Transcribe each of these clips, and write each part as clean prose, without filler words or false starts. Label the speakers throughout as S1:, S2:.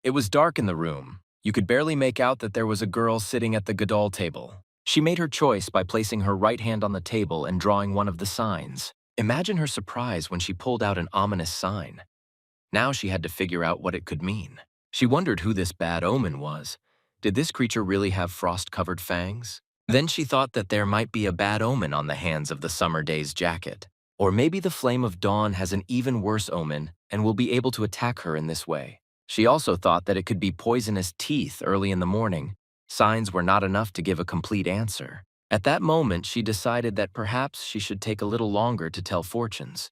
S1: It was dark in the room. You could barely make out that there was a girl sitting at the Godal table. She made her choice by placing her right hand on the table and drawing one of the signs. Imagine her surprise when she pulled out an ominous sign. Now she had to figure out what it could mean. She wondered who this bad omen was. Did this creature really have frost-covered fangs? Then she thought that there might be a bad omen on the hands of the summer day's jacket. Or maybe the flame of dawn has an even worse omen and will be able to attack her in this way. She also thought that it could be poisonous teeth early in the morning. Signs were not enough to give a complete answer. At that moment, she decided that perhaps she should take a little longer to tell fortunes,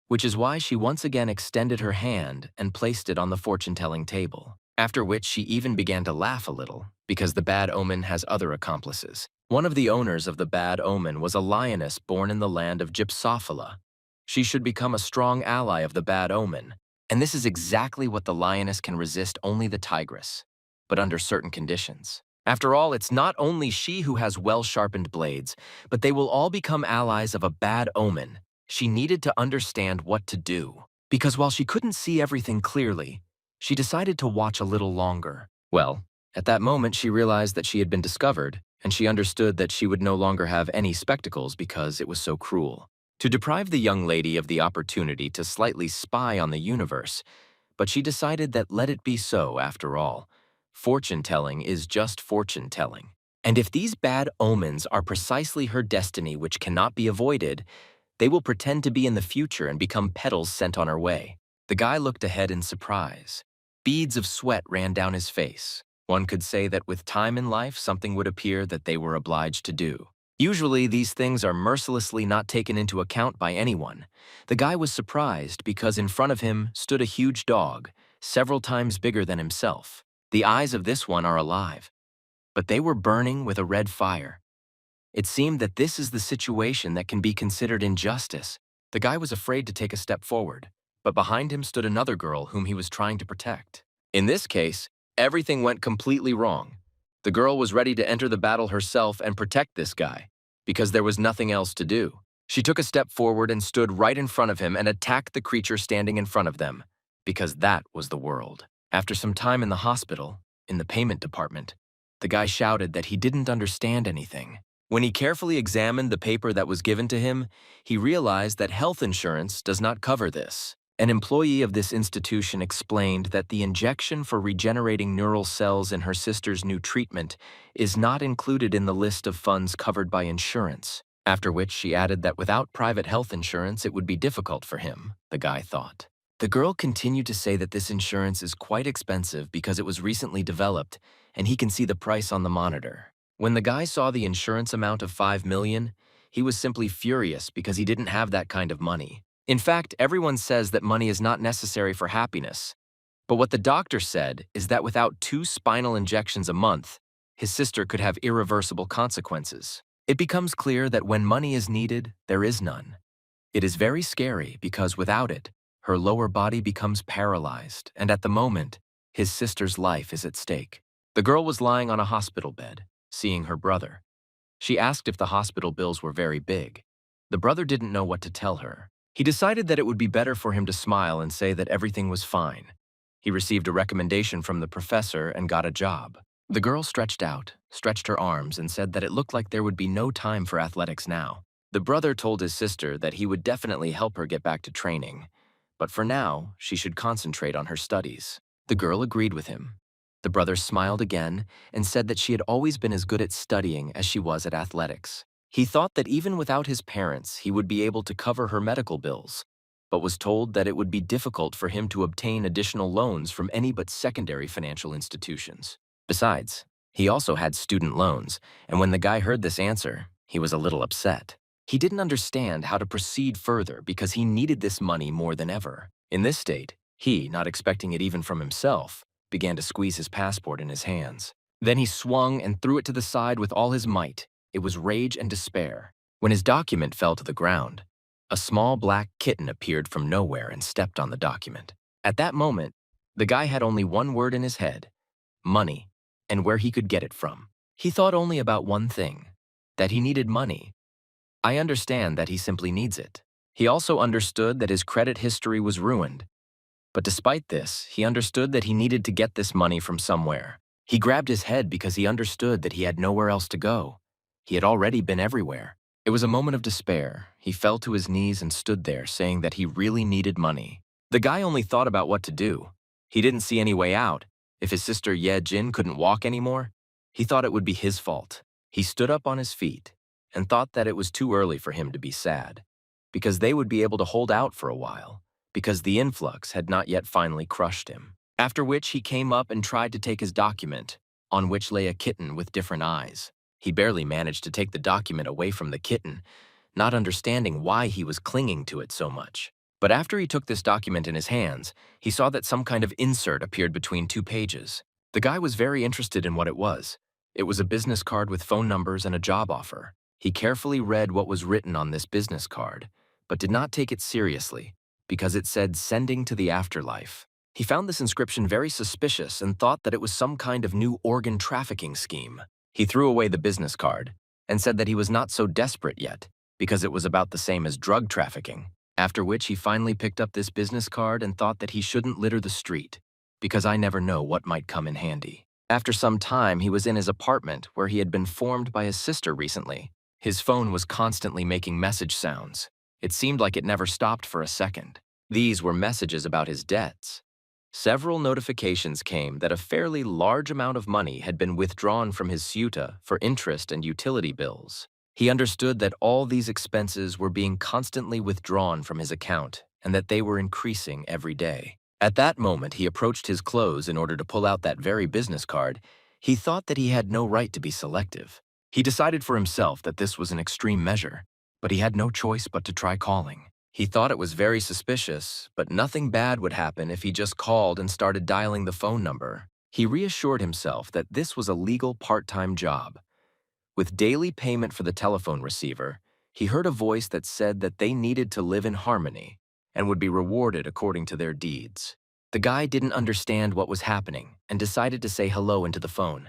S1: which is why she once again extended her hand and placed it on the fortune-telling table. After which she even began to laugh a little, because the bad omen has other accomplices. One of the owners of the bad omen was a lioness born in the land of Gypsophila. She should become a strong ally of the bad omen, and this is exactly what the lioness can resist only the tigress, but under certain conditions. After all, it's not only she who has well-sharpened blades, but they will all become allies of a bad omen. She needed to understand what to do, because while she couldn't see everything clearly, she decided to watch a little longer. Well, at that moment she realized that she had been discovered, and she understood that she would no longer have any spectacles because it was so cruel. To deprive the young lady of the opportunity to slightly spy on the universe, but she decided that let it be so after all. Fortune-telling is just fortune-telling. And if these bad omens are precisely her destiny which cannot be avoided, they will pretend to be in the future and become petals sent on her way. The guy looked ahead in surprise. Beads of sweat ran down his face. One could say that with time in life, something would appear that they were obliged to do. Usually, these things are mercilessly not taken into account by anyone. The guy was surprised because in front of him stood a huge dog, several times bigger than himself. The eyes of this one are alive, but they were burning with a red fire. It seemed that this is the situation that can be considered injustice. The guy was afraid to take a step forward, but behind him stood another girl whom he was trying to protect. In this case, everything went completely wrong. The girl was ready to enter the battle herself and protect this guy, because there was nothing else to do. She took a step forward and stood right in front of him and attacked the creature standing in front of them, because that was the world. After some time in the hospital, in the payment department, the guy shouted that he didn't understand anything. When he carefully examined the paper that was given to him, he realized that health insurance does not cover this. An employee of this institution explained that the injection for regenerating neural cells in her sister's new treatment is not included in the list of funds covered by insurance, after which she added that without private health insurance it would be difficult for him, the guy thought. The girl continued to say that this insurance is quite expensive because it was recently developed and he can see the price on the monitor. When the guy saw the insurance amount of $5 million, he was simply furious because he didn't have that kind of money. In fact, everyone says that money is not necessary for happiness. But what the doctor said is that without 2 spinal injections a month, his sister could have irreversible consequences. It becomes clear that when money is needed, there is none. It is very scary because without it, her lower body becomes paralyzed, and at the moment, his sister's life is at stake. The girl was lying on a hospital bed, seeing her brother. She asked if the hospital bills were very big. The brother didn't know what to tell her. He decided that it would be better for him to smile and say that everything was fine. He received a recommendation from the professor and got a job. The girl stretched her arms, and said that it looked like there would be no time for athletics now. The brother told his sister that he would definitely help her get back to training, but for now, she should concentrate on her studies. The girl agreed with him. The brother smiled again and said that she had always been as good at studying as she was at athletics. He thought that even without his parents, he would be able to cover her medical bills, but was told that it would be difficult for him to obtain additional loans from any but secondary financial institutions. Besides, he also had student loans, and when the guy heard this answer, he was a little upset. He didn't understand how to proceed further because he needed this money more than ever. In this state, he, not expecting it even from himself, began to squeeze his passport in his hands. Then he swung and threw it to the side with all his might. It was rage and despair. When his document fell to the ground, a small black kitten appeared from nowhere and stepped on the document. At that moment, the guy had only one word in his head: money, and where he could get it from. He thought only about one thing: that he needed money. I understand that he simply needs it. He also understood that his credit history was ruined. But despite this, he understood that he needed to get this money from somewhere. He grabbed his head because he understood that he had nowhere else to go. He had already been everywhere. It was a moment of despair. He fell to his knees and stood there, saying that he really needed money. The guy only thought about what to do. He didn't see any way out. If his sister Ye Jin couldn't walk anymore, he thought it would be his fault. He stood up on his feet and thought that it was too early for him to be sad, because they would be able to hold out for a while, because the influx had not yet finally crushed him. After which he came up and tried to take his document, on which lay a kitten with different eyes. He barely managed to take the document away from the kitten, not understanding why he was clinging to it so much. But after he took this document in his hands, he saw that some kind of insert appeared between two pages. The guy was very interested in what it was. It was a business card with phone numbers and a job offer. He carefully read what was written on this business card, but did not take it seriously, because it said sending to the afterlife. He found this inscription very suspicious and thought that it was some kind of new organ trafficking scheme. He threw away the business card and said that he was not so desperate yet, because it was about the same as drug trafficking. After which he finally picked up this business card and thought that he shouldn't litter the street, because I never know what might come in handy. After some time, he was in his apartment where he had been informed by his sister recently. His phone was constantly making message sounds. It seemed like it never stopped for a second. These were messages about his debts. Several notifications came that a fairly large amount of money had been withdrawn from his suita for interest and utility bills. He understood that all these expenses were being constantly withdrawn from his account and that they were increasing every day. At that moment, he approached his clothes in order to pull out that very business card. He thought that he had no right to be selective. He decided for himself that this was an extreme measure, but he had no choice but to try calling. He thought it was very suspicious, but nothing bad would happen if he just called and started dialing the phone number. He reassured himself that this was a legal part-time job. With daily payment for the telephone receiver, he heard a voice that said that they needed to live in harmony and would be rewarded according to their deeds. The guy didn't understand what was happening and decided to say hello into the phone.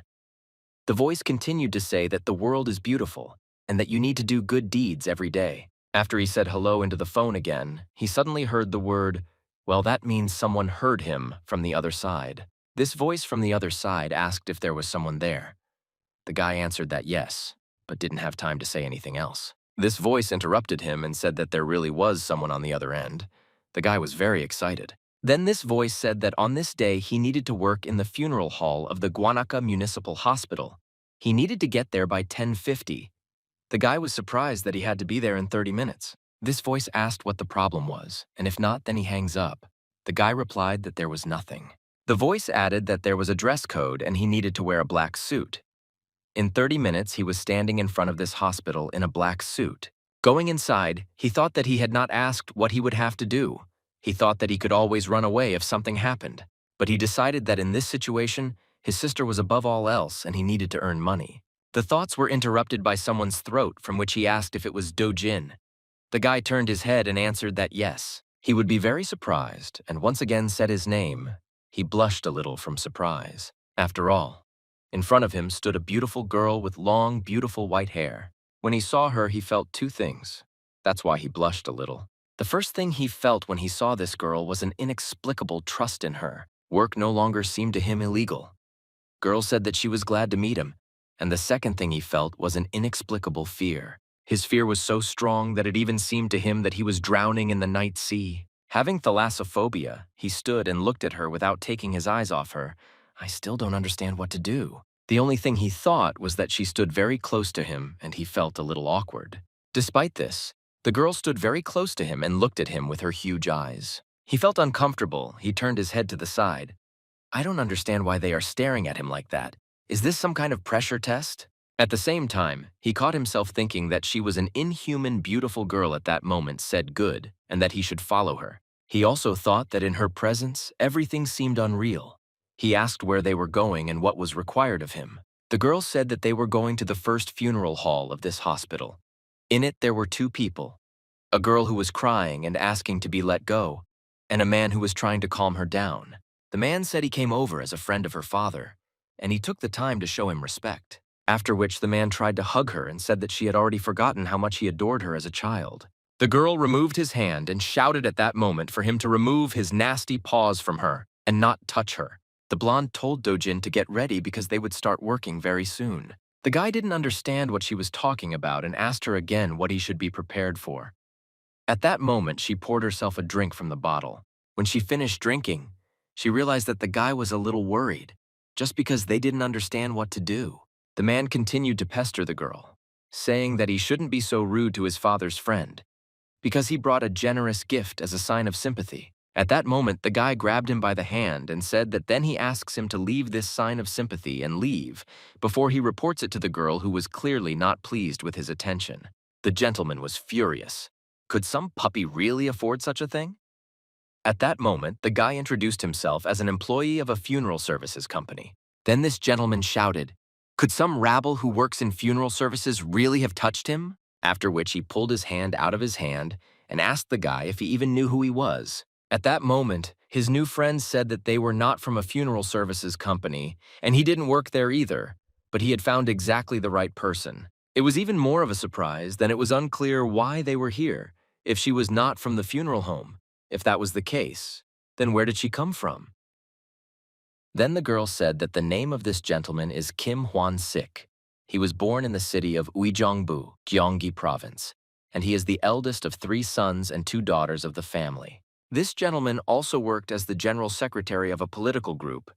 S1: The voice continued to say that the world is beautiful and that you need to do good deeds every day. After he said hello into the phone again, he suddenly heard the word, "Well, that means someone heard him," from the other side. This voice from the other side asked if there was someone there. The guy answered that yes, but didn't have time to say anything else. This voice interrupted him and said that there really was someone on the other end. The guy was very excited. Then this voice said that on this day he needed to work in the funeral hall of the Guanaca Municipal Hospital. He needed to get there by 10:50. The guy was surprised that he had to be there in 30 minutes. This voice asked what the problem was, and if not, then he hangs up. The guy replied that there was nothing. The voice added that there was a dress code and he needed to wear a black suit. In 30 minutes, he was standing in front of this hospital in a black suit. Going inside, he thought that he had not asked what he would have to do. He thought that he could always run away if something happened. But he decided that in this situation, his sister was above all else and he needed to earn money. The thoughts were interrupted by someone's throat from which he asked if it was Dojin. The guy turned his head and answered that yes. He would be very surprised and once again said his name. He blushed a little from surprise. After all, in front of him stood a beautiful girl with long, beautiful white hair. When he saw her, he felt two things. That's why he blushed a little. The first thing he felt when he saw this girl was an inexplicable trust in her. Work no longer seemed to him illegal. Girl said that she was glad to meet him. And the second thing he felt was an inexplicable fear. His fear was so strong that it even seemed to him that he was drowning in the night sea. Having thalassophobia, he stood and looked at her without taking his eyes off her. I still don't understand what to do. The only thing he thought was that she stood very close to him and he felt a little awkward. Despite this, the girl stood very close to him and looked at him with her huge eyes. He felt uncomfortable. He turned his head to the side. I don't understand why they are staring at him like that. Is this some kind of pressure test? At the same time, he caught himself thinking that she was an inhuman, beautiful girl at that moment said good and that he should follow her. He also thought that in her presence, everything seemed unreal. He asked where they were going and what was required of him. The girl said that they were going to the first funeral hall of this hospital. In it, there were two people, a girl who was crying and asking to be let go, and a man who was trying to calm her down. The man said he came over as a friend of her father, and he took the time to show him respect. After which the man tried to hug her and said that she had already forgotten how much he adored her as a child. The girl removed his hand and shouted at that moment for him to remove his nasty paws from her and not touch her. The blonde told Dojin to get ready because they would start working very soon. The guy didn't understand what she was talking about and asked her again what he should be prepared for. At that moment, she poured herself a drink from the bottle. When she finished drinking, she realized that the guy was a little worried, just because they didn't understand what to do. The man continued to pester the girl, saying that he shouldn't be so rude to his father's friend, because he brought a generous gift as a sign of sympathy. At that moment, the guy grabbed him by the hand and said that then he asks him to leave this sign of sympathy and leave before he reports it to the girl who was clearly not pleased with his attention. The gentleman was furious. Could some puppy really afford such a thing? At that moment, the guy introduced himself as an employee of a funeral services company. Then this gentleman shouted, "Could some rabble who works in funeral services really have touched him?" After which he pulled his hand out of his hand and asked the guy if he even knew who he was. At that moment, his new friend said that they were not from a funeral services company, and he didn't work there either, but he had found exactly the right person. It was even more of a surprise than it was unclear why they were here, if she was not from the funeral home. If that was the case, then where did she come from? Then the girl said that the name of this gentleman is Kim Hwan-sik. He was born in the city of Uijeongbu, Gyeonggi Province, and he is the eldest of 3 sons and 2 daughters of the family. This gentleman also worked as the general secretary of a political group,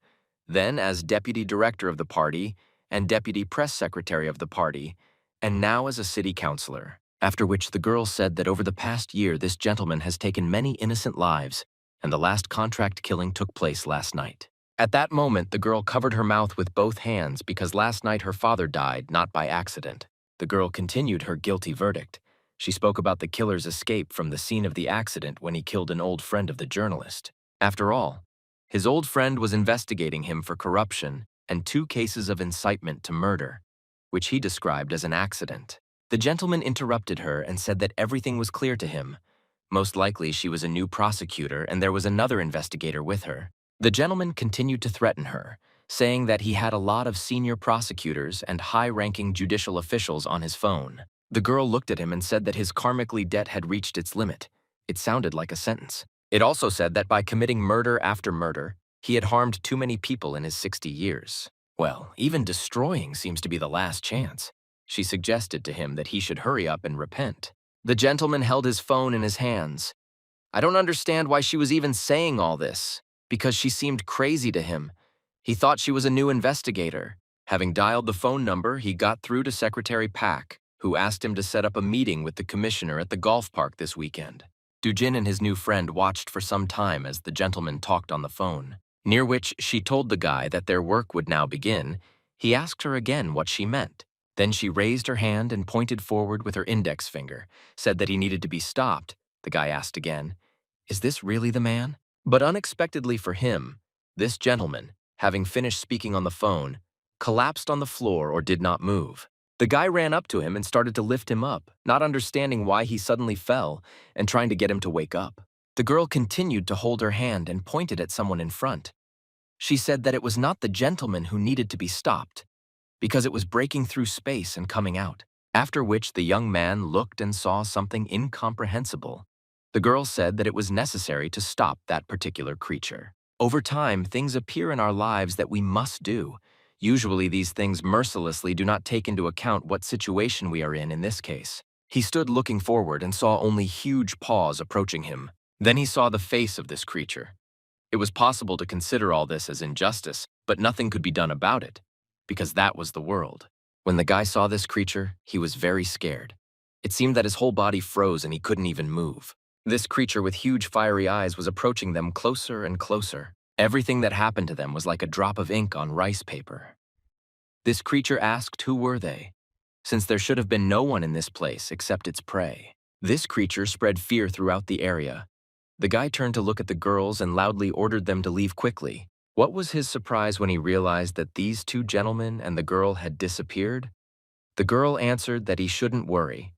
S1: then as deputy director of the party and deputy press secretary of the party, and now as a city councilor. After which the girl said that over the past year this gentleman has taken many innocent lives, and the last contract killing took place last night. At that moment, the girl covered her mouth with both hands because last night her father died, not by accident. The girl continued her guilty verdict. She spoke about the killer's escape from the scene of the accident when he killed an old friend of the journalist. After all, his old friend was investigating him for corruption and 2 cases of incitement to murder, which he described as an accident. The gentleman interrupted her and said that everything was clear to him. Most likely she was a new prosecutor and there was another investigator with her. The gentleman continued to threaten her, saying that he had a lot of senior prosecutors and high-ranking judicial officials on his phone. The girl looked at him and said that his karmically debt had reached its limit. It sounded like a sentence. It also said that by committing murder after murder, he had harmed too many people in his 60 years. Well, even destroying seems to be the last chance. She suggested to him that he should hurry up and repent. The gentleman held his phone in his hands. I don't understand why she was even saying all this, because she seemed crazy to him. He thought she was a new investigator. Having dialed the phone number, he got through to Secretary Pak, who asked him to set up a meeting with the commissioner at the golf park this weekend. Dujin and his new friend watched for some time as the gentleman talked on the phone, near which she told the guy that their work would now begin. He asked her again what she meant. Then she raised her hand and pointed forward with her index finger, said that he needed to be stopped. The guy asked again, "Is this really the man?" But unexpectedly for him, this gentleman, having finished speaking on the phone, collapsed on the floor or did not move. The guy ran up to him and started to lift him up, not understanding why he suddenly fell and trying to get him to wake up. The girl continued to hold her hand and pointed at someone in front. She said that it was not the gentleman who needed to be stopped, because it was breaking through space and coming out. After which the young man looked and saw something incomprehensible. The girl said that it was necessary to stop that particular creature. Over time, things appear in our lives that we must do. Usually these things mercilessly do not take into account what situation we are in this case. He stood looking forward and saw only huge paws approaching him. Then he saw the face of this creature. It was possible to consider all this as injustice, but nothing could be done about it, because that was the world. When the guy saw this creature, he was very scared. It seemed that his whole body froze and he couldn't even move. This creature with huge fiery eyes was approaching them closer and closer. Everything that happened to them was like a drop of ink on rice paper. This creature asked who were they, since there should have been no one in this place except its prey. This creature spread fear throughout the area. The guy turned to look at the girls and loudly ordered them to leave quickly. What was his surprise when he realized that these 2 gentlemen and the girl had disappeared? The girl answered that he shouldn't worry,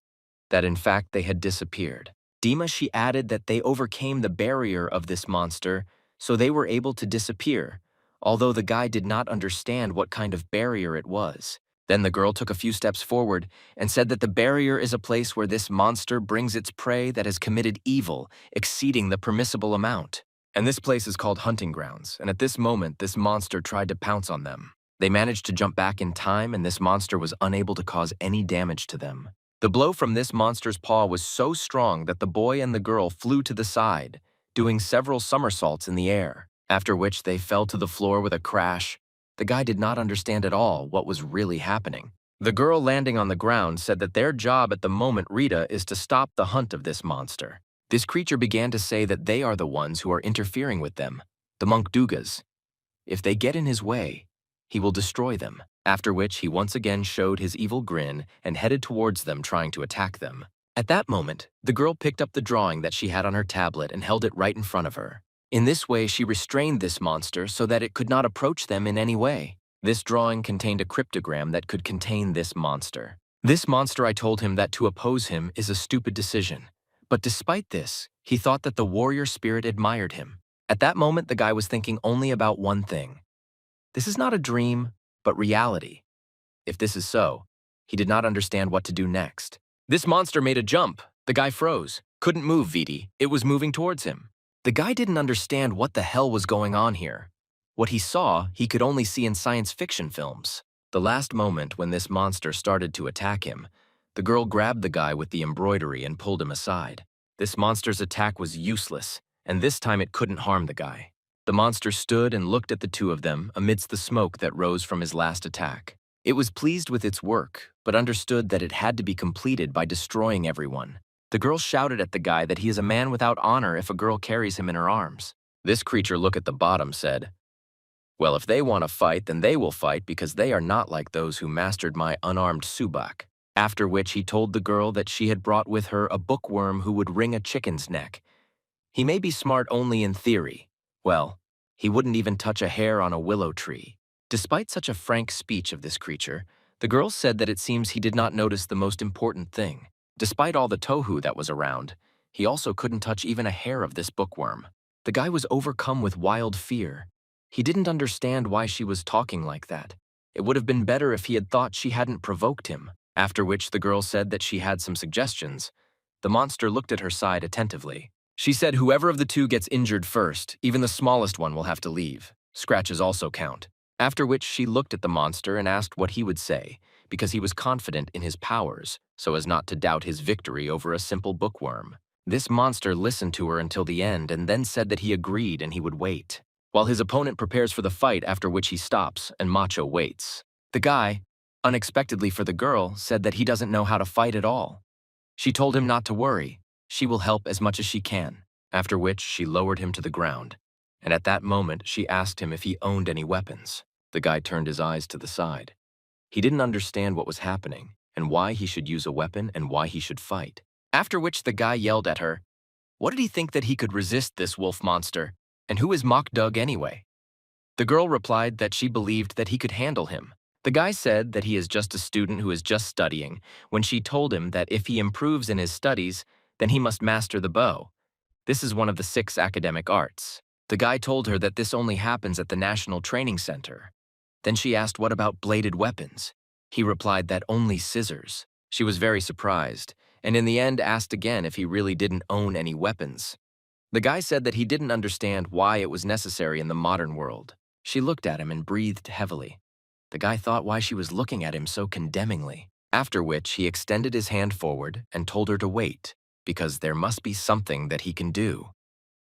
S1: that in fact they had disappeared. Dima, she added that they overcame the barrier of this monster, so they were able to disappear, although the guy did not understand what kind of barrier it was. Then the girl took a few steps forward and said that the barrier is a place where this monster brings its prey that has committed evil, exceeding the permissible amount. And this place is called hunting grounds, and at this moment, this monster tried to pounce on them. They managed to jump back in time, and this monster was unable to cause any damage to them. The blow from this monster's paw was so strong that the boy and the girl flew to the side, doing several somersaults in the air, after which they fell to the floor with a crash. The guy did not understand at all what was really happening. The girl landing on the ground said that their job at the moment, Rita, is to stop the hunt of this monster. This creature began to say that they are the ones who are interfering with them, the monk Dugas. If they get in his way, he will destroy them, after which he once again showed his evil grin and headed towards them, trying to attack them. At that moment, the girl picked up the drawing that she had on her tablet and held it right in front of her. In this way, she restrained this monster so that it could not approach them in any way. This drawing contained a cryptogram that could contain this monster. This monster, I told him that to oppose him is a stupid decision. But despite this, he thought that the warrior spirit admired him. At that moment, the guy was thinking only about one thing. This is not a dream, but reality. If this is so, he did not understand what to do next. This monster made a jump. The guy froze. Couldn't move, Viti. It was moving towards him. The guy didn't understand what the hell was going on here. What he saw, he could only see in science fiction films. The last moment when this monster started to attack him, the girl grabbed the guy with the embroidery and pulled him aside. This monster's attack was useless, and this time it couldn't harm the guy. The monster stood and looked at the two of them amidst the smoke that rose from his last attack. It was pleased with its work, but understood that it had to be completed by destroying everyone. The girl shouted at the guy that he is a man without honor if a girl carries him in her arms. This creature, look at the bottom, said, "Well, if they want to fight, then they will fight because they are not like those who mastered my unarmed subak." After which he told the girl that she had brought with her a bookworm who would wring a chicken's neck. He may be smart only in theory. Well, he wouldn't even touch a hair on a willow tree. Despite such a frank speech of this creature, the girl said that it seems he did not notice the most important thing. Despite all the tohu that was around, he also couldn't touch even a hair of this bookworm. The guy was overcome with wild fear. He didn't understand why she was talking like that. It would have been better if he had thought she hadn't provoked him. After which the girl said that she had some suggestions. The monster looked at her side attentively. She said whoever of the two gets injured first, even the smallest one will have to leave. Scratches also count. After which she looked at the monster and asked what he would say, because he was confident in his powers, so as not to doubt his victory over a simple bookworm. This monster listened to her until the end and then said that he agreed and he would wait, while his opponent prepares for the fight, after which he stops and Macho waits. The guy, unexpectedly for the girl, said that he doesn't know how to fight at all. She told him not to worry. She will help as much as she can, after which she lowered him to the ground. And at that moment, she asked him if he owned any weapons. The guy turned his eyes to the side. He didn't understand what was happening and why he should use a weapon and why he should fight. After which the guy yelled at her, "What did he think that he could resist this wolf monster? And who is Mock Doug anyway?" The girl replied that she believed that he could handle him. The guy said that he is just a student who is just studying, when she told him that if he improves in his studies, then he must master the bow. This is one of the 6 academic arts. The guy told her that this only happens at the National Training Center. Then she asked what about bladed weapons. He replied that only scissors. She was very surprised, and in the end asked again if he really didn't own any weapons. The guy said that he didn't understand why it was necessary in the modern world. She looked at him and breathed heavily. The guy thought why she was looking at him so condemningly, after which he extended his hand forward and told her to wait, because there must be something that he can do.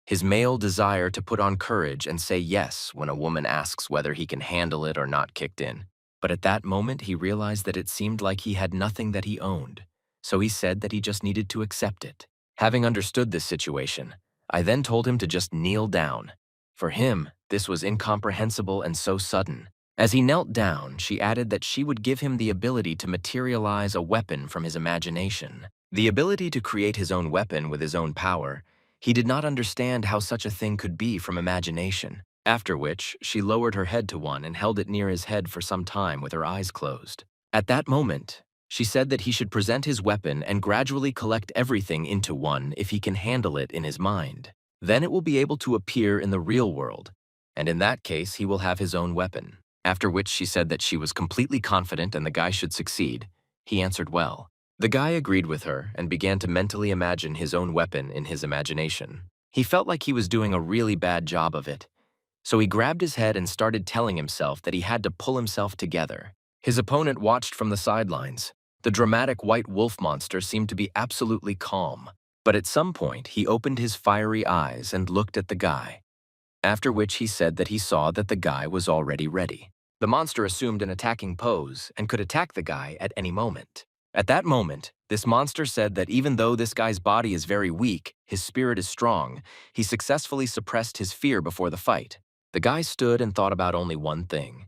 S1: His male desire to put on courage and say yes when a woman asks whether he can handle it or not kicked in. But at that moment, he realized that it seemed like he had nothing that he owned, so he said that he just needed to accept it. Having understood this situation, I then told him to just kneel down. For him, this was incomprehensible and so sudden. As he knelt down, she added that she would give him the ability to materialize a weapon from his imagination. The ability to create his own weapon with his own power. He did not understand how such a thing could be from imagination. After which, she lowered her head to one and held it near his head for some time with her eyes closed. At that moment, she said that he should present his weapon and gradually collect everything into one if he can handle it in his mind. Then it will be able to appear in the real world, and in that case he will have his own weapon. After which she said that she was completely confident and the guy should succeed. He answered well. The guy agreed with her and began to mentally imagine his own weapon in his imagination. He felt like he was doing a really bad job of it. So he grabbed his head and started telling himself that he had to pull himself together. His opponent watched from the sidelines. The dramatic white wolf monster seemed to be absolutely calm. But at some point, he opened his fiery eyes and looked at the guy. After which he said that he saw that the guy was already ready. The monster assumed an attacking pose and could attack the guy at any moment. At that moment, this monster said that even though this guy's body is very weak, his spirit is strong. He successfully suppressed his fear before the fight. The guy stood and thought about only one thing,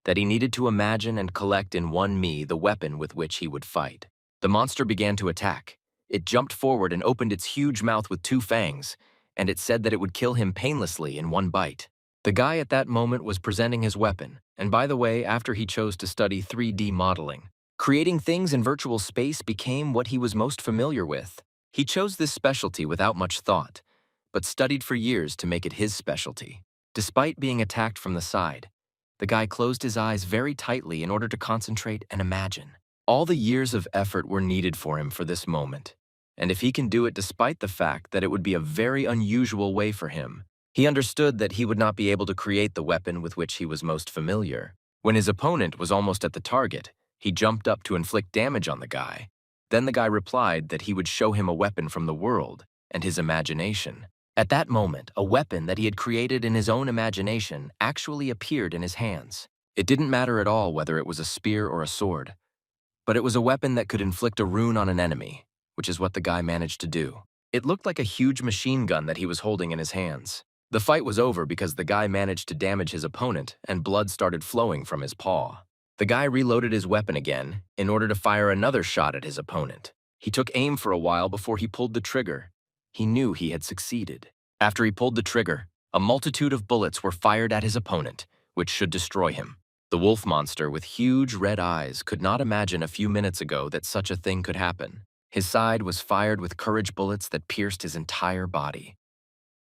S1: that he needed to imagine and collect in one me the weapon with which he would fight. The monster began to attack. It jumped forward and opened its huge mouth with 2 fangs, and it said that it would kill him painlessly in one bite. The guy at that moment was presenting his weapon, and by the way, after he chose to study 3D modeling. Creating things in virtual space became what he was most familiar with. He chose this specialty without much thought, but studied for years to make it his specialty. Despite being attacked from the side, the guy closed his eyes very tightly in order to concentrate and imagine. All the years of effort were needed for him for this moment, and if he can do it despite the fact that it would be a very unusual way for him, he understood that he would not be able to create the weapon with which he was most familiar. When his opponent was almost at the target, he jumped up to inflict damage on the guy. Then the guy replied that he would show him a weapon from the world and his imagination. At that moment, a weapon that he had created in his own imagination actually appeared in his hands. It didn't matter at all whether it was a spear or a sword, but it was a weapon that could inflict a rune on an enemy, which is what the guy managed to do. It looked like a huge machine gun that he was holding in his hands. The fight was over because the guy managed to damage his opponent and blood started flowing from his paw. The guy reloaded his weapon again in order to fire another shot at his opponent. He took aim for a while before he pulled the trigger. He knew he had succeeded. After he pulled the trigger, a multitude of bullets were fired at his opponent, which should destroy him. The wolf monster with huge red eyes could not imagine a few minutes ago that such a thing could happen. His side was fired with courage bullets that pierced his entire body.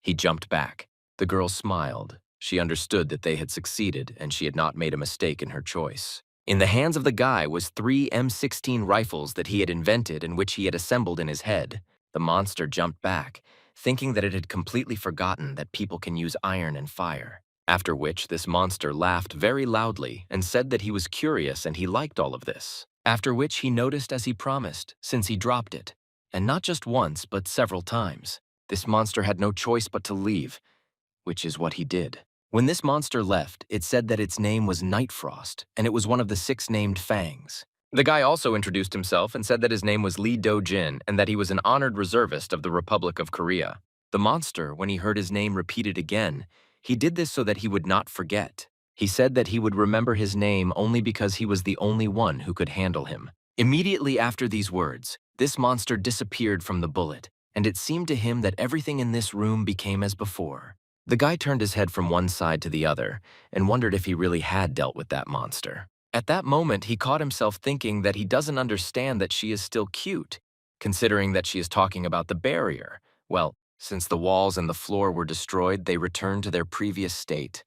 S1: He jumped back. The girl smiled. She understood that they had succeeded and she had not made a mistake in her choice. In the hands of the guy was 3 M16 rifles that he had invented and which he had assembled in his head. The monster jumped back, thinking that it had completely forgotten that people can use iron and fire. After which, this monster laughed very loudly and said that he was curious and he liked all of this. After which he noticed as he promised, since he dropped it. And not just once, but several times. This monster had no choice but to leave, which is what he did. When this monster left, it said that its name was Nightfrost, and it was one of the 6 named Fangs. The guy also introduced himself and said that his name was Lee Do-jin and that he was an honored reservist of the Republic of Korea. The monster, when he heard his name repeated again, he did this so that he would not forget. He said that he would remember his name only because he was the only one who could handle him. Immediately after these words, this monster disappeared from the bullet, and it seemed to him that everything in this room became as before. The guy turned his head from one side to the other and wondered if he really had dealt with that monster. At that moment, he caught himself thinking that he doesn't understand that she is still cute, considering that she is talking about the barrier. Well, since the walls and the floor were destroyed, they returned to their previous state.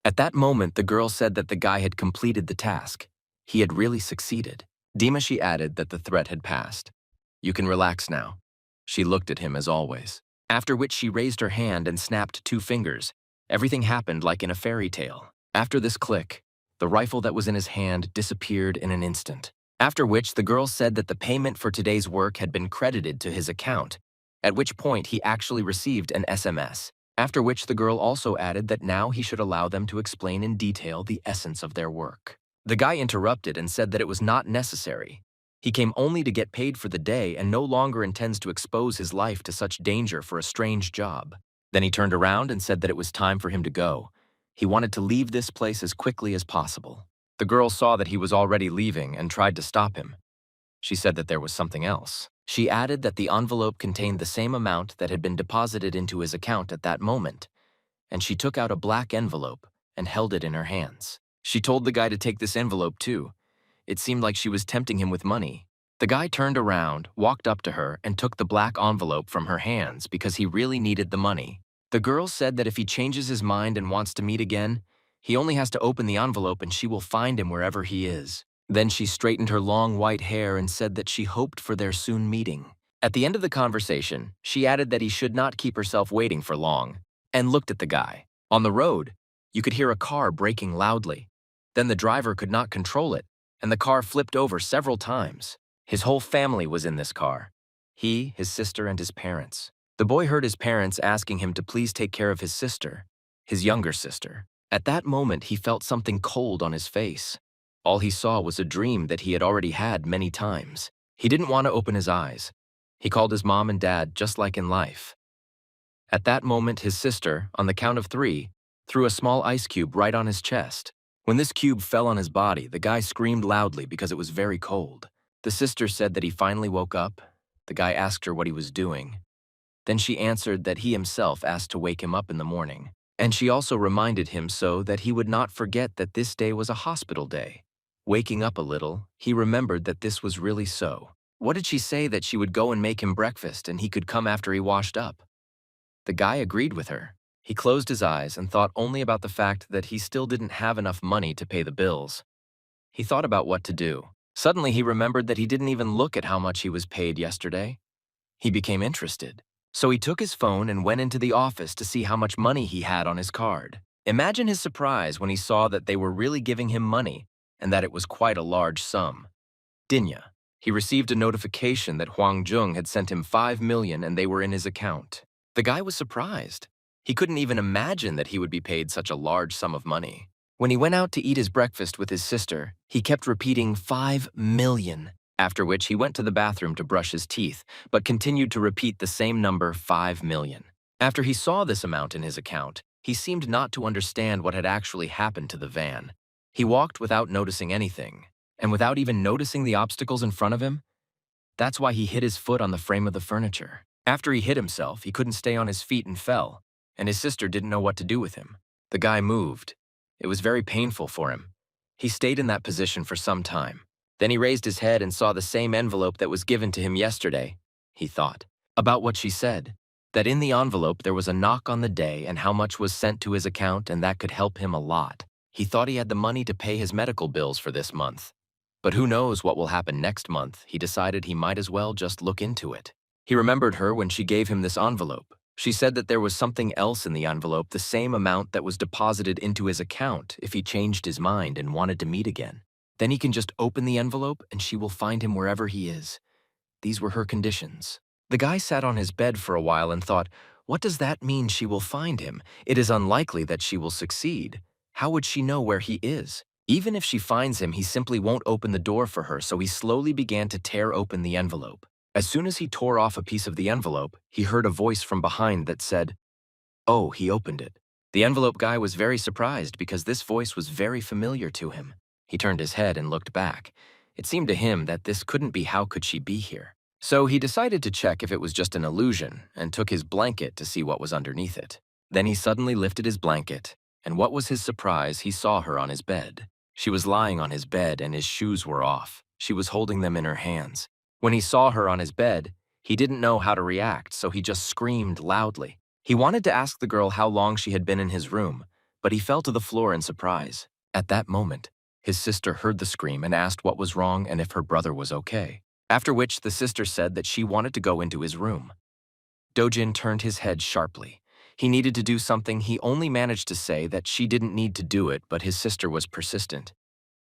S1: At that moment, the girl said that the guy had completed the task. He had really succeeded. Dimashi added that the threat had passed. "You can relax now." She looked at him as always. After which she raised her hand and snapped 2 fingers. Everything happened like in a fairy tale. After this click, the rifle that was in his hand disappeared in an instant. After which the girl said that the payment for today's work had been credited to his account, at which point he actually received an SMS. After which the girl also added that now he should allow them to explain in detail the essence of their work. The guy interrupted and said that it was not necessary. He came only to get paid for the day and no longer intends to expose his life to such danger for a strange job. Then he turned around and said that it was time for him to go. He wanted to leave this place as quickly as possible. The girl saw that he was already leaving and tried to stop him. She said that there was something else. She added that the envelope contained the same amount that had been deposited into his account at that moment, and she took out a black envelope and held it in her hands. She told the guy to take this envelope too. It seemed like she was tempting him with money. The guy turned around, walked up to her, and took the black envelope from her hands because he really needed the money. The girl said that if he changes his mind and wants to meet again, He only has to open the envelope and she will find him wherever he is. Then she straightened her long white hair and said that she hoped for their soon meeting. At the end of the conversation, she added that he should not keep herself waiting for long, and looked at the guy. On the road, you could hear a car braking loudly. Then the driver could not control it, and the car flipped over several times. His whole family was in this car. He, his sister, and his parents. The boy heard his parents asking him to please take care of his sister, his younger sister. At that moment, he felt something cold on his face. All he saw was a dream that he had already had many times. He didn't want to open his eyes. He called his mom and dad just like in life. At that moment, his sister, on the count of 3, threw a small ice cube right on his chest. When this cube fell on his body, the guy screamed loudly because it was very cold. The sister said that he finally woke up. The guy asked her what he was doing. Then she answered that he himself asked to wake him up in the morning. And she also reminded him so that he would not forget that this day was a hospital day. Waking up a little, he remembered that this was really so. What did she say that she would go and make him breakfast and he could come after he washed up? The guy agreed with her. He closed his eyes and thought only about the fact that he still didn't have enough money to pay the bills. He thought about what to do. Suddenly he remembered that he didn't even look at how much he was paid yesterday. He became interested. So he took his phone and went into the office to see how much money he had on his card. Imagine his surprise when he saw that they were really giving him money and that it was quite a large sum. Dinya. He received a notification that Huang Jung had sent him 5 million and they were in his account. The guy was surprised. He couldn't even imagine that he would be paid such a large sum of money. When he went out to eat his breakfast with his sister, he kept repeating 5 million, after which he went to the bathroom to brush his teeth, but continued to repeat the same number 5 million. After he saw this amount in his account, he seemed not to understand what had actually happened to the van. He walked without noticing anything, and without even noticing the obstacles in front of him. That's why he hit his foot on the frame of the furniture. After he hit himself, he couldn't stay on his feet and fell, and his sister didn't know what to do with him. The guy moved. It was very painful for him. He stayed in that position for some time. Then he raised his head and saw the same envelope that was given to him yesterday. He thought about what she said, that in the envelope there was a knock on the day and how much was sent to his account, and that could help him a lot. He thought he had the money to pay his medical bills for this month. But who knows what will happen next month? He decided he might as well just look into it. He remembered her when she gave him this envelope. She said that there was something else in the envelope, the same amount that was deposited into his account if he changed his mind and wanted to meet again. Then he can just open the envelope and she will find him wherever he is. These were her conditions. The guy sat on his bed for a while and thought, what does that mean, she will find him? It is unlikely that she will succeed. How would she know where he is? Even if she finds him, he simply won't open the door for her, so he slowly began to tear open the envelope. As soon as he tore off a piece of the envelope, he heard a voice from behind that said, "Oh, he opened it." The envelope guy was very surprised because this voice was very familiar to him. He turned his head and looked back. It seemed to him that this couldn't be. How could she be here? So he decided to check if it was just an illusion and took his blanket to see what was underneath it. Then he suddenly lifted his blanket, and what was his surprise, he saw her on his bed. She was lying on his bed and his shoes were off. She was holding them in her hands. When he saw her on his bed, he didn't know how to react, so he just screamed loudly. He wanted to ask the girl how long she had been in his room, but he fell to the floor in surprise. At that moment, his sister heard the scream and asked what was wrong and if her brother was okay. After which, the sister said that she wanted to go into his room. Dojin turned his head sharply. He needed to do something. He only managed to say that she didn't need to do it, but his sister was persistent.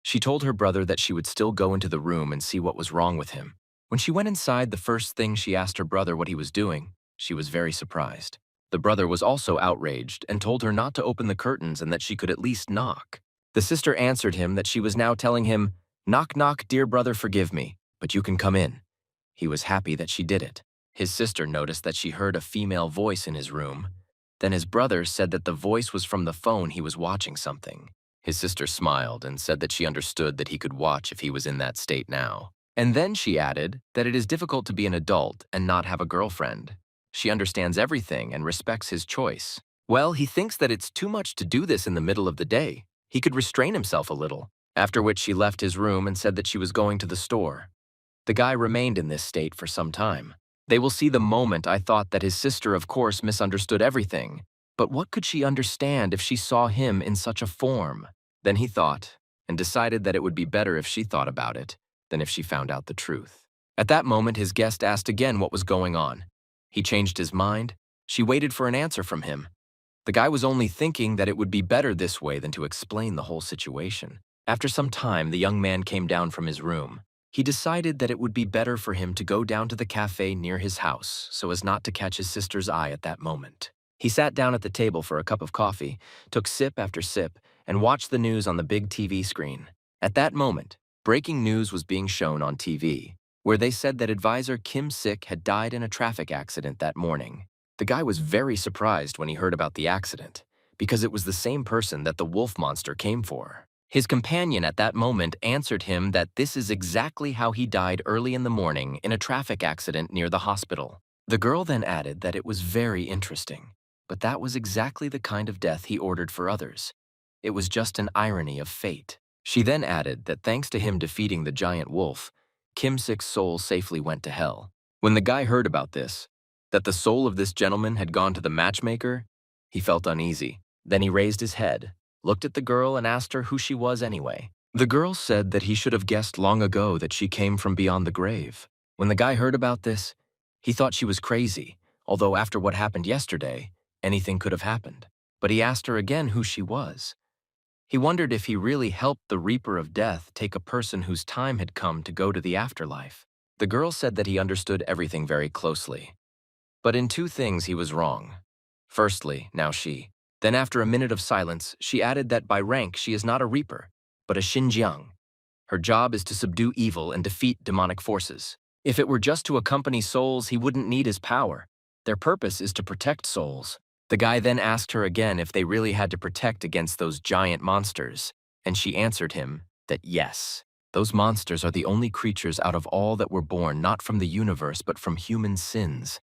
S1: She told her brother that she would still go into the room and see what was wrong with him. When she went inside, the first thing she asked her brother what he was doing. She was very surprised. The brother was also outraged and told her not to open the curtains and that she could at least knock. The sister answered him that she was now telling him, "Knock, knock, dear brother, forgive me, but you can come in." He was happy that she did it. His sister noticed that she heard a female voice in his room. Then his brother said that the voice was from the phone. He was watching something. His sister smiled and said that she understood that he could watch if he was in that state now. And then she added that it is difficult to be an adult and not have a girlfriend. She understands everything and respects his choice. Well, he thinks that it's too much to do this in the middle of the day. He could restrain himself a little. After which she left his room and said that she was going to the store. The guy remained in this state for some time. They will see the moment I thought that his sister, of course, misunderstood everything. But what could she understand if she saw him in such a form? Then he thought, and decided that it would be better if she thought about it than if she found out the truth. At that moment, his guest asked again what was going on. He changed his mind. She waited for an answer from him. The guy was only thinking that it would be better this way than to explain the whole situation. After some time, the young man came down from his room. He decided that it would be better for him to go down to the cafe near his house so as not to catch his sister's eye at that moment. He sat down at the table for a cup of coffee, took sip after sip, and watched the news on the big TV screen. At that moment, breaking news was being shown on TV, where they said that advisor Kim Sik had died in a traffic accident that morning. The guy was very surprised when he heard about the accident, because it was the same person that the wolf monster came for. His companion at that moment answered him that this is exactly how he died early in the morning in a traffic accident near the hospital. The girl then added that it was very interesting, but that was exactly the kind of death he ordered for others. It was just an irony of fate. She then added that thanks to him defeating the giant wolf, Kim Sik's soul safely went to hell. When the guy heard about this, that the soul of this gentleman had gone to the matchmaker, he felt uneasy. Then he raised his head, looked at the girl, and asked her who she was anyway. The girl said that he should have guessed long ago that she came from beyond the grave. When the guy heard about this, he thought she was crazy, although after what happened yesterday, anything could have happened. But he asked her again who she was. He wondered if he really helped the Reaper of Death take a person whose time had come to go to the afterlife. The girl said that he understood everything very closely. But in two things he was wrong. Firstly, now she. Then after a minute of silence, she added that by rank she is not a Reaper, but a Xinjiang. Her job is to subdue evil and defeat demonic forces. If it were just to accompany souls, he wouldn't need his power. Their purpose is to protect souls. The guy then asked her again if they really had to protect against those giant monsters, and she answered him that yes. Those monsters are the only creatures out of all that were born not from the universe but from human sins.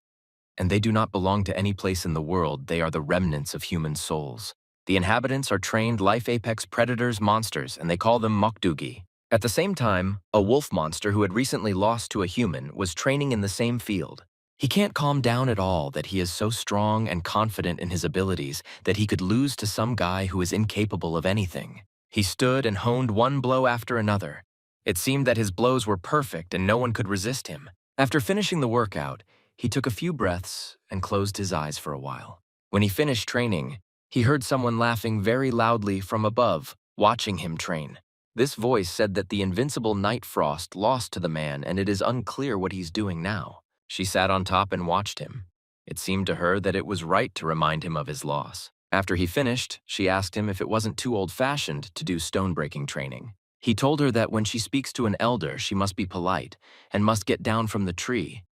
S1: And they do not belong to any place in the world, they are the remnants of human souls. The inhabitants are trained life apex predators monsters, and they call them Mokdugi. At the same time, a wolf monster who had recently lost to a human was training in the same field. He can't calm down at all that he is so strong and confident in his abilities that he could lose to some guy who is incapable of anything. He stood and honed one blow after another. It seemed that his blows were perfect and no one could resist him. After finishing the workout, he took a few breaths and closed his eyes for a while. When he finished training, he heard someone laughing very loudly from above, watching him train. This voice said that the invincible Night Frost lost to the man and it is unclear what he's doing now. She sat on top and watched him. It seemed to her that it was right to remind him of his loss. After he finished, she asked him if it wasn't too old-fashioned to do stone-breaking training. He told her that when she speaks to an elder, she must be polite and must get down from the tree.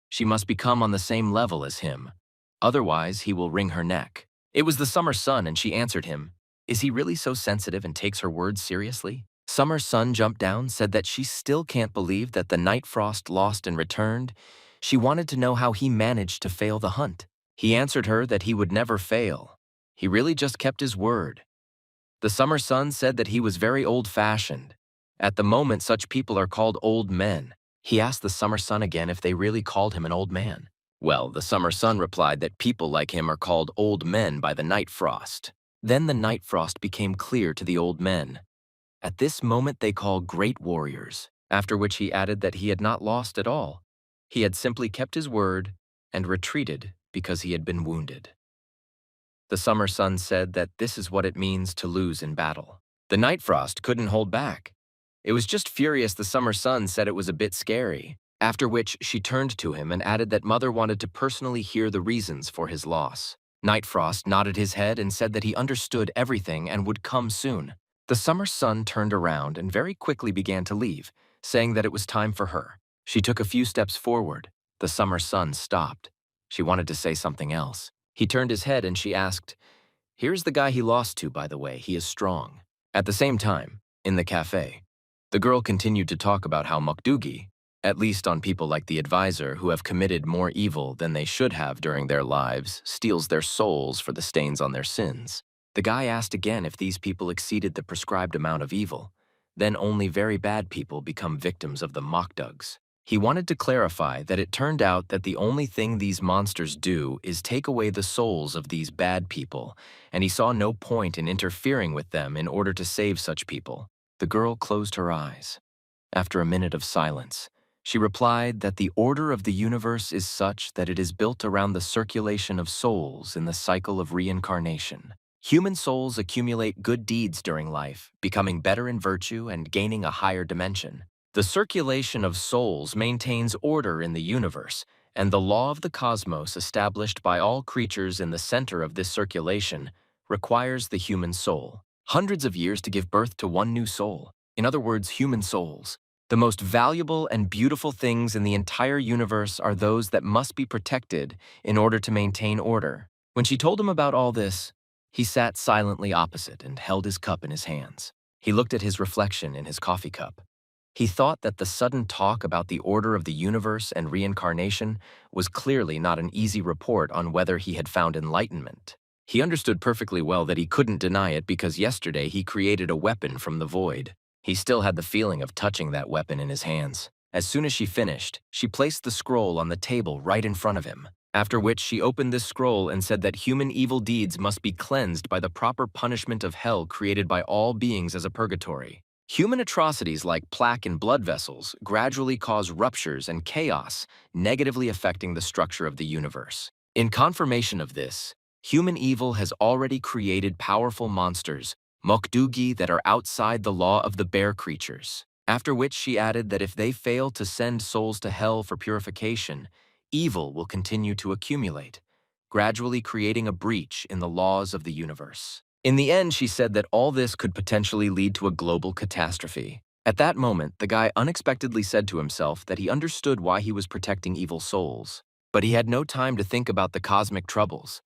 S1: She must become on the same level as him. Otherwise, he will wring her neck. It was the summer sun, and she answered him. Is he really so sensitive and takes her words seriously? Summer Sun jumped down, said that she still can't believe that the Night Frost lost and returned. She wanted to know how he managed to fail the hunt. He answered her that he would never fail. He really just kept his word. The Summer Sun said that he was very old-fashioned. At the moment, such people are called old men. He asked the Summer Sun again if they really called him an old man. Well, the Summer Sun replied that people like him are called old men by the Night Frost. Then the Night Frost became clear to the old men. At this moment they call great warriors, after which he added that he had not lost at all. He had simply kept his word and retreated because he had been wounded. The Summer Sun said that this is what it means to lose in battle. The Night Frost couldn't hold back. It was just furious. The Summer Sun said it was a bit scary, after which she turned to him and added that Mother wanted to personally hear the reasons for his loss. Night Frost nodded his head and said that he understood everything and would come soon. The Summer Sun turned around and very quickly began to leave, saying that it was time for her. She took a few steps forward. The Summer Sun stopped. She wanted to say something else. He turned his head and she asked, "Here's the guy he lost to, by the way. He is strong." At the same time, in the cafe, the girl continued to talk about how Mokdugi, at least on people like the advisor who have committed more evil than they should have during their lives, steals their souls for the stains on their sins. The guy asked again if these people exceeded the prescribed amount of evil. Then only very bad people become victims of the Mokdugs. He wanted to clarify that it turned out that the only thing these monsters do is take away the souls of these bad people, and he saw no point in interfering with them in order to save such people. The girl closed her eyes. After a minute of silence, she replied that the order of the universe is such that it is built around the circulation of souls in the cycle of reincarnation. Human souls accumulate good deeds during life, becoming better in virtue and gaining a higher dimension. The circulation of souls maintains order in the universe, and the law of the cosmos established by all creatures in the center of this circulation requires the human soul. Hundreds of years to give birth to one new soul. In other words, human souls. The most valuable and beautiful things in the entire universe are those that must be protected in order to maintain order. When she told him about all this, he sat silently opposite and held his cup in his hands. He looked at his reflection in his coffee cup. He thought that the sudden talk about the order of the universe and reincarnation was clearly not an easy report on whether he had found enlightenment. He understood perfectly well that he couldn't deny it because yesterday he created a weapon from the void. He still had the feeling of touching that weapon in his hands. As soon as she finished, she placed the scroll on the table right in front of him, after which she opened this scroll and said that human evil deeds must be cleansed by the proper punishment of hell created by all beings as a purgatory. Human atrocities like plaque and blood vessels gradually cause ruptures and chaos, negatively affecting the structure of the universe. In confirmation of this, human evil has already created powerful monsters, Mokdugi, that are outside the law of the bear creatures. After which she added that if they fail to send souls to hell for purification, evil will continue to accumulate, gradually creating a breach in the laws of the universe. In the end, she said that all this could potentially lead to a global catastrophe. At that moment, the guy unexpectedly said to himself that he understood why he was protecting evil souls. But he had no time to think about the cosmic troubles.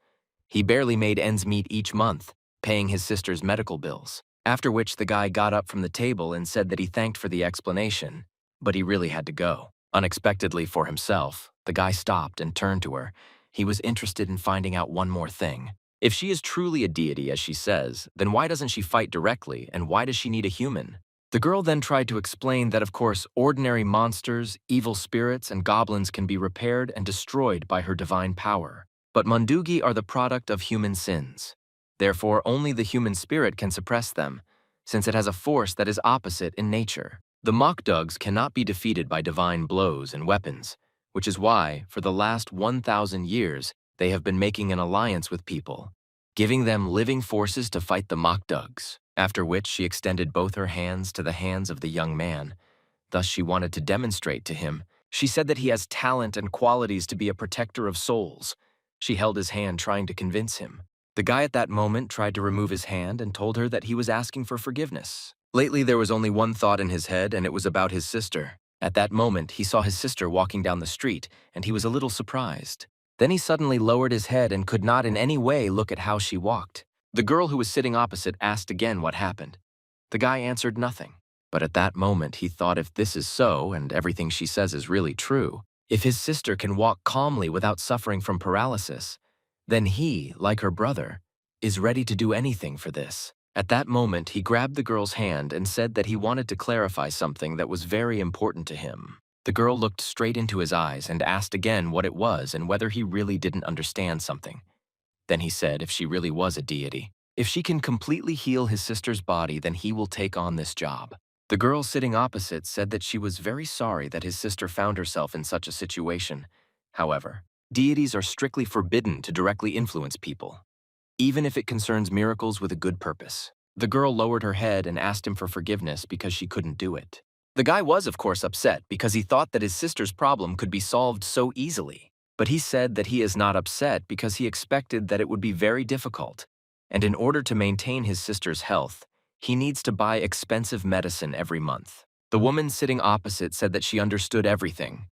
S1: He barely made ends meet each month, paying his sister's medical bills. After which the guy got up from the table and said that he thanked for the explanation, but he really had to go. Unexpectedly for himself, the guy stopped and turned to her. He was interested in finding out one more thing. If she is truly a deity, as she says, then why doesn't she fight directly, and why does she need a human? The girl then tried to explain that, of course, ordinary monsters, evil spirits, and goblins can be repaired and destroyed by her divine power. But Mundugi are the product of human sins. Therefore, only the human spirit can suppress them, since it has a force that is opposite in nature. The Mokdugs cannot be defeated by divine blows and weapons, which is why, for the last 1,000 years, they have been making an alliance with people, giving them living forces to fight the Mokdugs. After which she extended both her hands to the hands of the young man. Thus she wanted to demonstrate to him. She said that he has talent and qualities to be a protector of souls. She held his hand, trying to convince him. The guy at that moment tried to remove his hand and told her that he was asking for forgiveness. Lately, there was only one thought in his head, and it was about his sister. At that moment, he saw his sister walking down the street, and he was a little surprised. Then he suddenly lowered his head and could not in any way look at how she walked. The girl who was sitting opposite asked again what happened. The guy answered nothing. But at that moment, he thought, if this is so, and everything she says is really true, if his sister can walk calmly without suffering from paralysis, then he, like her brother, is ready to do anything for this. At that moment, he grabbed the girl's hand and said that he wanted to clarify something that was very important to him. The girl looked straight into his eyes and asked again what it was and whether he really didn't understand something. Then he said if she really was a deity, if she can completely heal his sister's body, then he will take on this job. The girl sitting opposite said that she was very sorry that his sister found herself in such a situation. However, deities are strictly forbidden to directly influence people, even if it concerns miracles with a good purpose. The girl lowered her head and asked him for forgiveness because she couldn't do it. The guy was, of course, upset because he thought that his sister's problem could be solved so easily. But he said that he is not upset because he expected that it would be very difficult, and in order to maintain his sister's health, he needs to buy expensive medicine every month. The woman sitting opposite said that she understood everything.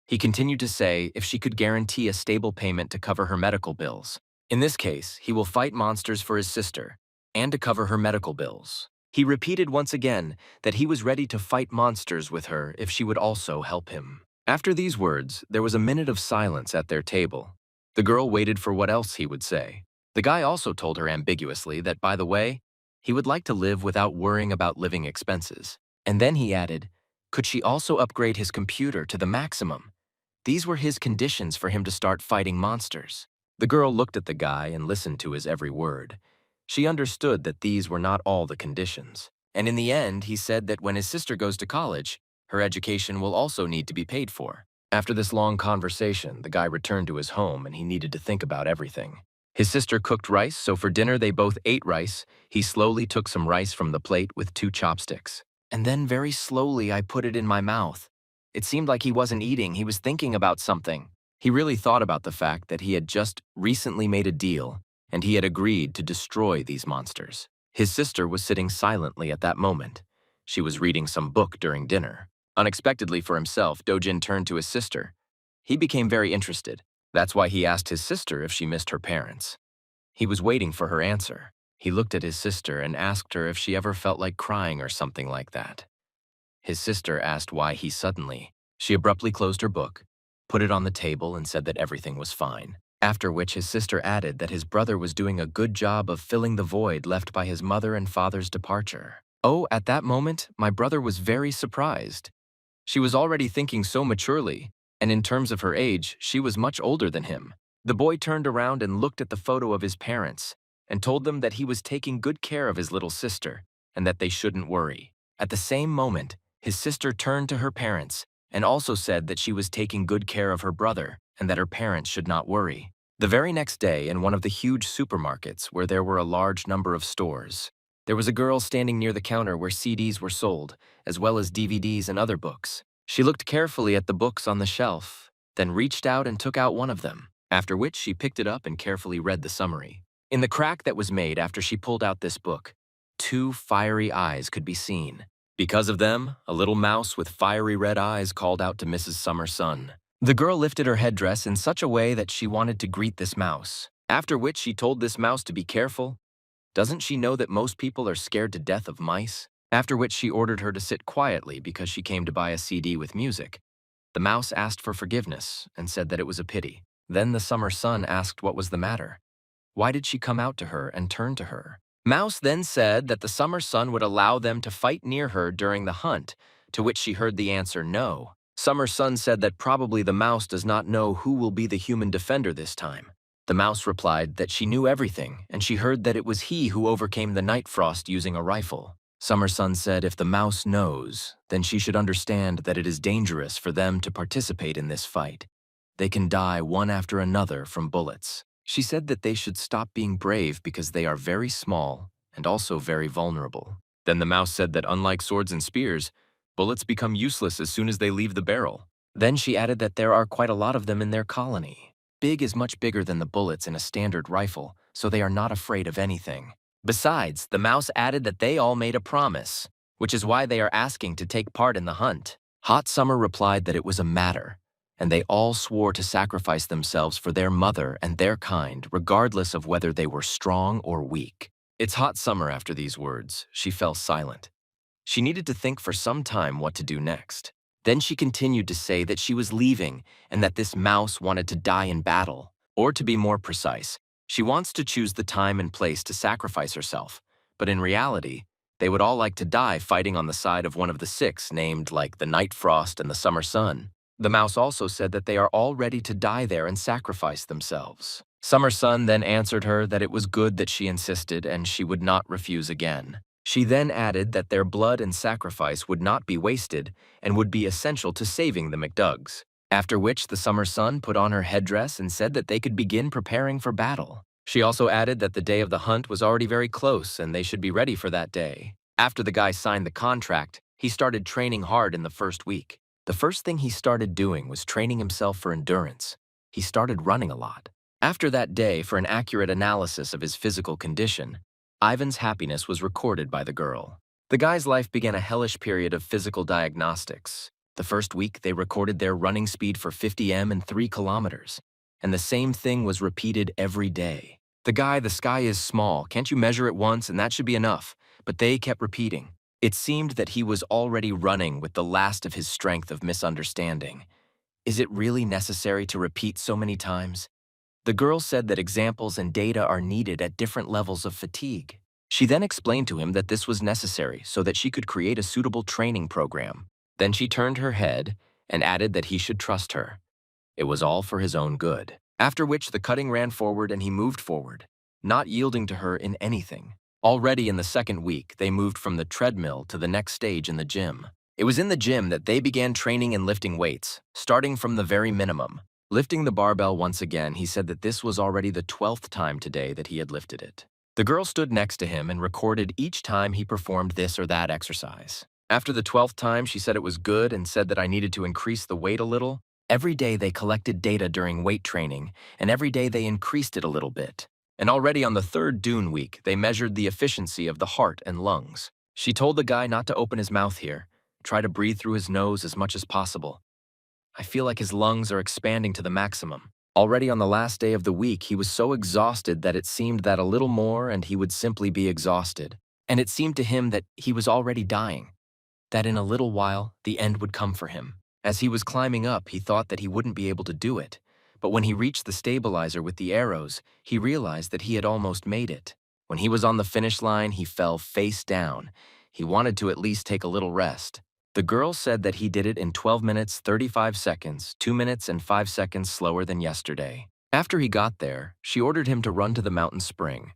S1: He continued to say if she could guarantee a stable payment to cover her medical bills. In this case, he will fight monsters for his sister and to cover her medical bills. He repeated once again that he was ready to fight monsters with her if she would also help him. After these words, there was a minute of silence at their table. The girl waited for what else he would say. The guy also told her ambiguously that, by the way, he would like to live without worrying about living expenses. And then he added, Could she also upgrade his computer to the maximum? These were his conditions for him to start fighting monsters. The girl looked at the guy and listened to his every word. She understood that these were not all the conditions. And in the end, he said that when his sister goes to college, her education will also need to be paid for. After this long conversation, the guy returned to his home and he needed to think about everything. His sister cooked rice, so for dinner they both ate rice. He slowly took some rice from the plate with 2 chopsticks. And then very slowly I put it in my mouth. It seemed like he wasn't eating, he was thinking about something. He really thought about the fact that he had just recently made a deal, and he had agreed to destroy these monsters. His sister was sitting silently at that moment. She was reading some book during dinner. Unexpectedly for himself, Dojin turned to his sister. He became very interested. That's why he asked his sister if she missed her parents. He was waiting for her answer. He looked at his sister and asked her if she ever felt like crying or something like that. His sister asked why he suddenly. She abruptly closed her book, put it on the table, and said that everything was fine. After which his sister added that his brother was doing a good job of filling the void left by his mother and father's departure. Oh, at that moment, my brother was very surprised. She was already thinking so maturely, and in terms of her age, she was much older than him. The boy turned around and looked at the photo of his parents and told them that he was taking good care of his little sister and that they shouldn't worry. At the same moment, his sister turned to her parents and also said that she was taking good care of her brother and that her parents should not worry. The very next day, in one of the huge supermarkets where there were a large number of stores, there was a girl standing near the counter where CDs were sold, as well as DVDs and other books. She looked carefully at the books on the shelf, then reached out and took out one of them, after which she picked it up and carefully read the summary. In the crack that was made after she pulled out this book, 2 fiery eyes could be seen. Because of them, a little mouse with fiery red eyes called out to Mrs. Summer Sun. The girl lifted her headdress in such a way that she wanted to greet this mouse, after which she told this mouse to be careful. Doesn't she know that most people are scared to death of mice? After which she ordered her to sit quietly because she came to buy a CD with music. The mouse asked for forgiveness and said that it was a pity. Then the Summer Sun asked what was the matter. Why did she come out to her and turn to her? Mouse then said that the Summer Sun would allow them to fight near her during the hunt, to which she heard the answer no. Summer Sun said that probably the mouse does not know who will be the human defender this time. The mouse replied that she knew everything, and she heard that it was he who overcame the Night Frost using a rifle. Summer Sun said if the mouse knows, then she should understand that it is dangerous for them to participate in this fight. They can die one after another from bullets. She said that they should stop being brave because they are very small and also very vulnerable. Then the mouse said that unlike swords and spears, bullets become useless as soon as they leave the barrel. Then she added that there are quite a lot of them in their colony. Big is much bigger than the bullets in a standard rifle, so they are not afraid of anything. Besides, the mouse added that they all made a promise, which is why they are asking to take part in the hunt. Hot Summer replied that it was a matter, and they all swore to sacrifice themselves for their mother and their kind, regardless of whether they were strong or weak. It's Hot Summer after these words. She fell silent. She needed to think for some time what to do next. Then she continued to say that she was leaving and that this mouse wanted to die in battle. Or to be more precise, she wants to choose the time and place to sacrifice herself. But in reality, they would all like to die fighting on the side of one of the 6 named like the Night Frost and the Summer Sun. The mouse also said that they are all ready to die there and sacrifice themselves. Summer Sun then answered her that it was good that she insisted and she would not refuse again. She then added that their blood and sacrifice would not be wasted and would be essential to saving the McDugs. After which the Summer Sun put on her headdress and said that they could begin preparing for battle. She also added that the day of the hunt was already very close and they should be ready for that day. After the guy signed the contract, he started training hard in the first week. The first thing he started doing was training himself for endurance. He started running a lot. After that day, for an accurate analysis of his physical condition, Ivan's happiness was recorded by the girl. The guy's life began a hellish period of physical diagnostics. The first week, they recorded their running speed for 50 m and 3 kilometers. And the same thing was repeated every day. The sky is small, can't you measure it once and that should be enough? But they kept repeating. It seemed that he was already running with the last of his strength of misunderstanding. Is it really necessary to repeat so many times? The girl said that examples and data are needed at different levels of fatigue. She then explained to him that this was necessary so that she could create a suitable training program. Then she turned her head and added that he should trust her. It was all for his own good. After which the cutting ran forward and he moved forward, not yielding to her in anything. Already in the second week, they moved from the treadmill to the next stage in the gym. It was in the gym that they began training and lifting weights, starting from the very minimum. Lifting the barbell once again, he said that this was already the 12th time today that he had lifted it. The girl stood next to him and recorded each time he performed this or that exercise. After the 12th time, she said it was good and said that I needed to increase the weight a little. Every day they collected data during weight training, and every day they increased it a little bit. And already on the third Dune week, they measured the efficiency of the heart and lungs. She told the guy not to open his mouth here, try to breathe through his nose as much as possible. I feel like his lungs are expanding to the maximum. Already on the last day of the week, he was so exhausted that it seemed that a little more and he would simply be exhausted. And it seemed to him that he was already dying, that in a little while, the end would come for him. As he was climbing up, he thought that he wouldn't be able to do it. But when he reached the stabilizer with the arrows, he realized that he had almost made it. When he was on the finish line, he fell face down. He wanted to at least take a little rest. The girl said that he did it in 12 minutes, 35 seconds, 2 minutes and 5 seconds slower than yesterday. After he got there, she ordered him to run to the mountain spring.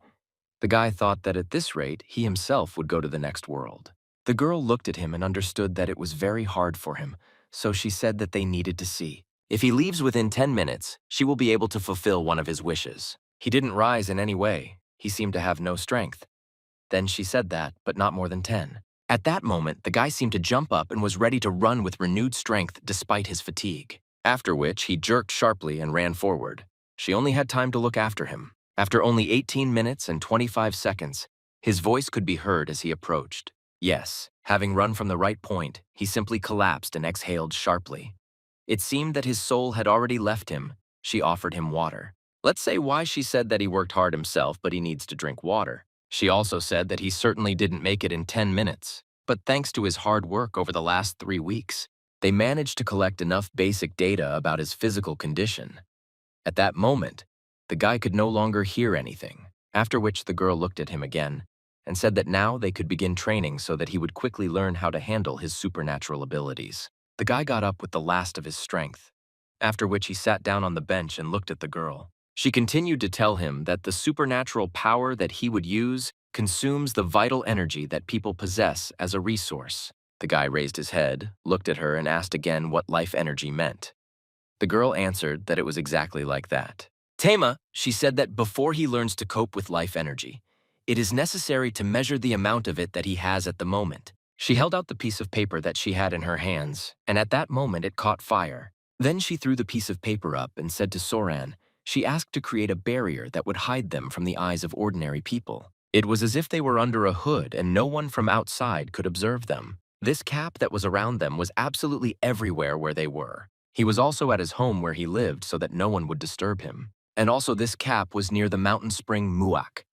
S1: The guy thought that at this rate, he himself would go to the next world. The girl looked at him and understood that it was very hard for him, so she said that they needed to see. If he leaves within 10 minutes, she will be able to fulfill one of his wishes. He didn't rise in any way. He seemed to have no strength. Then she said that, but not more than 10. At that moment, the guy seemed to jump up and was ready to run with renewed strength despite his fatigue. After which, he jerked sharply and ran forward. She only had time to look after him. After only 18 minutes and 25 seconds, his voice could be heard as he approached. Yes, having run from the right point, he simply collapsed and exhaled sharply. It seemed that his soul had already left him. She offered him water. Let's say why she said that he worked hard himself, but he needs to drink water. She also said that he certainly didn't make it in 10 minutes. But thanks to his hard work over the last 3 weeks, they managed to collect enough basic data about his physical condition. At that moment, the guy could no longer hear anything, after which the girl looked at him again and said that now they could begin training so that he would quickly learn how to handle his supernatural abilities. The guy got up with the last of his strength, after which he sat down on the bench and looked at the girl. She continued to tell him that the supernatural power that he would use consumes the vital energy that people possess as a resource. The guy raised his head, looked at her, and asked again what life energy meant. The girl answered that it was exactly like that. Tema, she said that before he learns to cope with life energy, it is necessary to measure the amount of it that he has at the moment. She held out the piece of paper that she had in her hands, and at that moment it caught fire. Then she threw the piece of paper up and said to Soran, she asked to create a barrier that would hide them from the eyes of ordinary people. It was as if they were under a hood and no one from outside could observe them. This cap that was around them was absolutely everywhere where they were. He was also at his home where he lived so that no one would disturb him. And also this cap was near the mountain spring Muak.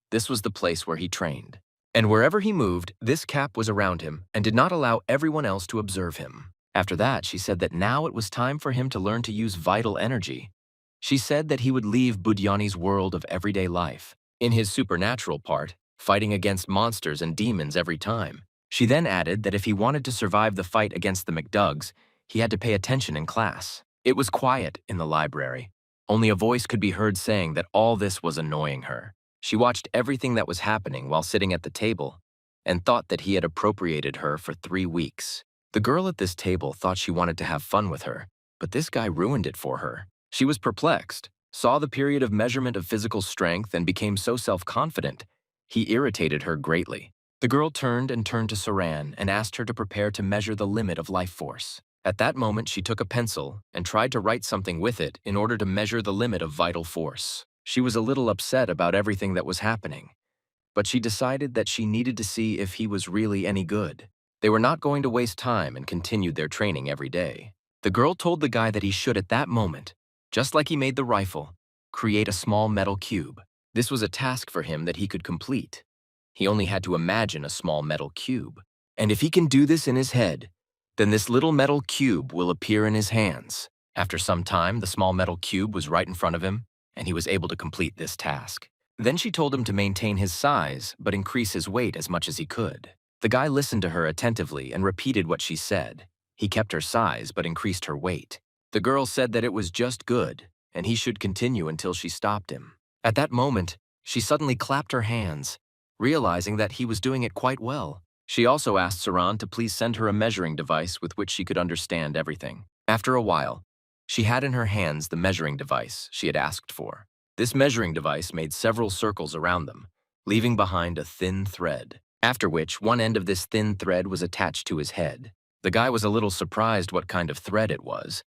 S1: This was the place where he trained. And wherever he moved, this cap was around him and did not allow everyone else to observe him. After that, she said that now it was time for him to learn to use vital energy. She said that he would leave Budyani's world of everyday life, in his supernatural part, fighting against monsters and demons every time. She then added that if he wanted to survive the fight against the McDugs, he had to pay attention in class. It was quiet in the library. Only a voice could be heard saying that all this was annoying her. She watched everything that was happening while sitting at the table and thought that he had appropriated her for 3 weeks. The girl at this table thought she wanted to have fun with her, but this guy ruined it for her. She was perplexed, saw the period of measurement of physical strength, and became so self-confident. He irritated her greatly. The girl turned to Saran and asked her to prepare to measure the limit of life force. At that moment, she took a pencil and tried to write something with it in order to measure the limit of vital force. She was a little upset about everything that was happening, but she decided that she needed to see if he was really any good. They were not going to waste time and continued their training every day. The girl told the guy that he should at that moment, just like he made the rifle, create a small metal cube. This was a task for him that he could complete. He only had to imagine a small metal cube. And if he can do this in his head, then this little metal cube will appear in his hands. After some time, the small metal cube was right in front of him, and he was able to complete this task. Then she told him to maintain his size, but increase his weight as much as he could. The guy listened to her attentively and repeated what she said. He kept her size but increased her weight. The girl said that it was just good, and he should continue until she stopped him. At that moment, she suddenly clapped her hands, realizing that he was doing it quite well. She also asked Saran to please send her a measuring device with which she could understand everything. After a while, she had in her hands the measuring device she had asked for. This measuring device made several circles around them, leaving behind a thin thread, after which one end of this thin thread was attached to his head. The guy was a little surprised what kind of thread it was.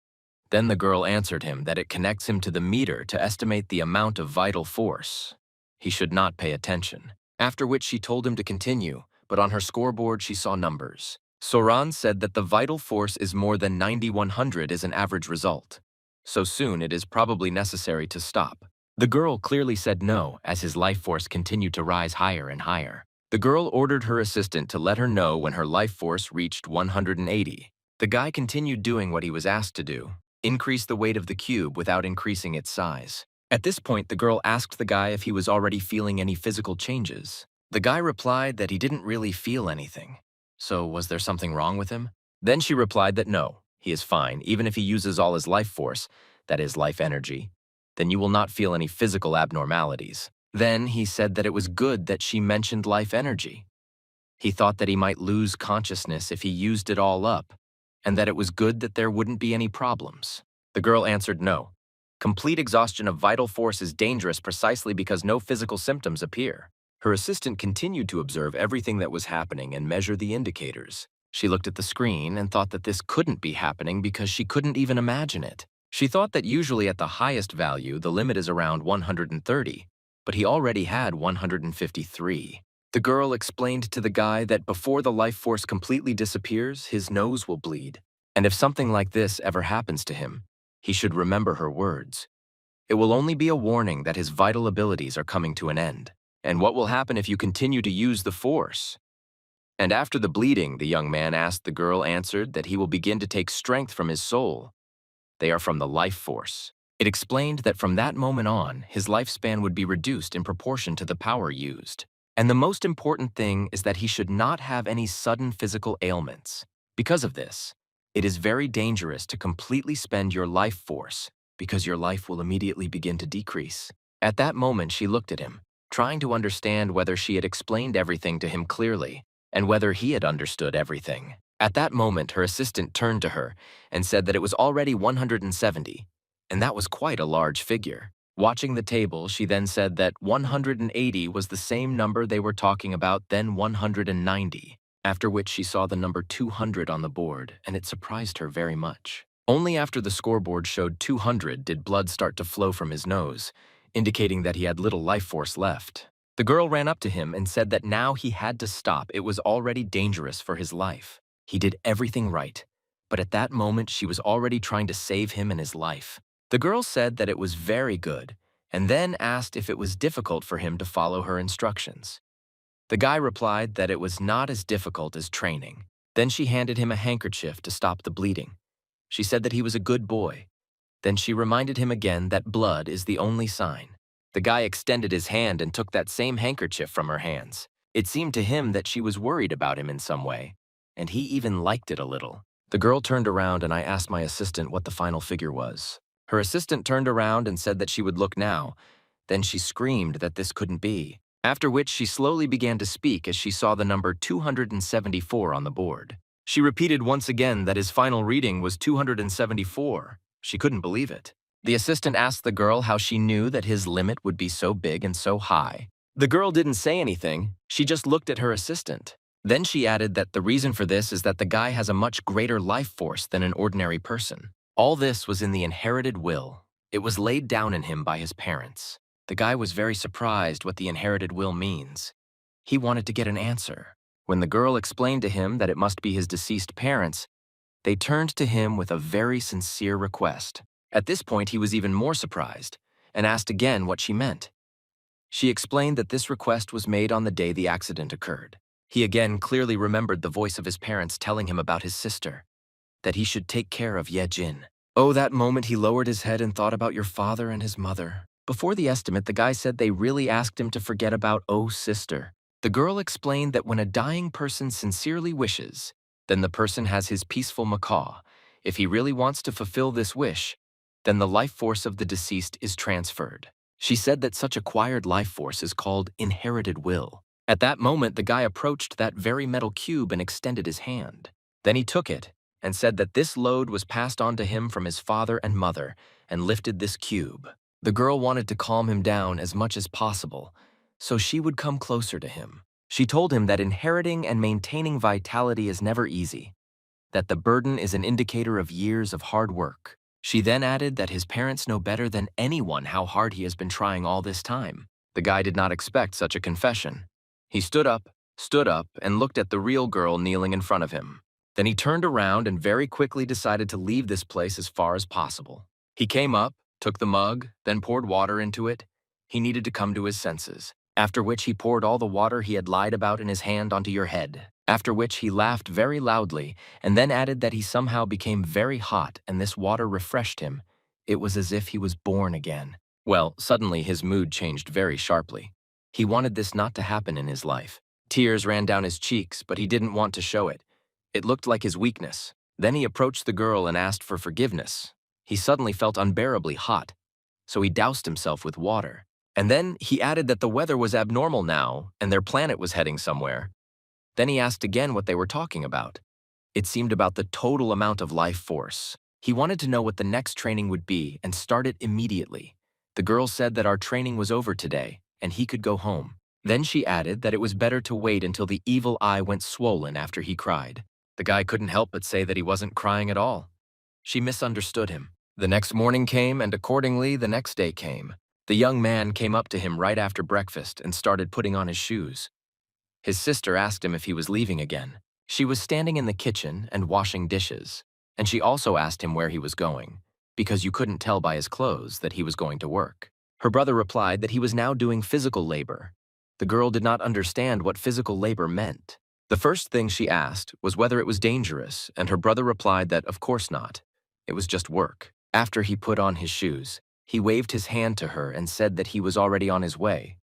S1: Then the girl answered him that it connects him to the meter to estimate the amount of vital force. He should not pay attention. After which she told him to continue, but on her scoreboard she saw numbers. Soran said that the vital force is more than 9100 as an average result. So soon it is probably necessary to stop. The girl clearly said no, as his life force continued to rise higher and higher. The girl ordered her assistant to let her know when her life force reached 180. The guy continued doing what he was asked to do. Increase the weight of the cube without increasing its size. At this point, the girl asked the guy if he was already feeling any physical changes. The guy replied that he didn't really feel anything. So was there something wrong with him? Then she replied that no, he is fine, even if he uses all his life force, that is life energy. Then you will not feel any physical abnormalities. Then he said that it was good that she mentioned life energy. He thought that he might lose consciousness if he used it all up, and that it was good that there wouldn't be any problems. The girl answered no. Complete exhaustion of vital force is dangerous precisely because no physical symptoms appear. Her assistant continued to observe everything that was happening and measure the indicators. She looked at the screen and thought that this couldn't be happening because she couldn't even imagine it. She thought that usually at the highest value, the limit is around 130, but he already had 153. The girl explained to the guy that before the life force completely disappears, his nose will bleed. And if something like this ever happens to him, he should remember her words. It will only be a warning that his vital abilities are coming to an end. And what will happen if you continue to use the force? And after the bleeding, the young man asked, the girl answered that he will begin to take strength from his soul. They are from the life force. It explained that from that moment on, his lifespan would be reduced in proportion to the power used. And the most important thing is that he should not have any sudden physical ailments. Because of this, it is very dangerous to completely spend your life force because your life will immediately begin to decrease. At that moment, she looked at him, trying to understand whether she had explained everything to him clearly and whether he had understood everything. At that moment, her assistant turned to her and said that it was already 170, and that was quite a large figure. Watching the table, she then said that 180 was the same number they were talking about, then 190, after which she saw the number 200 on the board, and it surprised her very much. Only after the scoreboard showed 200 did blood start to flow from his nose, indicating that he had little life force left. The girl ran up to him and said that now he had to stop. It was already dangerous for his life. He did everything right, but at that moment she was already trying to save him and his life. The girl said that it was very good, and then asked if it was difficult for him to follow her instructions. The guy replied that it was not as difficult as training. Then she handed him a handkerchief to stop the bleeding. She said that he was a good boy. Then she reminded him again that blood is the only sign. The guy extended his hand and took that same handkerchief from her hands. It seemed to him that she was worried about him in some way, and he even liked it a little. The girl turned around and I asked my assistant what the final figure was. Her assistant turned around and said that she would look now. Then she screamed that this couldn't be, after which she slowly began to speak as she saw the number 274 on the board. She repeated once again that his final reading was 274. She couldn't believe it. The assistant asked the girl how she knew that his limit would be so big and so high. The girl didn't say anything, she just looked at her assistant. Then she added that the reason for this is that the guy has a much greater life force than an ordinary person. All this was in the inherited will. It was laid down in him by his parents. The guy was very surprised what the inherited will means. He wanted to get an answer. When the girl explained to him that it must be his deceased parents, they turned to him with a very sincere request. At this point, he was even more surprised and asked again what she meant. She explained that this request was made on the day the accident occurred. He again clearly remembered the voice of his parents telling him about his sister, that he should take care of Ye Jin. Oh, that moment he lowered his head and thought about your father and his mother. Before the estimate, the guy said they really asked him to forget about oh sister. The girl explained that when a dying person sincerely wishes, then the person has his peaceful macaw. If he really wants to fulfill this wish, then the life force of the deceased is transferred. She said that such acquired life force is called inherited will. At that moment, the guy approached that very metal cube and extended his hand. Then he took it and said that this load was passed on to him from his father and mother and lifted this cube. The girl wanted to calm him down as much as possible, so she would come closer to him. She told him that inheriting and maintaining vitality is never easy, that the burden is an indicator of years of hard work. She then added that his parents know better than anyone how hard he has been trying all this time. The guy did not expect such a confession. He stood up, and looked at the real girl kneeling in front of him. Then he turned around and very quickly decided to leave this place as far as possible. He came up, took the mug, then poured water into it. He needed to come to his senses, after which he poured all the water he had lied about in his hand onto your head, after which he laughed very loudly and then added that he somehow became very hot and this water refreshed him. It was as if he was born again. Well, suddenly his mood changed very sharply. He wanted this not to happen in his life. Tears ran down his cheeks, but he didn't want to show it. It looked like his weakness. Then he approached the girl and asked for forgiveness. He suddenly felt unbearably hot, so he doused himself with water. And then he added that the weather was abnormal now and their planet was heading somewhere. Then he asked again what they were talking about. It seemed about the total amount of life force. He wanted to know what the next training would be and start it immediately. The girl said that our training was over today and he could go home. Then she added that it was better to wait until the evil eye went swollen after he cried. The guy couldn't help but say that he wasn't crying at all. She misunderstood him. The next morning came, and accordingly the next day came. The young man came up to him right after breakfast and started putting on his shoes. His sister asked him if he was leaving again. She was standing in the kitchen and washing dishes, and she also asked him where he was going, because you couldn't tell by his clothes that he was going to work. Her brother replied that he was now doing physical labor. The girl did not understand what physical labor meant. The first thing she asked was whether it was dangerous, and her brother replied that of course not. It was just work. After he put on his shoes, he waved his hand to her and said that he was already on his way.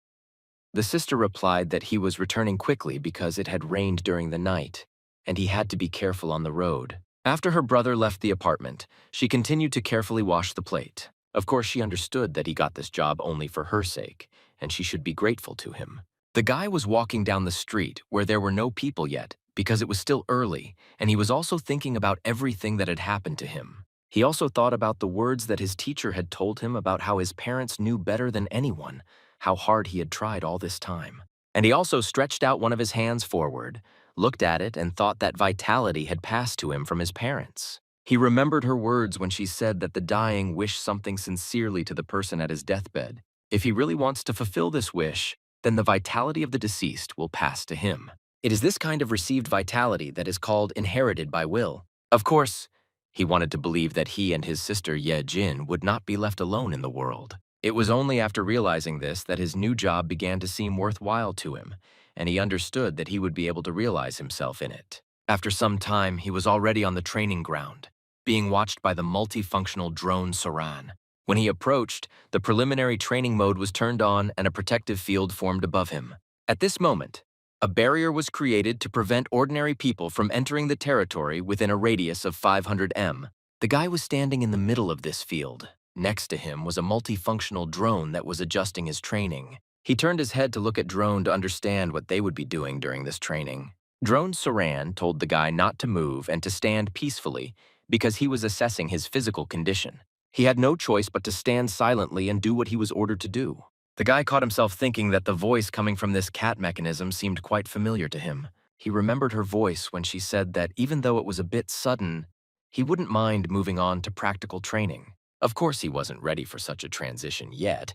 S1: The sister replied that he was returning quickly because it had rained during the night, and he had to be careful on the road. After her brother left the apartment, she continued to carefully wash the plate. Of course, she understood that he got this job only for her sake, and she should be grateful to him. The guy was walking down the street where there were no people yet because it was still early, and he was also thinking about everything that had happened to him. He also thought about the words that his teacher had told him about how his parents knew better than anyone how hard he had tried all this time. And he also stretched out one of his hands forward, looked at it, and thought that vitality had passed to him from his parents. He remembered her words when she said that the dying wish something sincerely to the person at his deathbed. If he really wants to fulfill this wish, then the vitality of the deceased will pass to him. It is this kind of received vitality that is called inherited by will. Of course, he wanted to believe that he and his sister Ye Jin would not be left alone in the world. It was only after realizing this that his new job began to seem worthwhile to him, and he understood that he would be able to realize himself in it. After some time, he was already on the training ground, being watched by the multifunctional drone Saran. When he approached, the preliminary training mode was turned on and a protective field formed above him. At this moment, a barrier was created to prevent ordinary people from entering the territory within a radius of 500 m. The guy was standing in the middle of this field. Next to him was a multifunctional drone that was adjusting his training. He turned his head to look at Drone to understand what they would be doing during this training. Drone Saran told the guy not to move and to stand peacefully because he was assessing his physical condition. He had no choice but to stand silently and do what he was ordered to do. The guy caught himself thinking that the voice coming from this cat mechanism seemed quite familiar to him. He remembered her voice when she said that even though it was a bit sudden, he wouldn't mind moving on to practical training. Of course, he wasn't ready for such a transition yet,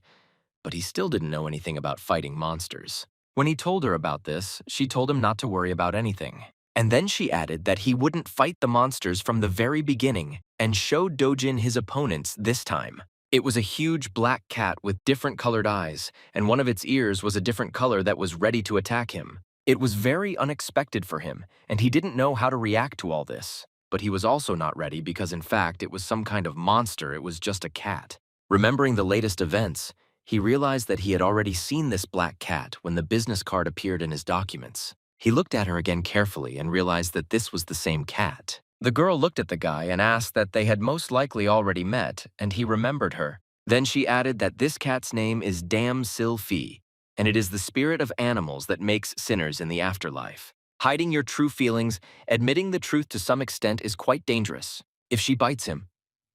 S1: but he still didn't know anything about fighting monsters. When he told her about this, she told him not to worry about anything. And then she added that he wouldn't fight the monsters from the very beginning and showed Dojin his opponents this time. It was a huge black cat with different colored eyes, and one of its ears was a different color that was ready to attack him. It was very unexpected for him, and he didn't know how to react to all this. But he was also not ready because in fact it was some kind of monster, it was just a cat. Remembering the latest events, he realized that he had already seen this black cat when the business card appeared in his documents. He looked at her again carefully and realized that this was the same cat. The girl looked at the guy and asked that they had most likely already met, and he remembered her. Then she added that this cat's name is Dam Sil Fi, and it is the spirit of animals that makes sinners in the afterlife. Hiding your true feelings, admitting the truth to some extent is quite dangerous. If she bites him,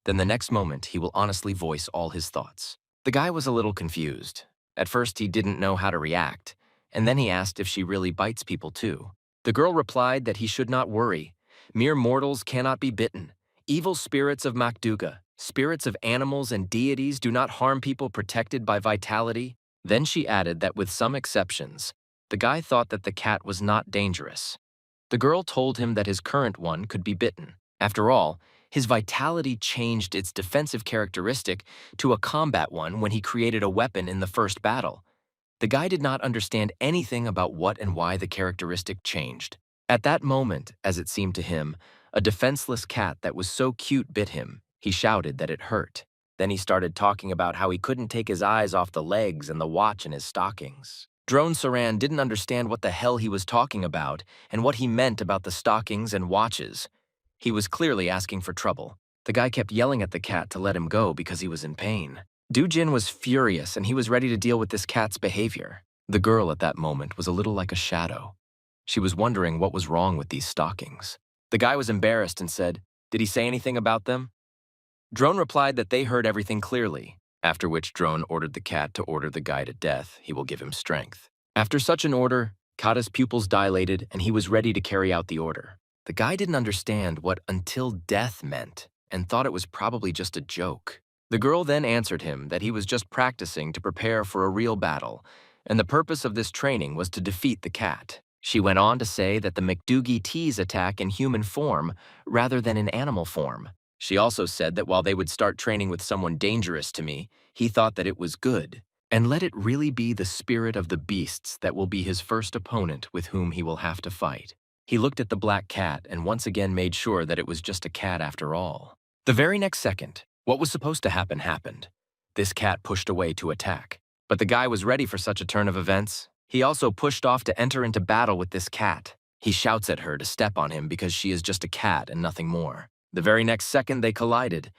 S1: then the next moment he will honestly voice all his thoughts. The guy was a little confused. At first he didn't know how to react, and then he asked if she really bites people too. The girl replied that he should not worry. Mere mortals cannot be bitten. Evil spirits of Makduga, spirits of animals and deities do not harm people protected by vitality. Then she added that with some exceptions, the guy thought that the cat was not dangerous. The girl told him that his current one could be bitten. After all, his vitality changed its defensive characteristic to a combat one when he created a weapon in the first battle. The guy did not understand anything about what and why the characteristic changed. At that moment, as it seemed to him, a defenseless cat that was so cute bit him. He shouted that it hurt. Then he started talking about how he couldn't take his eyes off the legs and the watch in his stockings. Drone Saran didn't understand what the hell he was talking about and what he meant about the stockings and watches. He was clearly asking for trouble. The guy kept yelling at the cat to let him go because he was in pain. Dujin was furious and he was ready to deal with this cat's behavior. The girl at that moment was a little like a shadow. She was wondering what was wrong with these stockings. The guy was embarrassed and said, "Did he say anything about them?" Drone replied that they heard everything clearly, after which Drone ordered the cat to order the guy to death. He will give him strength. After such an order, Kata's pupils dilated and he was ready to carry out the order. The guy didn't understand what "until death" meant and thought it was probably just a joke. The girl then answered him that he was just practicing to prepare for a real battle, and the purpose of this training was to defeat the cat. She went on to say that the McDoogie tease attack in human form rather than in animal form. She also said that while they would start training with someone dangerous to me, he thought that it was good, and let it really be the spirit of the beasts that will be his first opponent with whom he will have to fight. He looked at the black cat and once again made sure that it was just a cat after all. The very next second, what was supposed to happen happened. This cat pushed away to attack. But the guy was ready for such a turn of events. He also pushed off to enter into battle with this cat. He shouts at her to step on him because she is just a cat and nothing more. The very next second they collided.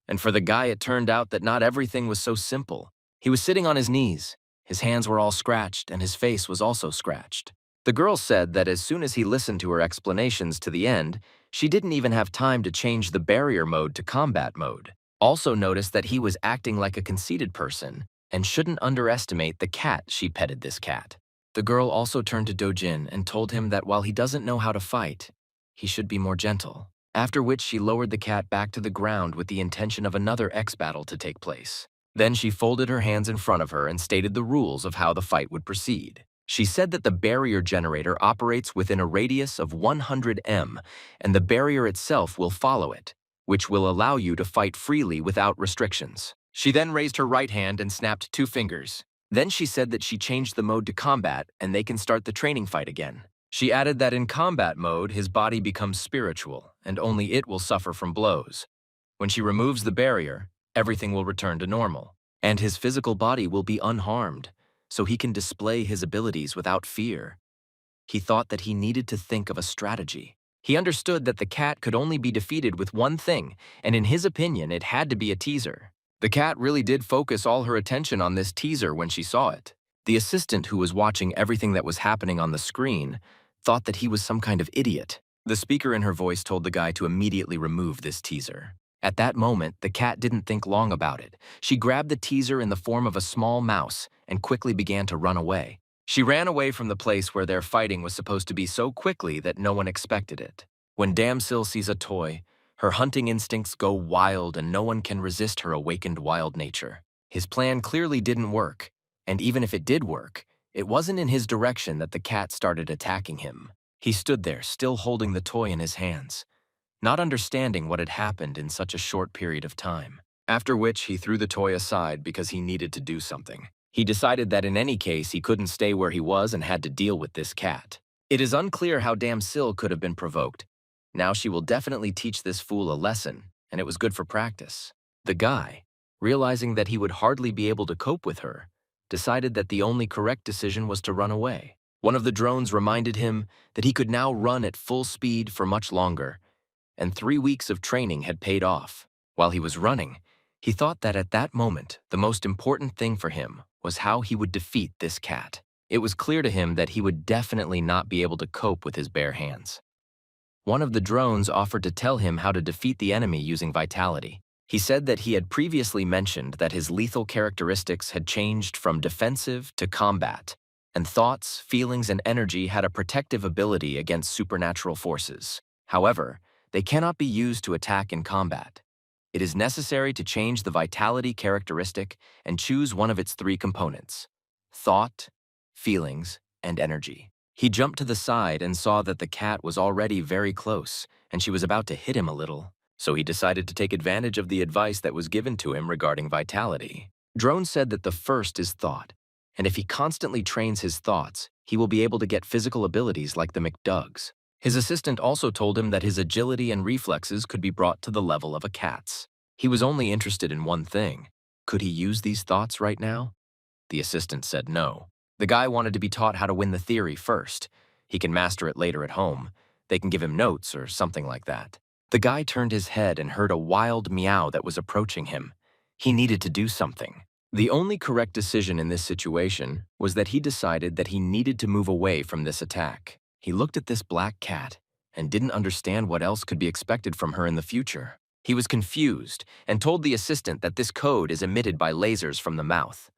S1: And for the guy it turned out that not everything was so simple. He was sitting on his knees. His hands were all scratched and his face was also scratched. The girl said that as soon as he listened to her explanations to the end, she didn't even have time to change the barrier mode to combat mode. Also noticed that he was acting like a conceited person and shouldn't underestimate the cat she petted this cat. The girl also turned to Dojin and told him that while he doesn't know how to fight, he should be more gentle. After which she lowered the cat back to the ground with the intention of another X-battle to take place. Then she folded her hands in front of her and stated the rules of how the fight would proceed. She said that the barrier generator operates within a radius of 100 m, and the barrier itself will follow it, which will allow you to fight freely without restrictions. She then raised her right hand and snapped 2 fingers. Then she said that she changed the mode to combat and they can start the training fight again. She added that in combat mode, his body becomes spiritual, and only it will suffer from blows. When she removes the barrier, everything will return to normal, and his physical body will be unharmed, so he can display his abilities without fear. He thought that he needed to think of a strategy. He understood that the cat could only be defeated with one thing, and in his opinion, it had to be a teaser. The cat really did focus all her attention on this teaser when she saw it. The assistant who was watching everything that was happening on the screen thought that he was some kind of idiot. The speaker in her voice told the guy to immediately remove this teaser. At that moment, the cat didn't think long about it. She grabbed the teaser in the form of a small mouse and quickly began to run away. She ran away from the place where their fighting was supposed to be so quickly that no one expected it. When Damsil sees a toy, her hunting instincts go wild and no one can resist her awakened wild nature. His plan clearly didn't work, and even if it did work, it wasn't in his direction that the cat started attacking him. He stood there, still holding the toy in his hands, not understanding what had happened in such a short period of time. After which, he threw the toy aside because he needed to do something. He decided that in any case, he couldn't stay where he was and had to deal with this cat. It is unclear how Damsil could have been provoked. Now she will definitely teach this fool a lesson, and it was good for practice. The guy, realizing that he would hardly be able to cope with her, decided that the only correct decision was to run away. One of the drones reminded him that he could now run at full speed for much longer, and 3 weeks of training had paid off. While he was running, he thought that at that moment, the most important thing for him was how he would defeat this cat. It was clear to him that he would definitely not be able to cope with his bare hands. One of the drones offered to tell him how to defeat the enemy using vitality. He said that he had previously mentioned that his lethal characteristics had changed from defensive to combat, and thoughts, feelings, and energy had a protective ability against supernatural forces. However, they cannot be used to attack in combat. It is necessary to change the vitality characteristic and choose one of its 3 components: thought, feelings, and energy. He jumped to the side and saw that the cat was already very close, and she was about to hit him a little, so he decided to take advantage of the advice that was given to him regarding vitality. Drone said that the first is thought, and if he constantly trains his thoughts, he will be able to get physical abilities like the McDugs. His assistant also told him that his agility and reflexes could be brought to the level of a cat's. He was only interested in one thing. Could he use these thoughts right now? The assistant said no. The guy wanted to be taught how to win the theory first. He can master it later at home. They can give him notes or something like that. The guy turned his head and heard a wild meow that was approaching him. He needed to do something. The only correct decision in this situation was that he decided that he needed to move away from this attack. He looked at this black cat and didn't understand what else could be expected from her in the future. He was confused and told the assistant that this code is emitted by lasers from the mouth.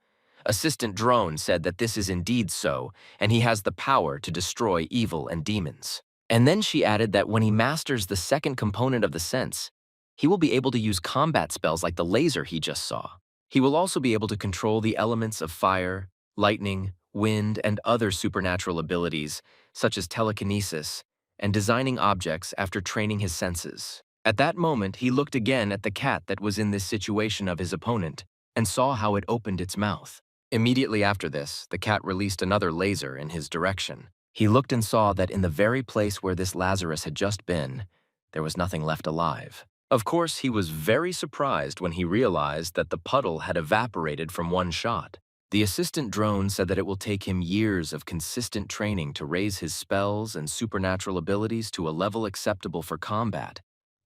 S1: Assistant Drone said that this is indeed so, and he has the power to destroy evil and demons. And then she added that when he masters the second component of the sense, he will be able to use combat spells like the laser he just saw. He will also be able to control the elements of fire, lightning, wind, and other supernatural abilities, such as telekinesis, and designing objects after training his senses. At that moment, he looked again at the cat that was in this situation of his opponent, and saw how it opened its mouth. Immediately after this, the cat released another laser in his direction. He looked and saw that in the very place where this Lazarus had just been, there was nothing left alive. Of course, he was very surprised when he realized that the puddle had evaporated from one shot. The assistant Drone said that it will take him years of consistent training to raise his spells and supernatural abilities to a level acceptable for combat.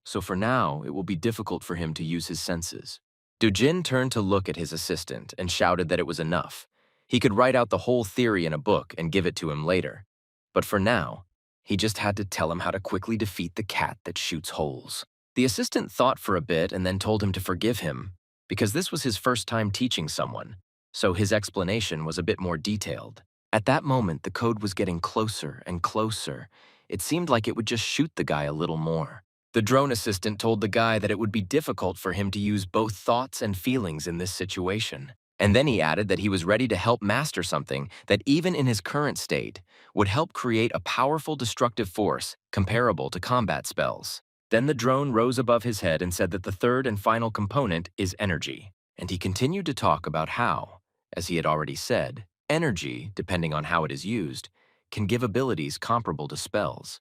S1: So for now, it will be difficult for him to use his senses. Dojin turned to look at his assistant and shouted that it was enough. He could write out the whole theory in a book and give it to him later. But for now, he just had to tell him how to quickly defeat the cat that shoots holes. The assistant thought for a bit and then told him to forgive him, because this was his first time teaching someone, so his explanation was a bit more detailed. At that moment, the code was getting closer and closer. It seemed like it would just shoot the guy a little more. The drone assistant told the guy that it would be difficult for him to use both thoughts and feelings in this situation. And then he added that he was ready to help master something that even in his current state would help create a powerful destructive force comparable to combat spells. Then the drone rose above his head and said that the third and final component is energy. And he continued to talk about how, as he had already said, energy, depending on how it is used, can give abilities comparable to spells.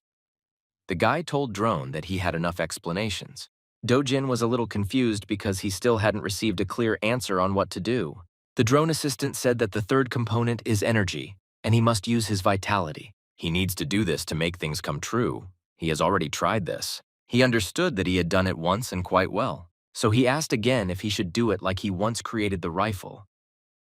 S1: The guy told Drone that he had enough explanations. Dojin was a little confused because he still hadn't received a clear answer on what to do. The drone assistant said that the third component is energy, and he must use his vitality. He needs to do this to make things come true. He has already tried this. He understood that he had done it once and quite well. So he asked again if he should do it like he once created the rifle.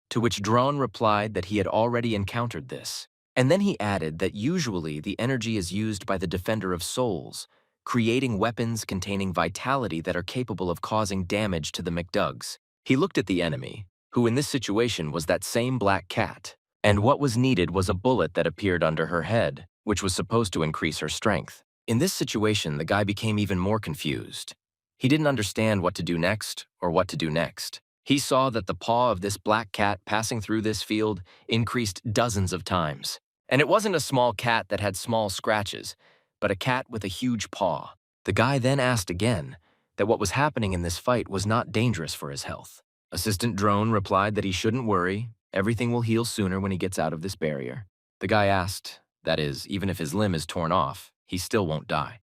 S1: To which Drone replied that he had already encountered this. And then he added that usually the energy is used by the Defender of Souls, creating weapons containing vitality that are capable of causing damage to the McDugs. He looked at the enemy, who in this situation was that same black cat, and what was needed was a bullet that appeared under her head, which was supposed to increase her strength. In this situation, the guy became even more confused. He didn't understand what to do next or what to do next. He saw that the paw of this black cat passing through this field increased dozens of times. And it wasn't a small cat that had small scratches, but a cat with a huge paw. The guy then asked again that what was happening in this fight was not dangerous for his health. Assistant Drone replied that he shouldn't worry, everything will heal sooner when he gets out of this barrier. The guy asked, that is, even if his limb is torn off, he still won't die.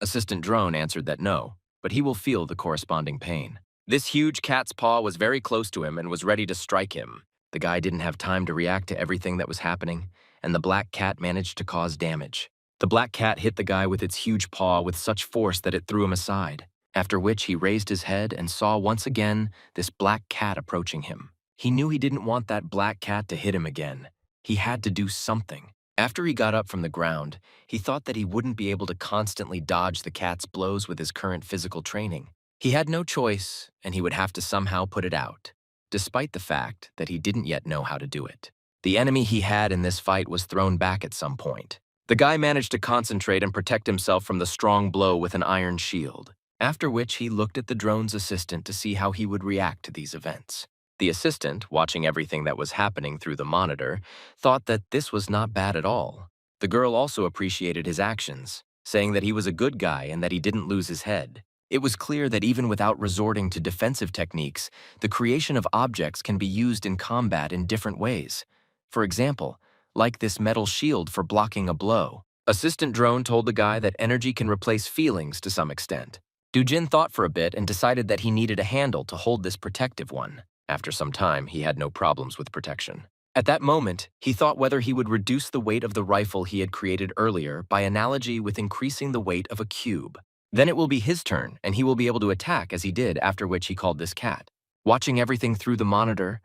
S1: Assistant Drone answered that no, but he will feel the corresponding pain. This huge cat's paw was very close to him and was ready to strike him. The guy didn't have time to react to everything that was happening, and the black cat managed to cause damage. The black cat hit the guy with its huge paw with such force that it threw him aside, after which he raised his head and saw once again this black cat approaching him. He knew he didn't want that black cat to hit him again. He had to do something. After he got up from the ground, he thought that he wouldn't be able to constantly dodge the cat's blows with his current physical training. He had no choice, and he would have to somehow put it out, despite the fact that he didn't yet know how to do it. The enemy he had in this fight was thrown back at some point. The guy managed to concentrate and protect himself from the strong blow with an iron shield, after which he looked at the drone's assistant to see how he would react to these events. The assistant, watching everything that was happening through the monitor, thought that this was not bad at all. The girl also appreciated his actions, saying that he was a good guy and that he didn't lose his head. It was clear that even without resorting to defensive techniques, the creation of objects can be used in combat in different ways. For example, like this metal shield for blocking a blow. Assistant Drone told the guy that energy can replace feelings to some extent. Dujin thought for a bit and decided that he needed a handle to hold this protective one. After some time, he had no problems with protection. At that moment, he thought whether he would reduce the weight of the rifle he had created earlier by analogy with increasing the weight of a cube. Then it will be his turn, and he will be able to attack as he did, after which he called this cat. Watching everything through the monitor,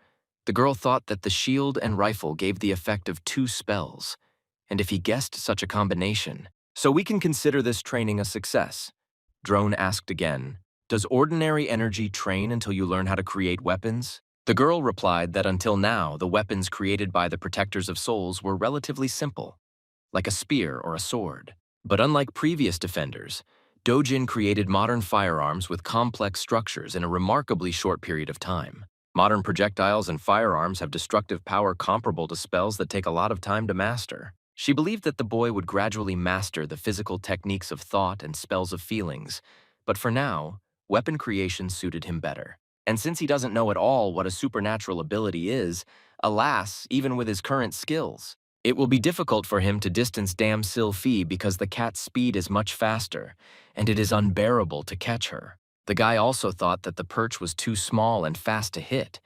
S1: the girl thought that the shield and rifle gave the effect of 2 spells, and if he guessed such a combination. So we can consider this training a success. Drone asked again, "Does ordinary energy train until you learn how to create weapons?" The girl replied that until now, the weapons created by the Protectors of Souls were relatively simple, like a spear or a sword. But unlike previous defenders, Dojin created modern firearms with complex structures in a remarkably short period of time. Modern projectiles and firearms have destructive power comparable to spells that take a lot of time to master. She believed that the boy would gradually master the physical techniques of thought and spells of feelings, but for now, weapon creation suited him better. And since he doesn't know at all what a supernatural ability is, alas, even with his current skills, it will be difficult for him to distance Dam Sylphie because the cat's speed is much faster, and it is unbearable to catch her. The guy also thought that the perch was too small and fast to hit.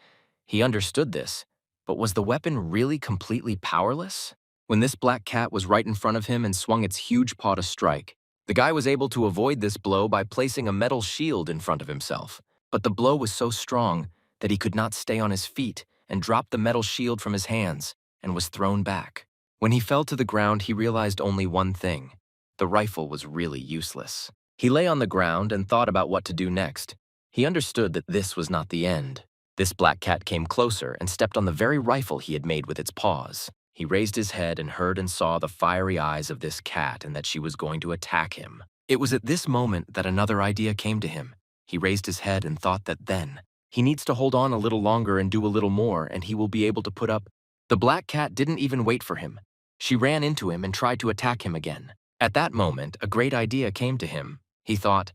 S1: He understood this, but was the weapon really completely powerless? When this black cat was right in front of him and swung its huge paw to strike, the guy was able to avoid this blow by placing a metal shield in front of himself. But the blow was so strong that he could not stay on his feet and dropped the metal shield from his hands and was thrown back. When he fell to the ground, he realized only one thing. The rifle was really useless. He lay on the ground and thought about what to do next. He understood that this was not the end. This black cat came closer and stepped on the very rifle he had made with its paws. He raised his head and heard and saw the fiery eyes of this cat and that she was going to attack him. It was at this moment that another idea came to him. He raised his head and thought that then, he needs to hold on a little longer and do a little more and he will be able to put up. The black cat didn't even wait for him. She ran into him and tried to attack him again. At that moment, a great idea came to him. He thought,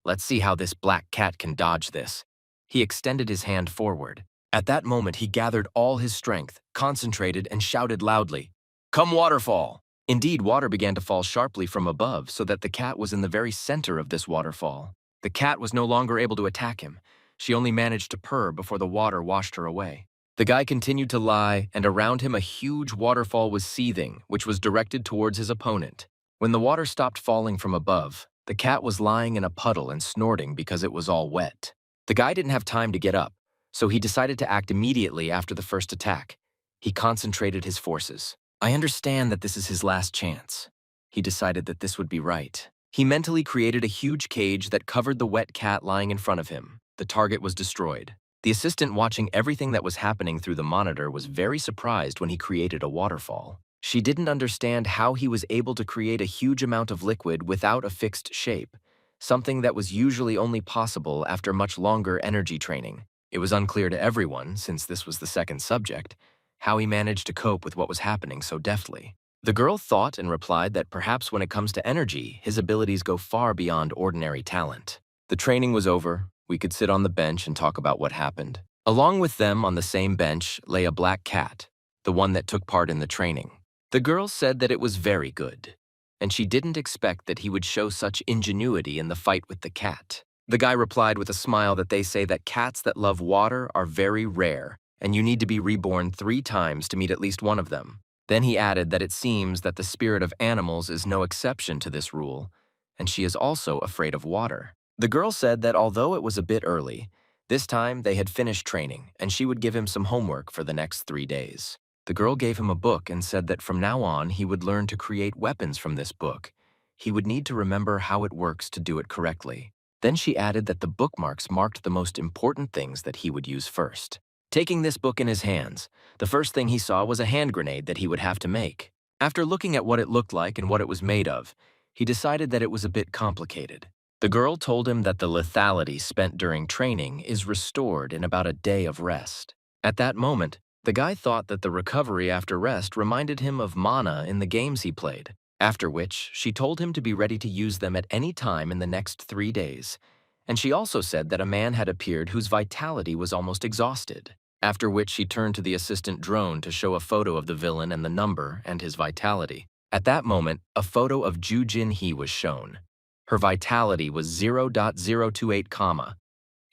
S1: let's see how this black cat can dodge this. He extended his hand forward. At that moment, he gathered all his strength, concentrated, and shouted loudly, "Come waterfall!" Indeed, water began to fall sharply from above so that the cat was in the very center of this waterfall. The cat was no longer able to attack him. She only managed to purr before the water washed her away. The guy continued to lie, and around him a huge waterfall was seething, which was directed towards his opponent. When the water stopped falling from above, the cat was lying in a puddle and snorting because it was all wet. The guy didn't have time to get up, so he decided to act immediately after the first attack. He concentrated his forces. I understand that this is his last chance. He decided that this would be right. He mentally created a huge cage that covered the wet cat lying in front of him. The target was destroyed. The assistant watching everything that was happening through the monitor was very surprised when he created a waterfall. She didn't understand how he was able to create a huge amount of liquid without a fixed shape, something that was usually only possible after much longer energy training. It was unclear to everyone, since this was the second subject, how he managed to cope with what was happening so deftly. The girl thought and replied that perhaps when it comes to energy, his abilities go far beyond ordinary talent. The training was over. We could sit on the bench and talk about what happened. Along with them on the same bench lay a black cat, the one that took part in the training. The girl said that it was very good, and she didn't expect that he would show such ingenuity in the fight with the cat. The guy replied with a smile that they say that cats that love water are very rare, and you need to be reborn 3 times to meet at least one of them. Then he added that it seems that the spirit of animals is no exception to this rule, and she is also afraid of water. The girl said that although it was a bit early, this time they had finished training and she would give him some homework for the next 3 days. The girl gave him a book and said that from now on he would learn to create weapons from this book. He would need to remember how it works to do it correctly. Then she added that the bookmarks marked the most important things that he would use first. Taking this book in his hands, the first thing he saw was a hand grenade that he would have to make. After looking at what it looked like and what it was made of, he decided that it was a bit complicated. The girl told him that the lethality spent during training is restored in about a day of rest. At that moment, the guy thought that the recovery after rest reminded him of mana in the games he played, after which she told him to be ready to use them at any time in the next 3 days. And she also said that a man had appeared whose vitality was almost exhausted, after which she turned to the assistant drone to show a photo of the villain and the number and his vitality. At that moment, a photo of Ju Jin Hee was shown. Her vitality was 0.028 comma,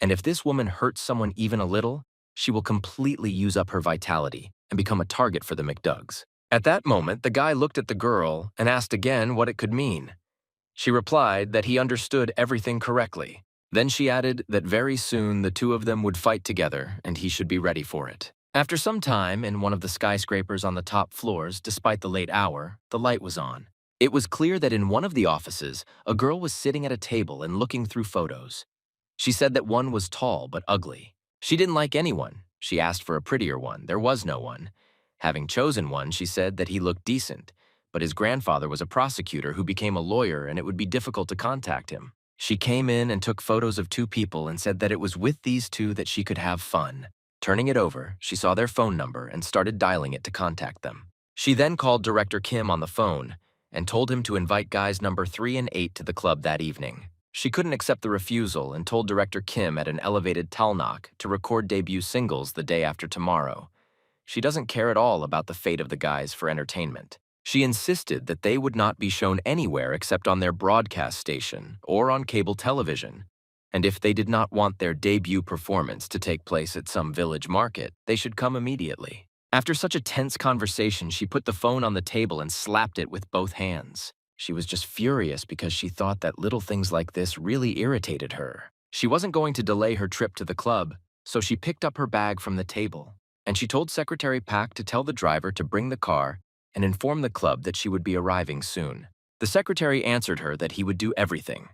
S1: and if this woman hurts someone even a little, she will completely use up her vitality and become a target for the McDugs. At that moment, the guy looked at the girl and asked again what it could mean. She replied that he understood everything correctly. Then she added that very soon the two of them would fight together and he should be ready for it. After some time, in one of the skyscrapers on the top floors, despite the late hour, the light was on. It was clear that in one of the offices, a girl was sitting at a table and looking through photos. She said that one was tall but ugly. She didn't like anyone. She asked for a prettier one. There was no one. Having chosen one, she said that he looked decent, but his grandfather was a prosecutor who became a lawyer and it would be difficult to contact him. She came in and took photos of two people and said that it was with these two that she could have fun. Turning it over, she saw their phone number and started dialing it to contact them. She then called Director Kim on the phone and told him to invite guys number 3 and 8 to the club that evening. She couldn't accept the refusal and told Director Kim at an elevated Talnok to record debut singles the day after tomorrow. She doesn't care at all about the fate of the guys for entertainment. She insisted that they would not be shown anywhere except on their broadcast station or on cable television. And if they did not want their debut performance to take place at some village market, they should come immediately. After such a tense conversation, she put the phone on the table and slapped it with both hands. She was just furious because she thought that little things like this really irritated her. She wasn't going to delay her trip to the club, so she picked up her bag from the table. And she told Secretary Pak to tell the driver to bring the car and inform the club that she would be arriving soon. The secretary answered her that he would do everything.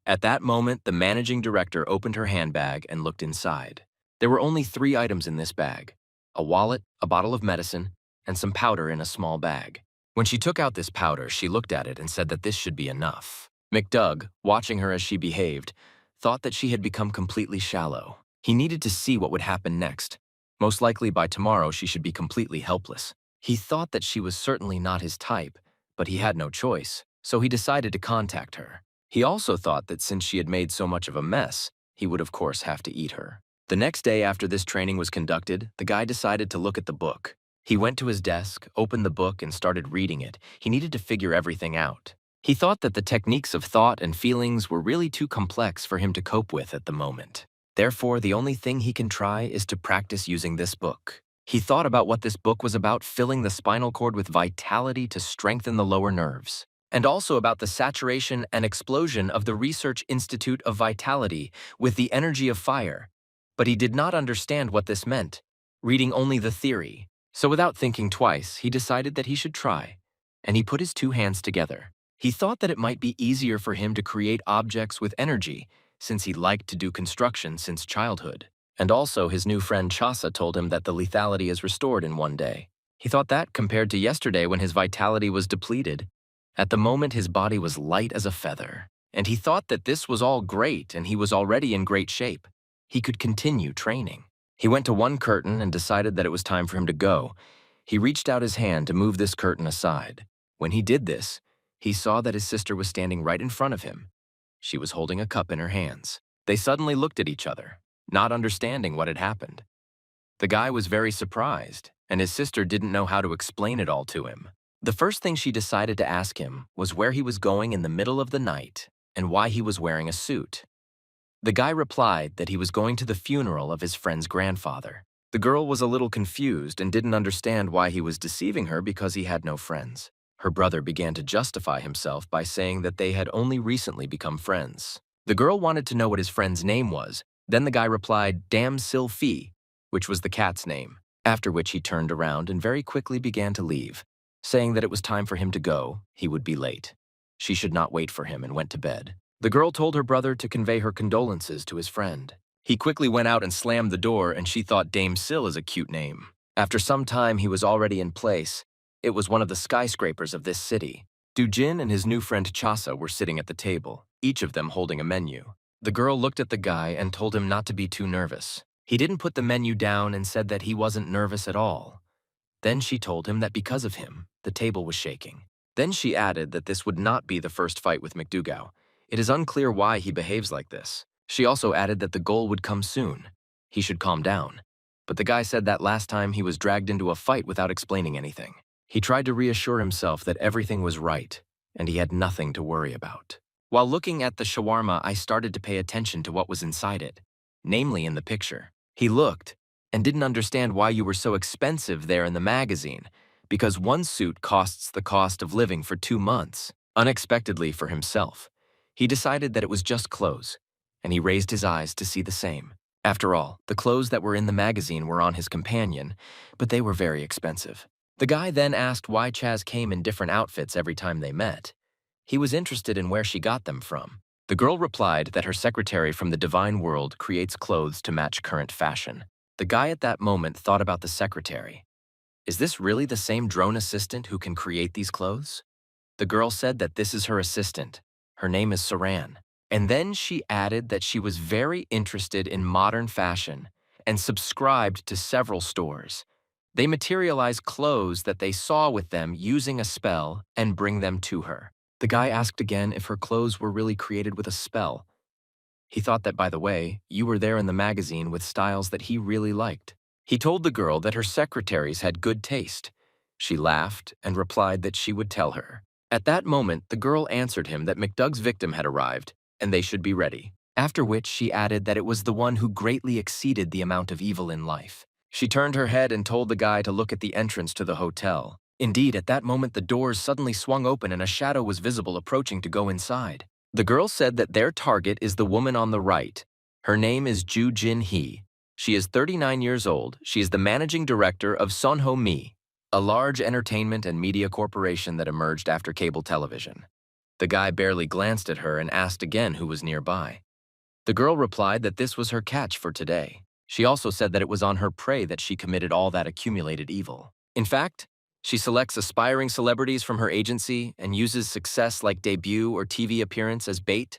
S1: At that moment, the managing director opened her handbag and looked inside. There were only 3 items in this bag: a wallet, a bottle of medicine, and some powder in a small bag. When she took out this powder, she looked at it and said that this should be enough. McDoug, watching her as she behaved, thought that she had become completely shallow. He needed to see what would happen next. Most likely by tomorrow she should be completely helpless. He thought that she was certainly not his type, but he had no choice, so he decided to contact her. He also thought that since she had made so much of a mess, he would of course have to eat her. The next day after this training was conducted, the guy decided to look at the book. He went to his desk, opened the book, and started reading it. He needed to figure everything out. He thought that the techniques of thought and feelings were really too complex for him to cope with at the moment. Therefore, the only thing he can try is to practice using this book. He thought about what this book was about, filling the spinal cord with vitality to strengthen the lower nerves, and also about the saturation and explosion of the Research Institute of Vitality with the energy of fire. But he did not understand what this meant, reading only the theory. So without thinking twice, he decided that he should try, and he put his 2 hands together. He thought that it might be easier for him to create objects with energy, since he liked to do construction since childhood. And also his new friend Chasa told him that the lethality is restored in 1 day. He thought that compared to yesterday when his vitality was depleted. At the moment his body was light as a feather, and he thought that this was all great and he was already in great shape. He could continue training. He went to one curtain and decided that it was time for him to go. He reached out his hand to move this curtain aside. When he did this, he saw that his sister was standing right in front of him. She was holding a cup in her hands. They suddenly looked at each other, not understanding what had happened. The guy was very surprised, and his sister didn't know how to explain it all to him. The first thing she decided to ask him was where he was going in the middle of the night and why he was wearing a suit. The guy replied that he was going to the funeral of his friend's grandfather. The girl was a little confused and didn't understand why he was deceiving her because he had no friends. Her brother began to justify himself by saying that they had only recently become friends. The girl wanted to know what his friend's name was. Then the guy replied, "Damn Sylphie," which was the cat's name, after which he turned around and very quickly began to leave, saying that it was time for him to go, he would be late. She should not wait for him and went to bed. The girl told her brother to convey her condolences to his friend. He quickly went out and slammed the door, and she thought Dame Syl is a cute name. After some time, he was already in place. It was one of the skyscrapers of this city. Dujin and his new friend Chasa were sitting at the table, each of them holding a menu. The girl looked at the guy and told him not to be too nervous. He didn't put the menu down and said that he wasn't nervous at all. Then she told him that because of him, the table was shaking. Then she added that this would not be the first fight with McDougall. It is unclear why he behaves like this. She also added that the goal would come soon. He should calm down. But the guy said that last time he was dragged into a fight without explaining anything. He tried to reassure himself that everything was right, and he had nothing to worry about. While looking at the shawarma, I started to pay attention to what was inside it, namely in the picture. He looked and didn't understand why you were so expensive there in the magazine, because one suit costs the cost of living for 2 months. Unexpectedly for himself, he decided that it was just clothes, and he raised his eyes to see the same. After all, the clothes that were in the magazine were on his companion, but they were very expensive. The guy then asked why Chaz came in different outfits every time they met. He was interested in where she got them from. The girl replied that her secretary from the divine world creates clothes to match current fashion. The guy at that moment thought about the secretary. Is this really the same drone assistant who can create these clothes? The girl said that this is her assistant. Her name is Saran. And then she added that she was very interested in modern fashion and subscribed to several stores. They materialize clothes that they saw with them using a spell and bring them to her. The guy asked again if her clothes were really created with a spell. He thought that, by the way, you were there in the magazine with styles that he really liked. He told the girl that her secretaries had good taste. She laughed and replied that she would tell her. At that moment, the girl answered him that McDoug's victim had arrived, and they should be ready. After which she added that it was the one who greatly exceeded the amount of evil in life. She turned her head and told the guy to look at the entrance to the hotel. Indeed, at that moment the doors suddenly swung open and a shadow was visible approaching to go inside. The girl said that their target is the woman on the right. Her name is Ju Jin Hee. She is 39 years old. She is the managing director of Sonho Mi, a large entertainment and media corporation that emerged after cable television. The guy barely glanced at her and asked again who was nearby. The girl replied that this was her catch for today. She also said that it was on her prey that she committed all that accumulated evil. In fact, she selects aspiring celebrities from her agency and uses success like debut or TV appearance as bait,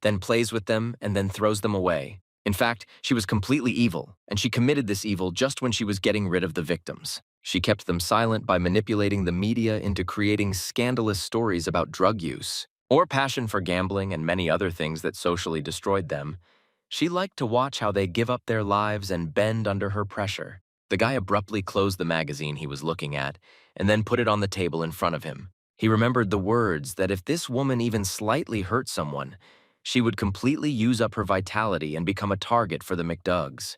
S1: then plays with them and then throws them away. In fact, she was completely evil, and she committed this evil just when she was getting rid of the victims. She kept them silent by manipulating the media into creating scandalous stories about drug use or passion for gambling and many other things that socially destroyed them. She liked to watch how they give up their lives and bend under her pressure. The guy abruptly closed the magazine he was looking at and then put it on the table in front of him. He remembered the words that if this woman even slightly hurt someone, she would completely use up her vitality and become a target for the McDougs.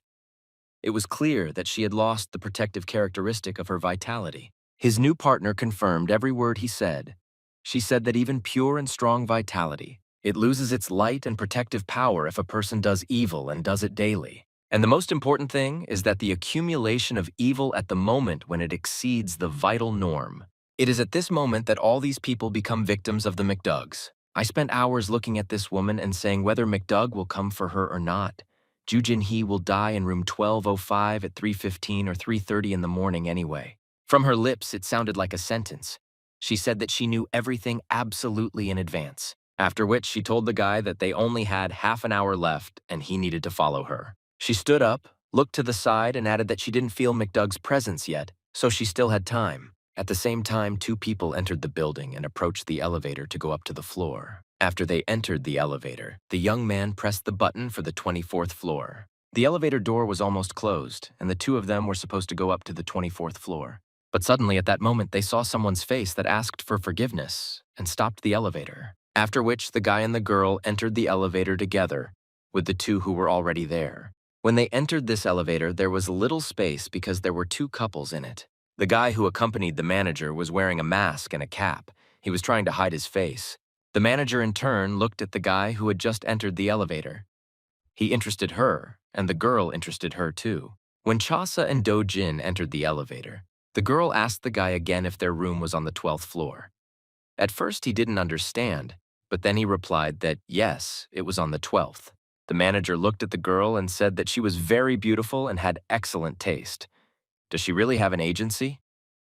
S1: It was clear that she had lost the protective characteristic of her vitality. His new partner confirmed every word he said. She said that even pure and strong vitality, it loses its light and protective power if a person does evil and does it daily. And the most important thing is that the accumulation of evil at the moment when it exceeds the vital norm. It is at this moment that all these people become victims of the McDougs. I spent hours looking at this woman and saying whether McDoug will come for her or not. Ju Jin Hee will die in room 1205 at 3:15 or 3:30 in the morning anyway. From her lips, it sounded like a sentence. She said that she knew everything absolutely in advance, after which she told the guy that they only had half an hour left and he needed to follow her. She stood up, looked to the side, and added that she didn't feel McDoug's presence yet, so she still had time. At the same time, 2 people entered the building and approached the elevator to go up to the floor. After they entered the elevator, the young man pressed the button for the 24th floor. The elevator door was almost closed, and the 2 of them were supposed to go up to the 24th floor. But suddenly, at that moment, they saw someone's face that asked for forgiveness and stopped the elevator. After which, the guy and the girl entered the elevator together with the 2 who were already there. When they entered this elevator, there was little space because there were two couples in it. The guy who accompanied the manager was wearing a mask and a cap. He was trying to hide his face. The manager in turn looked at the guy who had just entered the elevator. He interested her, and the girl interested her too. When Chasa and Do-jin entered the elevator, the girl asked the guy again if their room was on the 12th floor. At first he didn't understand, but then he replied that yes, it was on the 12th. The manager looked at the girl and said that she was very beautiful and had excellent taste. Does she really have an agency?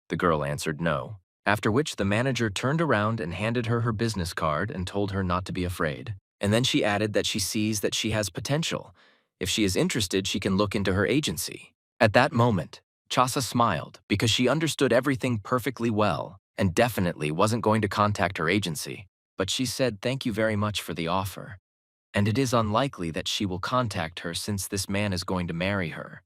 S1: The girl answered no, after which the manager turned around and handed her her business card and told her not to be afraid. And then she added that she sees that she has potential. If she is interested, she can look into her agency. At that moment, Chasa smiled because she understood everything perfectly well and definitely wasn't going to contact her agency. But she said thank you very much for the offer. And it is unlikely that she will contact her since this man is going to marry her.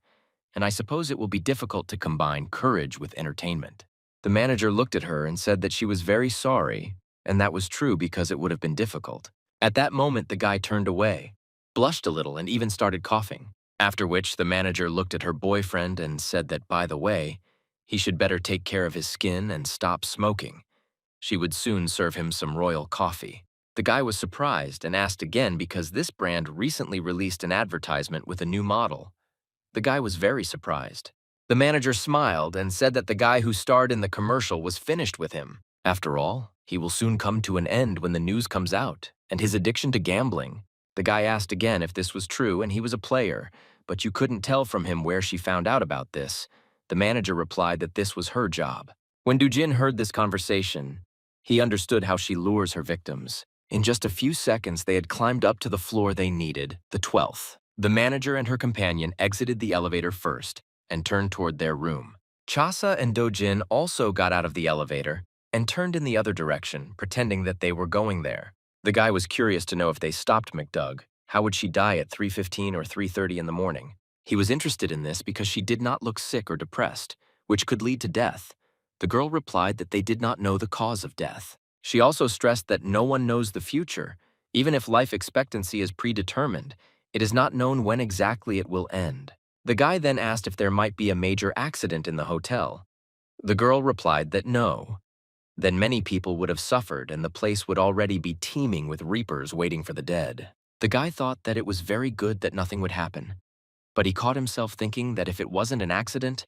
S1: And I suppose it will be difficult to combine courage with entertainment. The manager looked at her and said that she was very sorry, and that was true because it would have been difficult. At that moment, the guy turned away, blushed a little, and even started coughing. After which, the manager looked at her boyfriend and said that, by the way, he should better take care of his skin and stop smoking. She would soon serve him some royal coffee. The guy was surprised and asked again because this brand recently released an advertisement with a new model. The guy was very surprised. The manager smiled and said that the guy who starred in the commercial was finished with him. After all, he will soon come to an end when the news comes out, and his addiction to gambling. The guy asked again if this was true, and he was a player, but you couldn't tell from him where she found out about this. The manager replied that this was her job. When Do-jin heard this conversation, he understood how she lures her victims. In just a few seconds, they had climbed up to the floor they needed, the 12th. The manager and her companion exited the elevator first and turned toward their room. Chasa and Do-jin also got out of the elevator and turned in the other direction, pretending that they were going there. The guy was curious to know if they stopped McDoug. How would she die at 3:15 or 3:30 in the morning? He was interested in this because she did not look sick or depressed, which could lead to death. The girl replied that they did not know the cause of death. She also stressed that no one knows the future. Even if life expectancy is predetermined, it is not known when exactly it will end. The guy then asked if there might be a major accident in the hotel. The girl replied that no. Then many people would have suffered and the place would already be teeming with reapers waiting for the dead. The guy thought that it was very good that nothing would happen. But he caught himself thinking that if it wasn't an accident,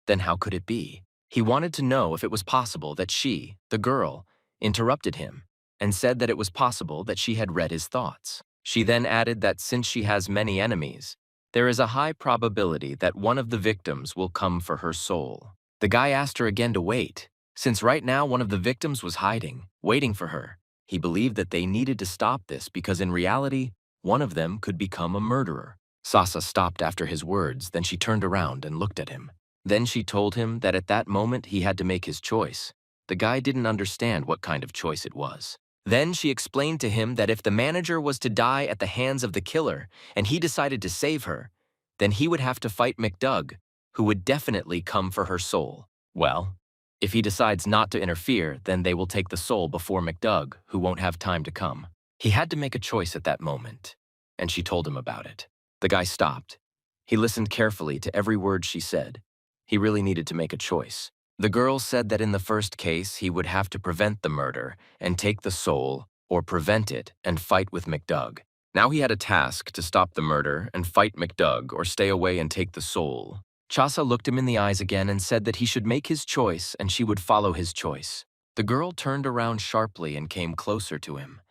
S1: then how could it be? He wanted to know if it was possible that she, the girl, interrupted him and said that it was possible that she had read his thoughts. She then added that since she has many enemies, there is a high probability that one of the victims will come for her soul. The guy asked her again to wait, since right now one of the victims was hiding, waiting for her. He believed that they needed to stop this because in reality, one of them could become a murderer. Sasa stopped after his words, then she turned around and looked at him. Then she told him that at that moment he had to make his choice. The guy didn't understand what kind of choice it was. Then she explained to him that if the manager was to die at the hands of the killer and he decided to save her, then he would have to fight McDoug, who would definitely come for her soul. Well, if he decides not to interfere, then they will take the soul before McDoug, who won't have time to come. He had to make a choice at that moment, and she told him about it. The guy stopped. He listened carefully to every word she said. He really needed to make a choice. The girl said that in the first case, he would have to prevent the murder and take the soul, or prevent it and fight with McDoug. Now he had a task to stop the murder and fight McDoug or stay away and take the soul. Chasa looked him in the eyes again and said that he should make his choice and she would follow his choice. The girl turned around sharply and came closer to him.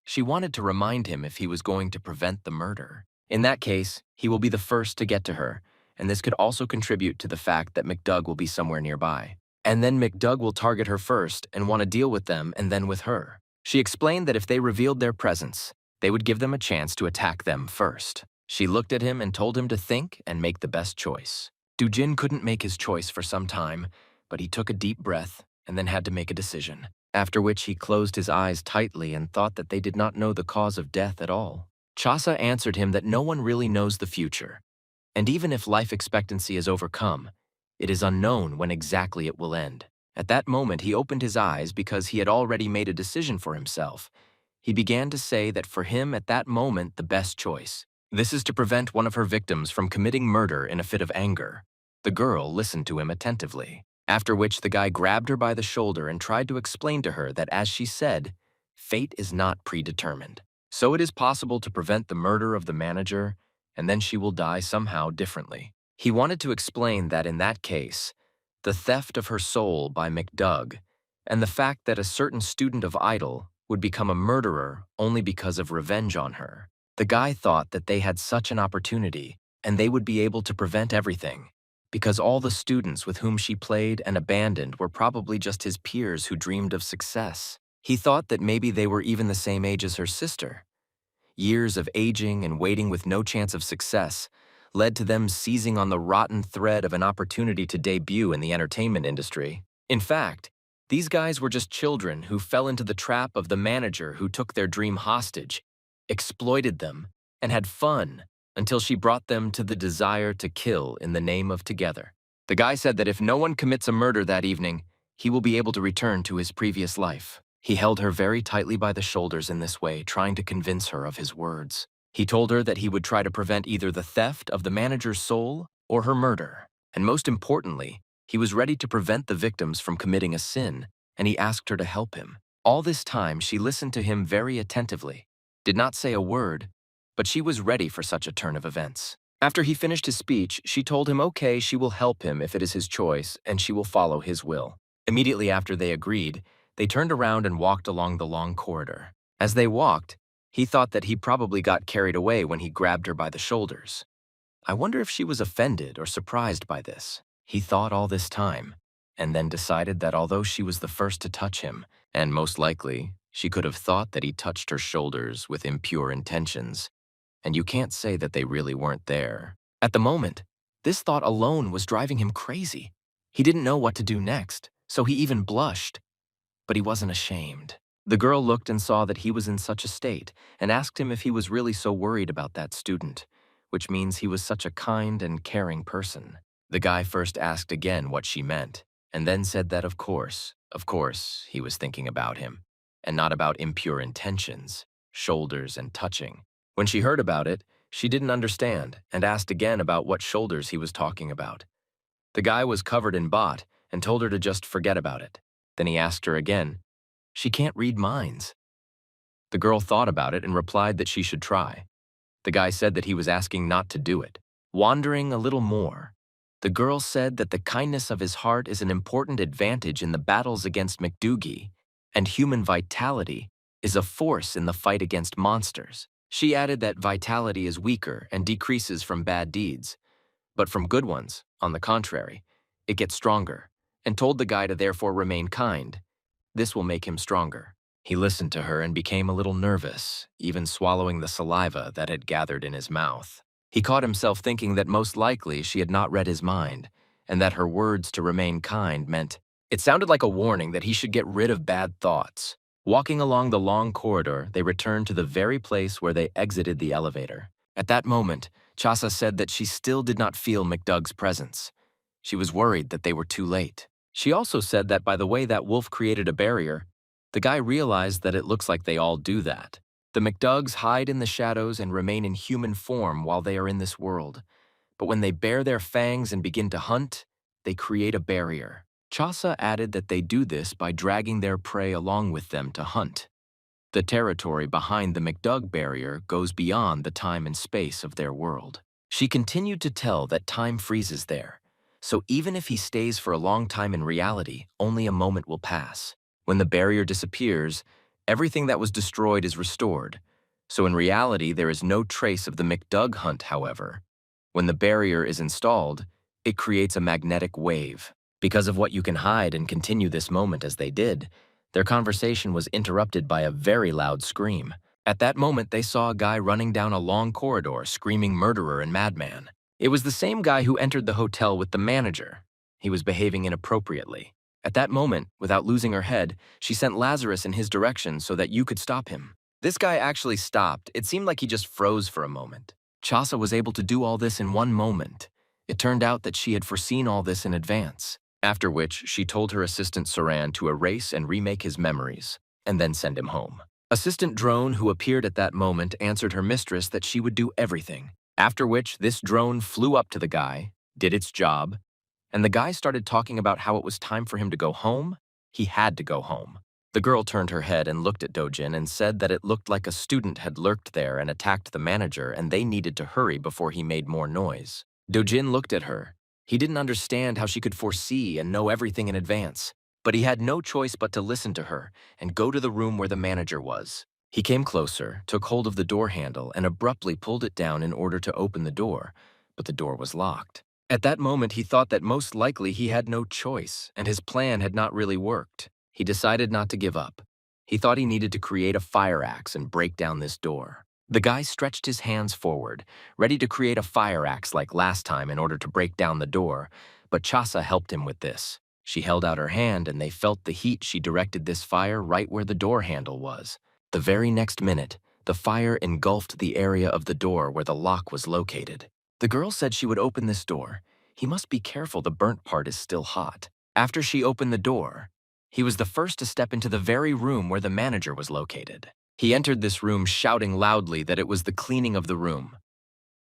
S1: She wanted to remind him if he was going to prevent the murder. In that case, he will be the first to get to her, and this could also contribute to the fact that McDoug will be somewhere nearby. And then McDoug will target her first and want to deal with them and then with her. She explained that if they revealed their presence, they would give them a chance to attack them first. She looked at him and told him to think and make the best choice. Do-jin couldn't make his choice for some time, but he took a deep breath and then had to make a decision, after which he closed his eyes tightly and thought that they did not know the cause of death at all. Chasa answered him that no one really knows the future, and even if life expectancy is overcome, it is unknown when exactly it will end. At that moment, he opened his eyes because he had already made a decision for himself. He began to say that for him at that moment, the best choice This is to prevent one of her victims from committing murder in a fit of anger. The girl listened to him attentively, after which the guy grabbed her by the shoulder and tried to explain to her that, as she said, fate is not predetermined. So it is possible to prevent the murder of the manager, and then she will die somehow differently. He wanted to explain that in that case, the theft of her soul by McDoug, and the fact that a certain student of Idol would become a murderer only because of revenge on her. The guy thought that they had such an opportunity, and they would be able to prevent everything, because all the students with whom she played and abandoned were probably just his peers who dreamed of success. He thought that maybe they were even the same age as her sister. Years of aging and waiting with no chance of success led to them seizing on the rotten thread of an opportunity to debut in the entertainment industry. In fact, these guys were just children who fell into the trap of the manager who took their dream hostage, exploited them, and had fun until she brought them to the desire to kill in the name of together. The guy said that if no one commits a murder that evening, he will be able to return to his previous life. He held her very tightly by the shoulders in this way, trying to convince her of his words. He told her that he would try to prevent either the theft of the manager's soul or her murder. And most importantly, he was ready to prevent the victims from committing a sin, and he asked her to help him. All this time, she listened to him very attentively, did not say a word, but she was ready for such a turn of events. After he finished his speech, she told him okay, she will help him if it is his choice, and she will follow his will. Immediately after they agreed, they turned around and walked along the long corridor. As they walked, he thought that he probably got carried away when he grabbed her by the shoulders. I wonder if she was offended or surprised by this. He thought all this time, and then decided that although she was the first to touch him, and most likely, she could have thought that he touched her shoulders with impure intentions, and you can't say that they really weren't there. At the moment, this thought alone was driving him crazy. He didn't know what to do next, so he even blushed. But he wasn't ashamed. The girl looked and saw that he was in such a state and asked him if he was really so worried about that student, which means he was such a kind and caring person. The guy first asked again what she meant, and then said that of course, he was thinking about him, and not about impure intentions, shoulders, and touching. When she heard about it, she didn't understand and asked again about what shoulders he was talking about. The guy was covered in bot and told her to just forget about it. Then he asked her again. She can't read minds. The girl thought about it and replied that she should try. The guy said that he was asking not to do it. Wondering a little more, the girl said that the kindness of his heart is an important advantage in the battles against McDoogie, and human vitality is a force in the fight against monsters. She added that vitality is weaker and decreases from bad deeds, but from good ones, on the contrary, it gets stronger, and told the guy to therefore remain kind. This will make him stronger. He listened to her and became a little nervous, even swallowing the saliva that had gathered in his mouth. He caught himself thinking that most likely she had not read his mind, and that her words to remain kind meant it sounded like a warning that he should get rid of bad thoughts. Walking along the long corridor, they returned to the very place where they exited the elevator. At that moment, Chasa said that she still did not feel McDoug's presence. She was worried that they were too late. She also said that by the way that wolf created a barrier, the guy realized that it looks like they all do that. The McDougs hide in the shadows and remain in human form while they are in this world. But when they bare their fangs and begin to hunt, they create a barrier. Chasa added that they do this by dragging their prey along with them to hunt. The territory behind the McDoug barrier goes beyond the time and space of their world. She continued to tell that time freezes there, so even if he stays for a long time in reality, only a moment will pass. When the barrier disappears, everything that was destroyed is restored. So in reality, there is no trace of the McDoug hunt, however. When the barrier is installed, it creates a magnetic wave. Because of what you can hide and continue this moment as they did, their conversation was interrupted by a very loud scream. At that moment, they saw a guy running down a long corridor screaming murderer and madman. It was the same guy who entered the hotel with the manager. He was behaving inappropriately. At that moment, without losing her head, she sent Lazarus in his direction so that you could stop him. This guy actually stopped. It seemed like he just froze for a moment. Chasa was able to do all this in one moment. It turned out that she had foreseen all this in advance. After which, she told her assistant Saran to erase and remake his memories, and then send him home. Assistant drone who appeared at that moment answered her mistress that she would do everything, after which this drone flew up to the guy, did its job, and the guy started talking about how it was time for him to go home. He had to go home. The girl turned her head and looked at Dojin and said that it looked like a student had lurked there and attacked the manager and they needed to hurry before he made more noise. Dojin looked at her. He didn't understand how she could foresee and know everything in advance, but he had no choice but to listen to her and go to the room where the manager was. He came closer, took hold of the door handle, and abruptly pulled it down in order to open the door, but the door was locked. At that moment, he thought that most likely he had no choice, and his plan had not really worked. He decided not to give up. He thought he needed to create a fire axe and break down this door. The guy stretched his hands forward, ready to create a fire axe like last time in order to break down the door, but Chasa helped him with this. She held out her hand and they felt the heat. She directed this fire right where the door handle was. The very next minute, the fire engulfed the area of the door where the lock was located. The girl said she would open this door. He must be careful, the burnt part is still hot. After she opened the door, he was the first to step into the very room where the manager was located. He entered this room shouting loudly that it was the cleaning of the room.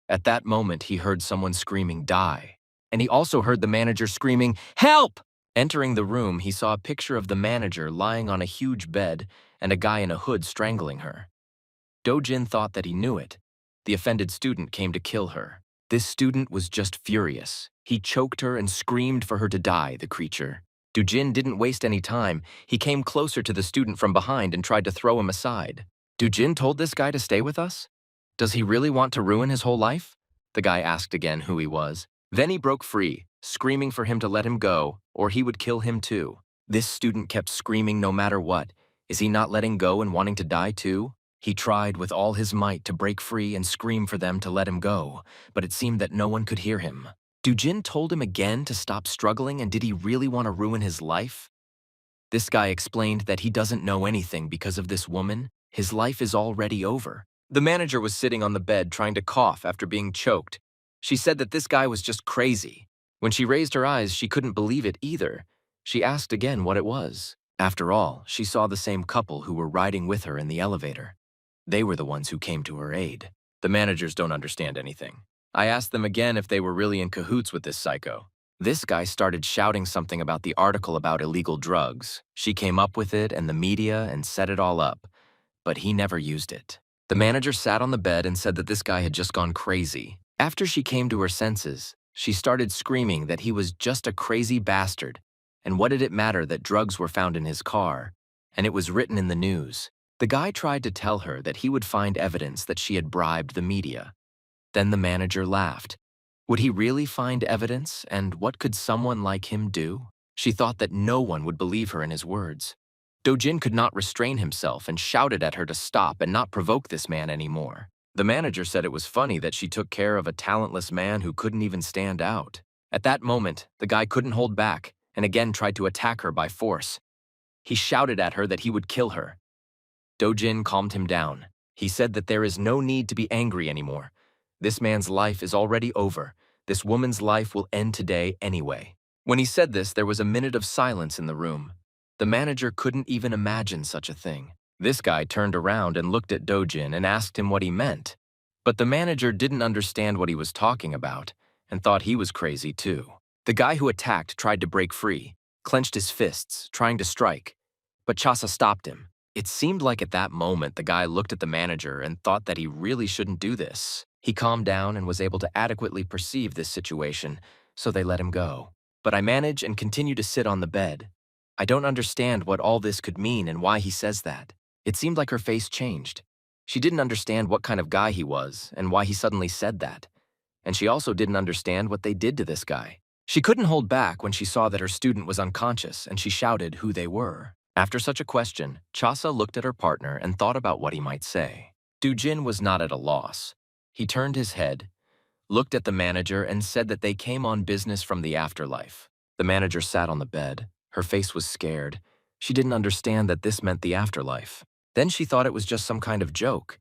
S1: At that moment, he heard someone screaming, "Die!" And he also heard the manager screaming, "Help!" Entering the room, he saw a picture of the manager lying on a huge bed and a guy in a hood strangling her. Dojin thought that he knew it. The offended student came to kill her. This student was just furious. He choked her and screamed for her to die, the creature. Dojin didn't waste any time. He came closer to the student from behind and tried to throw him aside. Dojin told this guy to stay with us? Does he really want to ruin his whole life? The guy asked again who he was. Then he broke free, screaming for him to let him go, or he would kill him too. This student kept screaming no matter what. Is he not letting go and wanting to die too? He tried with all his might to break free and scream for them to let him go, but it seemed that no one could hear him. Dojin told him again to stop struggling, and did he really want to ruin his life? This guy explained that he doesn't know anything because of this woman. His life is already over. The manager was sitting on the bed trying to cough after being choked. She said that this guy was just crazy. When she raised her eyes, she couldn't believe it either. She asked again what it was. After all, she saw the same couple who were riding with her in the elevator. They were the ones who came to her aid. The managers don't understand anything. I asked them again if they were really in cahoots with this psycho. This guy started shouting something about the article about illegal drugs. She came up with it and the media and set it all up, but he never used it. The manager sat on the bed and said that this guy had just gone crazy. After she came to her senses, she started screaming that he was just a crazy bastard, and what did it matter that drugs were found in his car, and it was written in the news. The guy tried to tell her that he would find evidence that she had bribed the media. Then the manager laughed. Would he really find evidence, and what could someone like him do? She thought that no one would believe her in his words. Dojin could not restrain himself and shouted at her to stop and not provoke this man anymore. The manager said it was funny that she took care of a talentless man who couldn't even stand out. At that moment, the guy couldn't hold back and again tried to attack her by force. He shouted at her that he would kill her. Dojin calmed him down. He said that there is no need to be angry anymore. This man's life is already over. This woman's life will end today anyway. When he said this, there was a minute of silence in the room. The manager couldn't even imagine such a thing. This guy turned around and looked at Dojin and asked him what he meant. But the manager didn't understand what he was talking about and thought he was crazy too. The guy who attacked tried to break free, clenched his fists, trying to strike. But Chasa stopped him. It seemed like at that moment the guy looked at the manager and thought that he really shouldn't do this. He calmed down and was able to adequately perceive this situation, so they let him go. But I manage and continue to sit on the bed. I don't understand what all this could mean and why he says that. It seemed like her face changed. She didn't understand what kind of guy he was and why he suddenly said that. And she also didn't understand what they did to this guy. She couldn't hold back when she saw that her student was unconscious and she shouted who they were. After such a question, Chasa looked at her partner and thought about what he might say. Dojin was not at a loss. He turned his head, looked at the manager, and said that they came on business from the afterlife. The manager sat on the bed. Her face was scared. She didn't understand that this meant the afterlife. Then she thought it was just some kind of joke,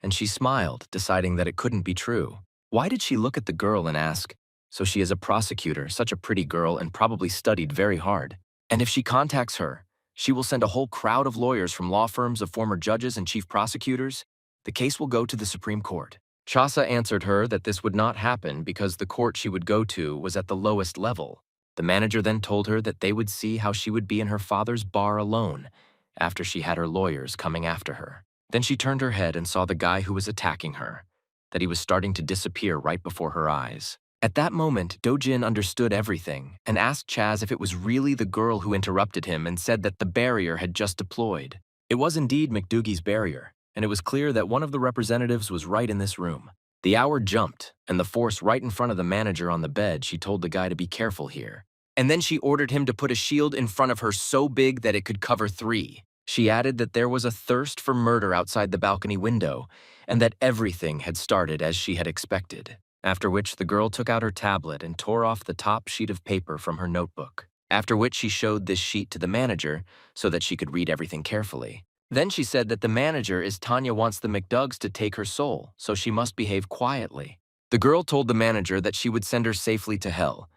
S1: and she smiled, deciding that it couldn't be true. Why did she look at the girl and ask, so she is a prosecutor, such a pretty girl, and probably studied very hard. And if she contacts her, She will send a whole crowd of lawyers from law firms of former judges and chief prosecutors. The case will go to the Supreme Court. Chasa answered her that this would not happen because the court she would go to was at the lowest level. The manager then told her that they would see how she would be in her father's bar alone after she had her lawyers coming after her. Then she turned her head and saw the guy who was attacking her, that he was starting to disappear right before her eyes. At that moment, Dojin understood everything and asked Chaz if it was really the girl who interrupted him and said that the barrier had just deployed. It was indeed McDougie's barrier, and it was clear that one of the representatives was right in this room. The hour jumped, and the force right in front of the manager on the bed, she told the guy to be careful here. And then she ordered him to put a shield in front of her so big that it could cover 3. She added that there was a thirst for murder outside the balcony window, and that everything had started as she had expected. After which the girl took out her tablet and tore off the top sheet of paper from her notebook. After which she showed this sheet to the manager so that she could read everything carefully. Then she said that the manager is Tanya wants the McDougs to take her soul, so she must behave quietly. The girl told the manager that she would send her safely to hell.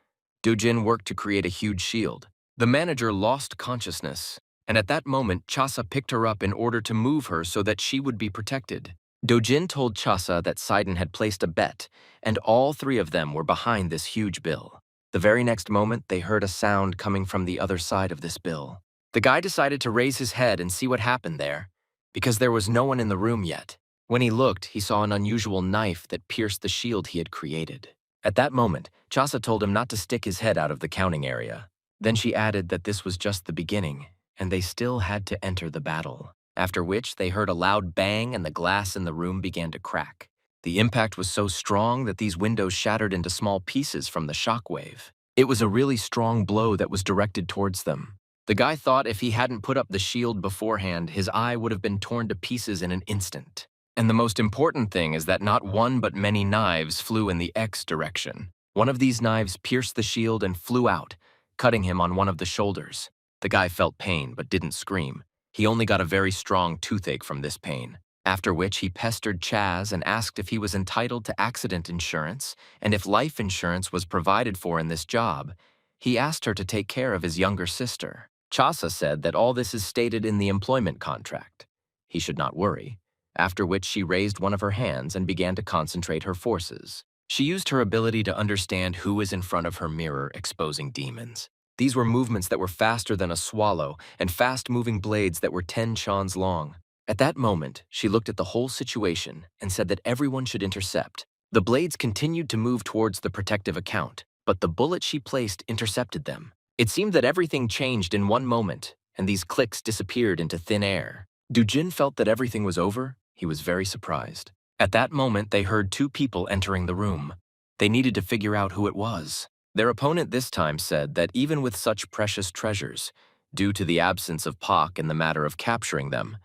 S1: Dojin worked to create a huge shield. The manager lost consciousness, and at that moment Chasa picked her up in order to move her so that she would be protected. Dojin told Chasa that Sidon had placed a bet, and all 3 of them were behind this huge bill. The very next moment, they heard a sound coming from the other side of this bill. The guy decided to raise his head and see what happened there, because there was no one in the room yet. When he looked, he saw an unusual knife that pierced the shield he had created. At that moment, Chasa told him not to stick his head out of the counting area. Then she added that this was just the beginning, and they still had to enter the battle. After which, they heard a loud bang and the glass in the room began to crack. The impact was so strong that these windows shattered into small pieces from the shockwave. It was a really strong blow that was directed towards them. The guy thought if he hadn't put up the shield beforehand, his eye would have been torn to pieces in an instant. And the most important thing is that not one but many knives flew in the X direction. One of these knives pierced the shield and flew out, cutting him on one of the shoulders. The guy felt pain but didn't scream. He only got a very strong toothache from this pain. After which he pestered Chaz and asked if he was entitled to accident insurance and if life insurance was provided for in this job. He asked her to take care of his younger sister. Chasa said that all this is stated in the employment contract. He should not worry. After which she raised one of her hands and began to concentrate her forces. She used her ability to understand who is in front of her mirror exposing demons. These were movements that were faster than a swallow and fast-moving blades that were 10 chans long. At that moment, she looked at the whole situation and said that everyone should intercept. The blades continued to move towards the protective account, but the bullet she placed intercepted them. It seemed that everything changed in one moment, and these clicks disappeared into thin air. Dojin felt that everything was over. He was very surprised. At that moment, they heard 2 people entering the room. They needed to figure out who it was. Their opponent this time said that even with such precious treasures, due to the absence of Pak in the matter of capturing them,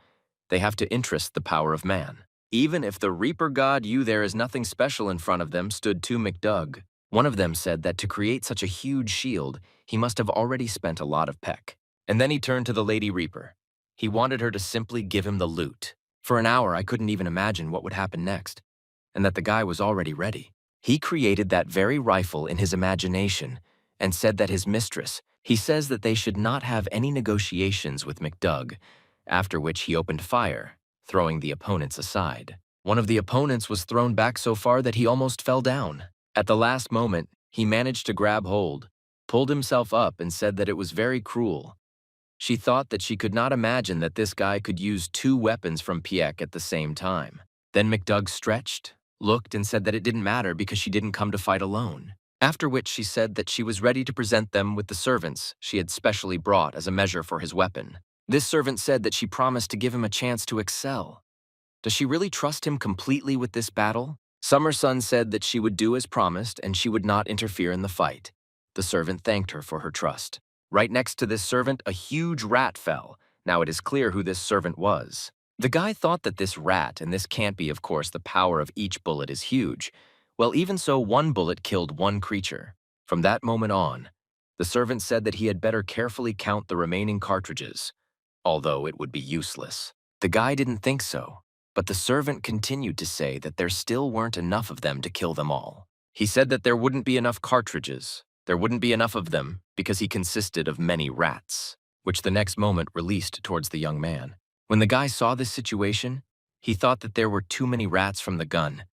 S1: they have to interest the power of man. Even if the Reaper God there is nothing special in front of them, stood 2 McDoug. One of them said that to create such a huge shield, he must have already spent a lot of peck. And then he turned to the Lady Reaper. He wanted her to simply give him the loot. For an hour, I couldn't even imagine what would happen next, and that the guy was already ready. He created that very rifle in his imagination and said that his mistress, he says that they should not have any negotiations with McDoug, after which he opened fire, throwing the opponents aside. One of the opponents was thrown back so far that he almost fell down. At the last moment, he managed to grab hold, pulled himself up and said that it was very cruel. She thought that she could not imagine that this guy could use 2 weapons from Piek at the same time. Then McDoug stretched, looked and said that it didn't matter because she didn't come to fight alone. After which she said that she was ready to present them with the servants she had specially brought as a measure for his weapon. This servant said that she promised to give him a chance to excel. Does she really trust him completely with this battle? Summer Sun said that she would do as promised and she would not interfere in the fight. The servant thanked her for her trust. Right next to this servant, a huge rat fell. Now it is clear who this servant was. The guy thought that this rat, and this can't be, of course, the power of each bullet is huge. Well, even so, 1 bullet killed 1 creature. From that moment on, the servant said that he had better carefully count the remaining cartridges, although it would be useless. The guy didn't think so, but the servant continued to say that there still weren't enough of them to kill them all. He said that there wouldn't be enough cartridges. There wouldn't be enough of them because he consisted of many rats. which the next moment released towards the young man. When the guy saw this situation, he thought that there were too many rats from the gun,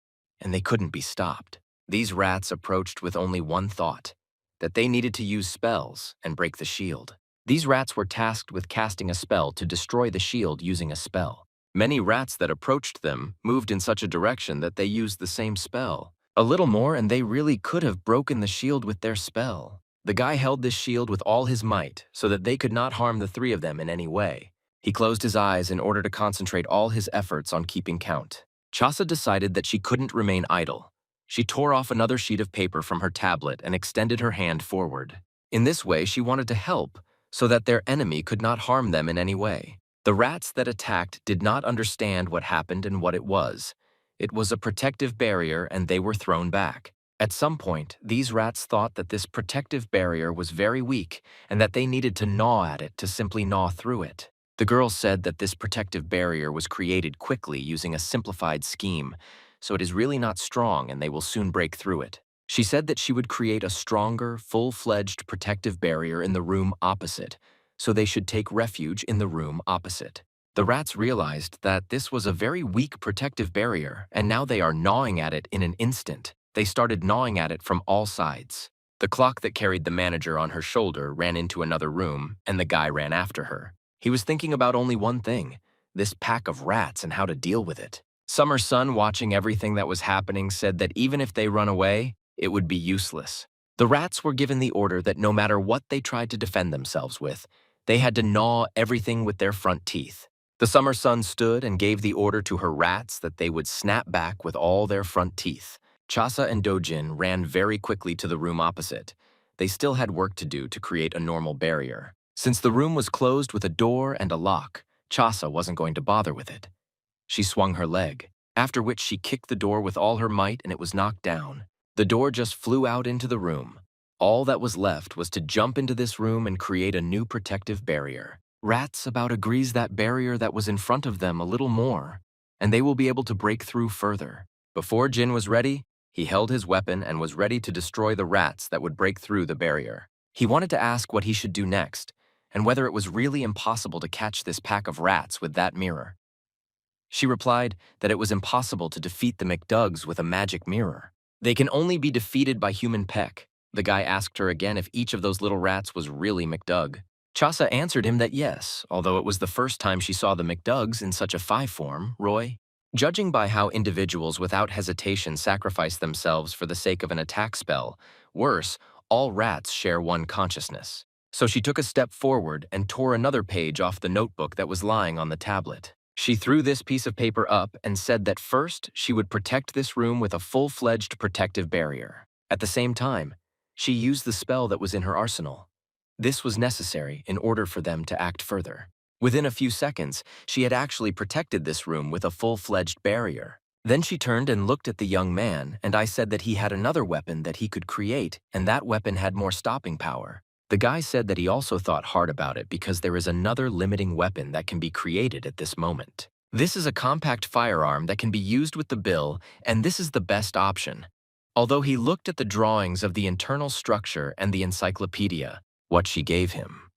S1: and they couldn't be stopped. These rats approached with only one thought, that they needed to use spells and break the shield. These rats were tasked with casting a spell to destroy the shield using a spell. Many rats that approached them moved in such a direction that they used the same spell. A little more and they really could have broken the shield with their spell. The guy held this shield with all his might so that they could not harm the three of them in any way. He closed his eyes in order to concentrate all his efforts on keeping count. Chasa decided that she couldn't remain idle. She tore off another sheet of paper from her tablet and extended her hand forward. In this way, she wanted to help so that their enemy could not harm them in any way. The rats that attacked did not understand what happened and what it was. It was a protective barrier and they were thrown back. At some point, these rats thought that this protective barrier was very weak and that they needed to gnaw at it to simply gnaw through it. The girl said that this protective barrier was created quickly using a simplified scheme, so it is really not strong and they will soon break through it. She said that she would create a stronger, full-fledged protective barrier in the room opposite, so they should take refuge in the room opposite. The rats realized that this was a very weak protective barrier, and now they are gnawing at it in an instant. They started gnawing at it from all sides. The clock that carried the manager on her shoulder ran into another room, and the guy ran after her. He was thinking about only one thing, this pack of rats and how to deal with it. Summer's son, watching everything that was happening, said that even if they run away, it would be useless. The rats were given the order that no matter what they tried to defend themselves with, they had to gnaw everything with their front teeth. The summer sun stood and gave the order to her rats that they would snap back with all their front teeth. Chasa and Dojin ran very quickly to the room opposite. They still had work to do to create a normal barrier. Since the room was closed with a door and a lock, Chasa wasn't going to bother with it. She swung her leg, after which she kicked the door with all her might and it was knocked down. The door just flew out into the room. All that was left was to jump into this room and create a new protective barrier. Rats about agrees that barrier that was in front of them a little more, and they will be able to break through further. Before Jin was ready, he held his weapon and was ready to destroy the rats that would break through the barrier. He wanted to ask what he should do next, and whether it was really impossible to catch this pack of rats with that mirror. She replied that it was impossible to defeat the McDugs with a magic mirror. They can only be defeated by human peck. The guy asked her again if each of those little rats was really McDug. Chasa answered him that yes, although it was the first time she saw the McDugs in such a 5 form, Roy. Judging by how individuals without hesitation sacrifice themselves for the sake of an attack spell, worse, all rats share one consciousness. So she took a step forward and tore another page off the notebook that was lying on the tablet. She threw this piece of paper up and said that first she would protect this room with a full-fledged protective barrier. At the same time, she used the spell that was in her arsenal. This was necessary in order for them to act further. Within a few seconds, she had actually protected this room with a full-fledged barrier. Then she turned and looked at the young man, and I said that he had another weapon that he could create, and that weapon had more stopping power. The guy said that he also thought hard about it because there is another limiting weapon that can be created at this moment. This is a compact firearm that can be used with the bill, and this is the best option. Although he looked at the drawings of the internal structure and the encyclopedia, what she gave him,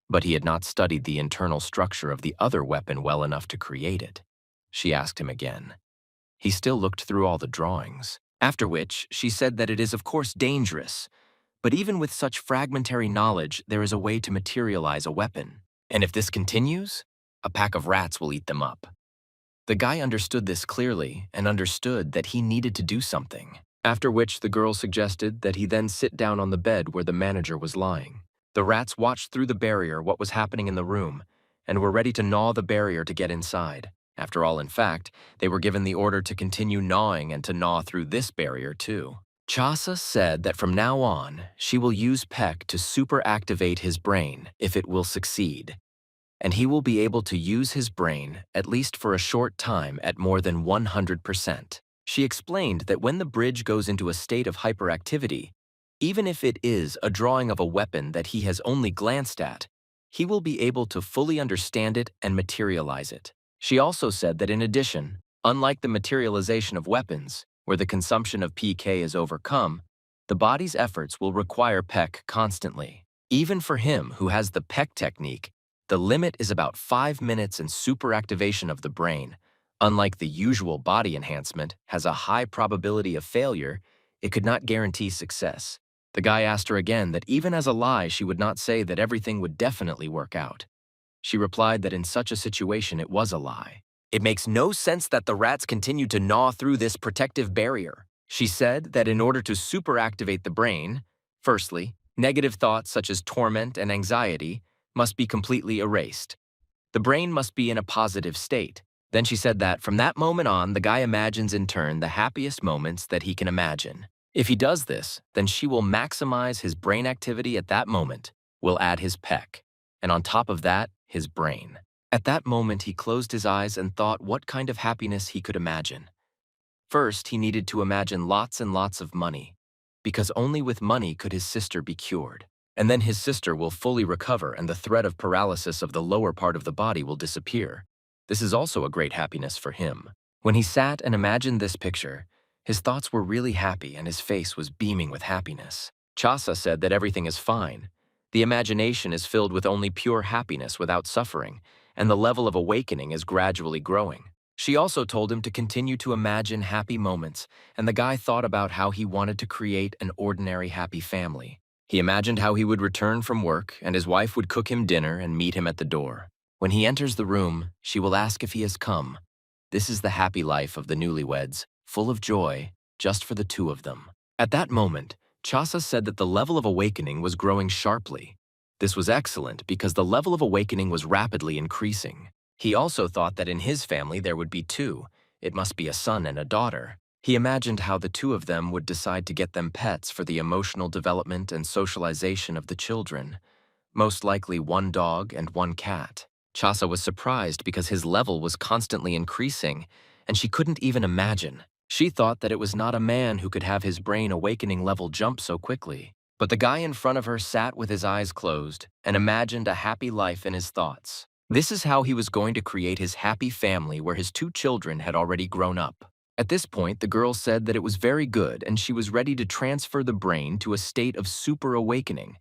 S1: but he had not studied the internal structure of the other weapon well enough to create it. She asked him again. He still looked through all the drawings, after which she said that it is of course dangerous, but even with such fragmentary knowledge, there is a way to materialize a weapon. And if this continues, a pack of rats will eat them up. The guy understood this clearly and understood that he needed to do something, after which the girl suggested that he then sit down on the bed where the manager was lying. The rats watched through the barrier what was happening in the room and were ready to gnaw the barrier to get inside. After all, in fact, they were given the order to continue gnawing and to gnaw through this barrier too. Chasa said that from now on, she will use Peck to super-activate his brain if it will succeed, and he will be able to use his brain, at least for a short time, at more than 100%. She explained that when the bridge goes into a state of hyperactivity, even if it is a drawing of a weapon that he has only glanced at, he will be able to fully understand it and materialize it. She also said that in addition, unlike the materialization of weapons, where the consumption of PK is overcome, the body's efforts will require Peck constantly. Even for him who has the Peck technique, The limit is about 5 minutes, and superactivation of the brain, unlike the usual body enhancement, has a high probability of failure. It could not guarantee success. The guy asked her again that even as a lie, she would not say that everything would definitely work out. She replied that in such a situation it was a lie. It makes no sense that the rats continued to gnaw through this protective barrier. She said that in order to superactivate the brain, firstly, negative thoughts such as torment and anxiety must be completely erased. The brain must be in a positive state. Then she said that from that moment on, the guy imagines in turn the happiest moments that he can imagine. If he does this, then she will maximize his brain activity at that moment, will add his peck, and on top of that, his brain. At that moment, he closed his eyes and thought what kind of happiness he could imagine. First, he needed to imagine lots and lots of money, because only with money could his sister be cured. And then his sister will fully recover and the threat of paralysis of the lower part of the body will disappear. This is also a great happiness for him. When he sat and imagined this picture, his thoughts were really happy and his face was beaming with happiness. Chasa said that everything is fine. The imagination is filled with only pure happiness without suffering, and the level of awakening is gradually growing. She also told him to continue to imagine happy moments, and the guy thought about how he wanted to create an ordinary happy family. He imagined how he would return from work and his wife would cook him dinner and meet him at the door. When he enters the room, she will ask if he has come. This is the happy life of the newlyweds, full of joy, just for the two of them. At that moment, Chasa said that the level of awakening was growing sharply. This was excellent because the level of awakening was rapidly increasing. He also thought that in his family there would be two. It must be a son and a daughter. He imagined how the two of them would decide to get them pets for the emotional development and socialization of the children. Most likely one dog and one cat. Chasa was surprised because his level was constantly increasing, and she couldn't even imagine. She thought that it was not a man who could have his brain awakening level jump so quickly. But the guy in front of her sat with his eyes closed and imagined a happy life in his thoughts. This is how he was going to create his happy family where his two children had already grown up. At this point, the girl said that it was very good and she was ready to transfer the brain to a state of super awakening.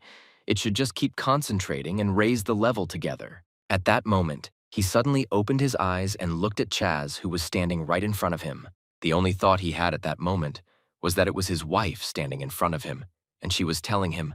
S1: It should just keep concentrating and raise the level together. At that moment, he suddenly opened his eyes and looked at Chaz, who was standing right in front of him. The only thought he had at that moment was that it was his wife standing in front of him, and she was telling him,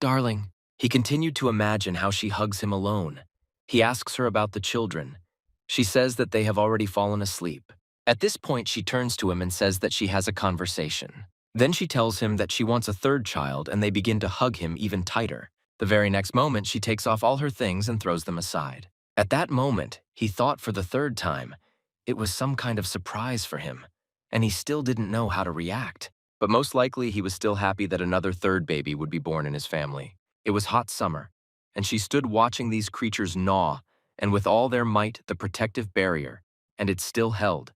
S1: "Darling." He continued to imagine how she hugs him alone. He asks her about the children. She says that they have already fallen asleep. At this point, she turns to him and says that she has a conversation. Then she tells him that she wants a third child, and they begin to hug him even tighter. The very next moment, she takes off all her things and throws them aside. At that moment, he thought for the third time it was some kind of surprise for him, and he still didn't know how to react. But most likely, he was still happy that another third baby would be born in his family. It was hot summer, and she stood watching these creatures gnaw, and with all their might, the protective barrier, and it still held.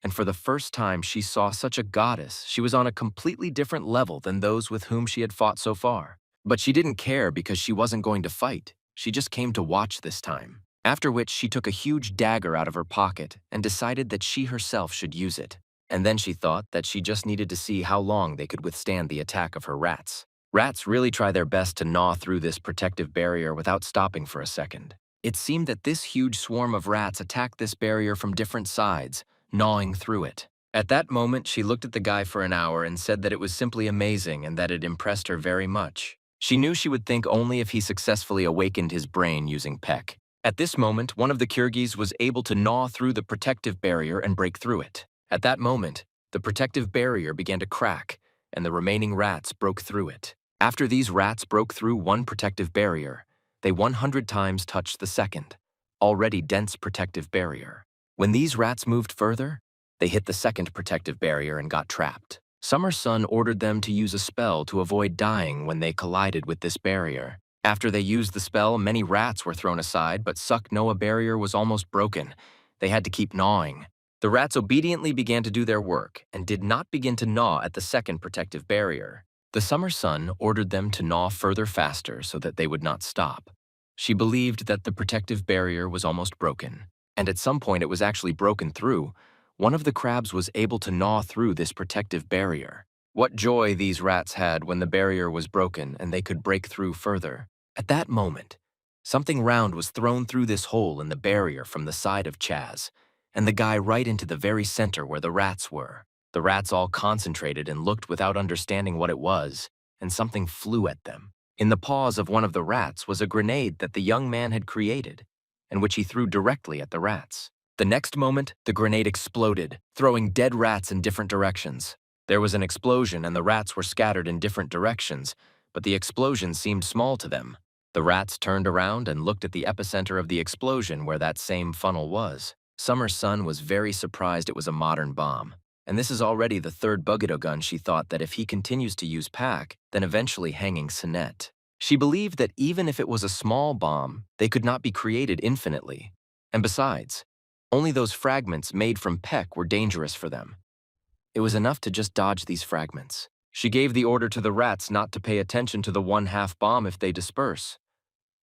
S1: And for the first time, she saw such a goddess. She was on a completely different level than those with whom she had fought so far. But she didn't care because she wasn't going to fight. She just came to watch this time. After which, she took a huge dagger out of her pocket and decided that she herself should use it. And then she thought that she just needed to see how long they could withstand the attack of her rats. Rats really try their best to gnaw through this protective barrier without stopping for a second. It seemed that this huge swarm of rats attacked this barrier from different sides, gnawing through it. At that moment, she looked at the guy for an hour and said that it was simply amazing and that it impressed her very much. She knew she would think only if he successfully awakened his brain using peck. At this moment, one of the Kyrgyz was able to gnaw through the protective barrier and break through it. At that moment, the protective barrier began to crack, and the remaining rats broke through it. After these rats broke through one protective barrier, they 100 times touched the second, already dense protective barrier. When these rats moved further, they hit the second protective barrier and got trapped. Summer Sun ordered them to use a spell to avoid dying when they collided with this barrier. After they used the spell, many rats were thrown aside, but Suk Noa barrier was almost broken. They had to keep gnawing. The rats obediently began to do their work and did not begin to gnaw at the second protective barrier. The Summer Sun ordered them to gnaw further faster so that they would not stop. She believed that the protective barrier was almost broken, and at some point it was actually broken through. One of the crabs was able to gnaw through this protective barrier. What joy these rats had when the barrier was broken and they could break through further. At that moment, Something round was thrown through this hole in the barrier from the side of Chaz, and the guy right into the very center where the rats were. The rats all concentrated and looked without understanding what it was, and something flew at them. In the paws of one of the rats was a grenade that the young man had created, and which he threw directly at the rats. The next moment, the grenade exploded, throwing dead rats in different directions. There was an explosion and the rats were scattered in different directions, but the explosion seemed small to them. The rats turned around and looked at the epicenter of the explosion where that same funnel was. Summer's son was very surprised it was a modern bomb. And this is already the third Bugito gun she thought that if he continues to use Pac, then eventually hanging Sinet. She believed that even if it was a small bomb, they could not be created infinitely. And besides, only those fragments made from Peck were dangerous for them. It was enough to just dodge these fragments. She gave the order to the rats not to pay attention to the one-half bomb if they disperse.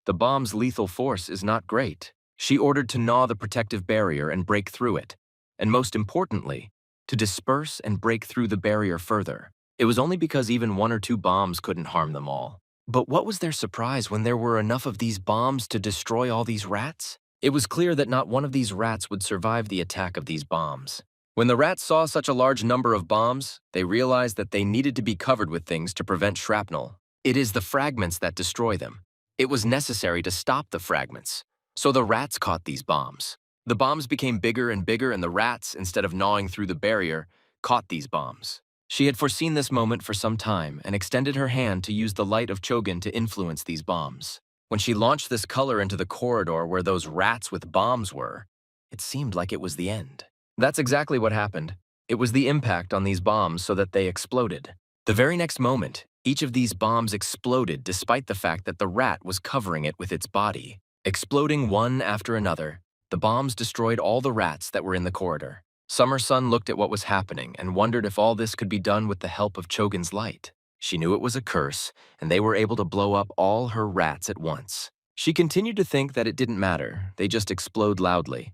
S1: The bomb's lethal force is not great. She ordered to gnaw the protective barrier and break through it. And most importantly, to disperse and break through the barrier further. It was only because even one or two bombs couldn't harm them all. But what was their surprise when there were enough of these bombs to destroy all these rats? It was clear that not one of these rats would survive the attack of these bombs. When the rats saw such a large number of bombs, they realized that they needed to be covered with things to prevent shrapnel. It is the fragments that destroy them. It was necessary to stop the fragments. So the rats caught these bombs. The bombs became bigger and bigger, and the rats, instead of gnawing through the barrier, caught these bombs. She had foreseen this moment for some time and extended her hand to use the light of Chogun to influence these bombs. When she launched this color into the corridor where those rats with bombs were, it seemed like it was the end. That's exactly what happened. It was the impact on these bombs so that they exploded. The very next moment, each of these bombs exploded despite the fact that the rat was covering it with its body. Exploding one after another, the bombs destroyed all the rats that were in the corridor. Summer's son looked at what was happening and wondered if all this could be done with the help of Chogun's light. She knew it was a curse, and they were able to blow up all her rats at once. She continued to think that it didn't matter, they just explode loudly.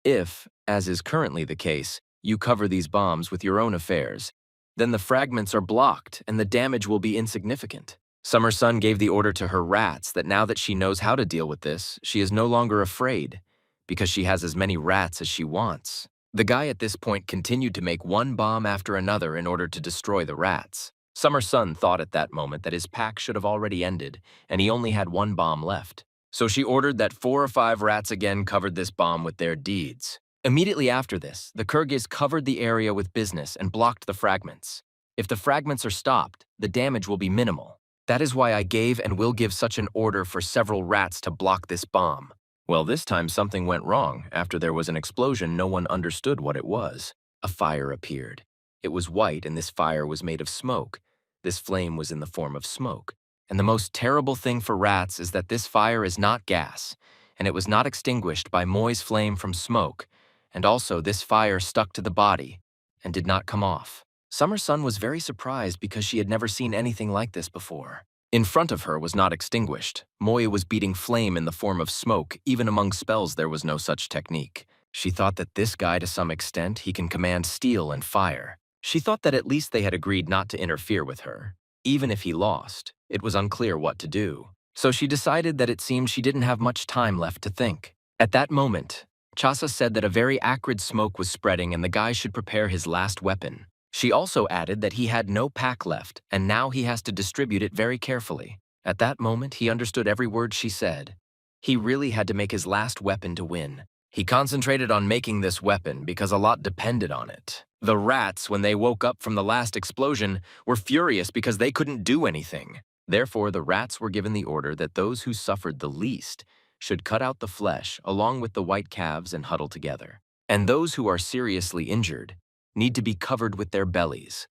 S1: If, as is currently the case, you cover these bombs with your own affairs, then the fragments are blocked and the damage will be insignificant. Summer's son gave the order to her rats that now that she knows how to deal with this, she is no longer afraid, because she has as many rats as she wants. The guy at this point continued to make one bomb after another in order to destroy the rats. Summer's son thought at that moment that his pack should have already ended, and he only had one bomb left. So she ordered that 4 or 5 rats again covered this bomb with their deeds. Immediately after this, the Kyrgyz covered the area with business and blocked the fragments. If the fragments are stopped, the damage will be minimal. That is why I gave and will give such an order for several rats to block this bomb. Well, this time something went wrong. After there was an explosion, no one understood what it was. A fire appeared. It was white, and this fire was made of smoke. This flame was in the form of smoke. And the most terrible thing for rats is that this fire is not gas, and it was not extinguished by Moy's flame from smoke, and also this fire stuck to the body and did not come off. Summer's son was very surprised because she had never seen anything like this before. In front of her was not extinguished. Moy was beating flame in the form of smoke. Even among spells there was no such technique. She thought that this guy, to some extent, he can command steel and fire. She thought that at least they had agreed not to interfere with her. Even if he lost, it was unclear what to do. So she decided that it seemed she didn't have much time left to think. At that moment, Chasa said that a very acrid smoke was spreading and the guy should prepare his last weapon. She also added that he had no pack left, and now he has to distribute it very carefully. At that moment, he understood every word she said. He really had to make his last weapon to win. He concentrated on making this weapon because a lot depended on it. The rats, when they woke up from the last explosion, were furious because they couldn't do anything. Therefore, the rats were given the order that those who suffered the least should cut out the flesh along with the white calves and huddle together. And those who are seriously injured need to be covered with their bellies.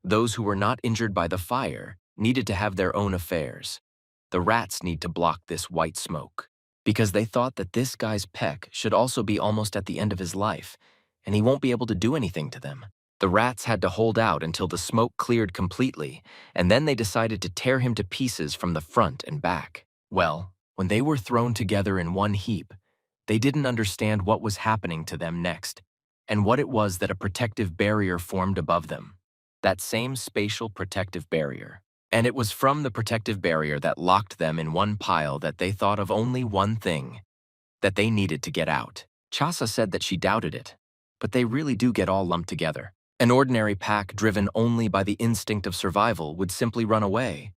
S1: Those who were not injured by the fire needed to have their own affairs. The rats need to block this white smoke, because they thought that this guy's peck should also be almost at the end of his life, and he won't be able to do anything to them. The rats had to hold out until the smoke cleared completely, and then they decided to tear him to pieces from the front and back. Well, when they were thrown together in one heap, they didn't understand what was happening to them next, and what it was that a protective barrier formed above them. That same spatial protective barrier. And it was from the protective barrier that locked them in one pile that they thought of only one thing, that they needed to get out. Chasa said that she doubted it, but they really do get all lumped together. An ordinary pack driven only by the instinct of survival would simply run away.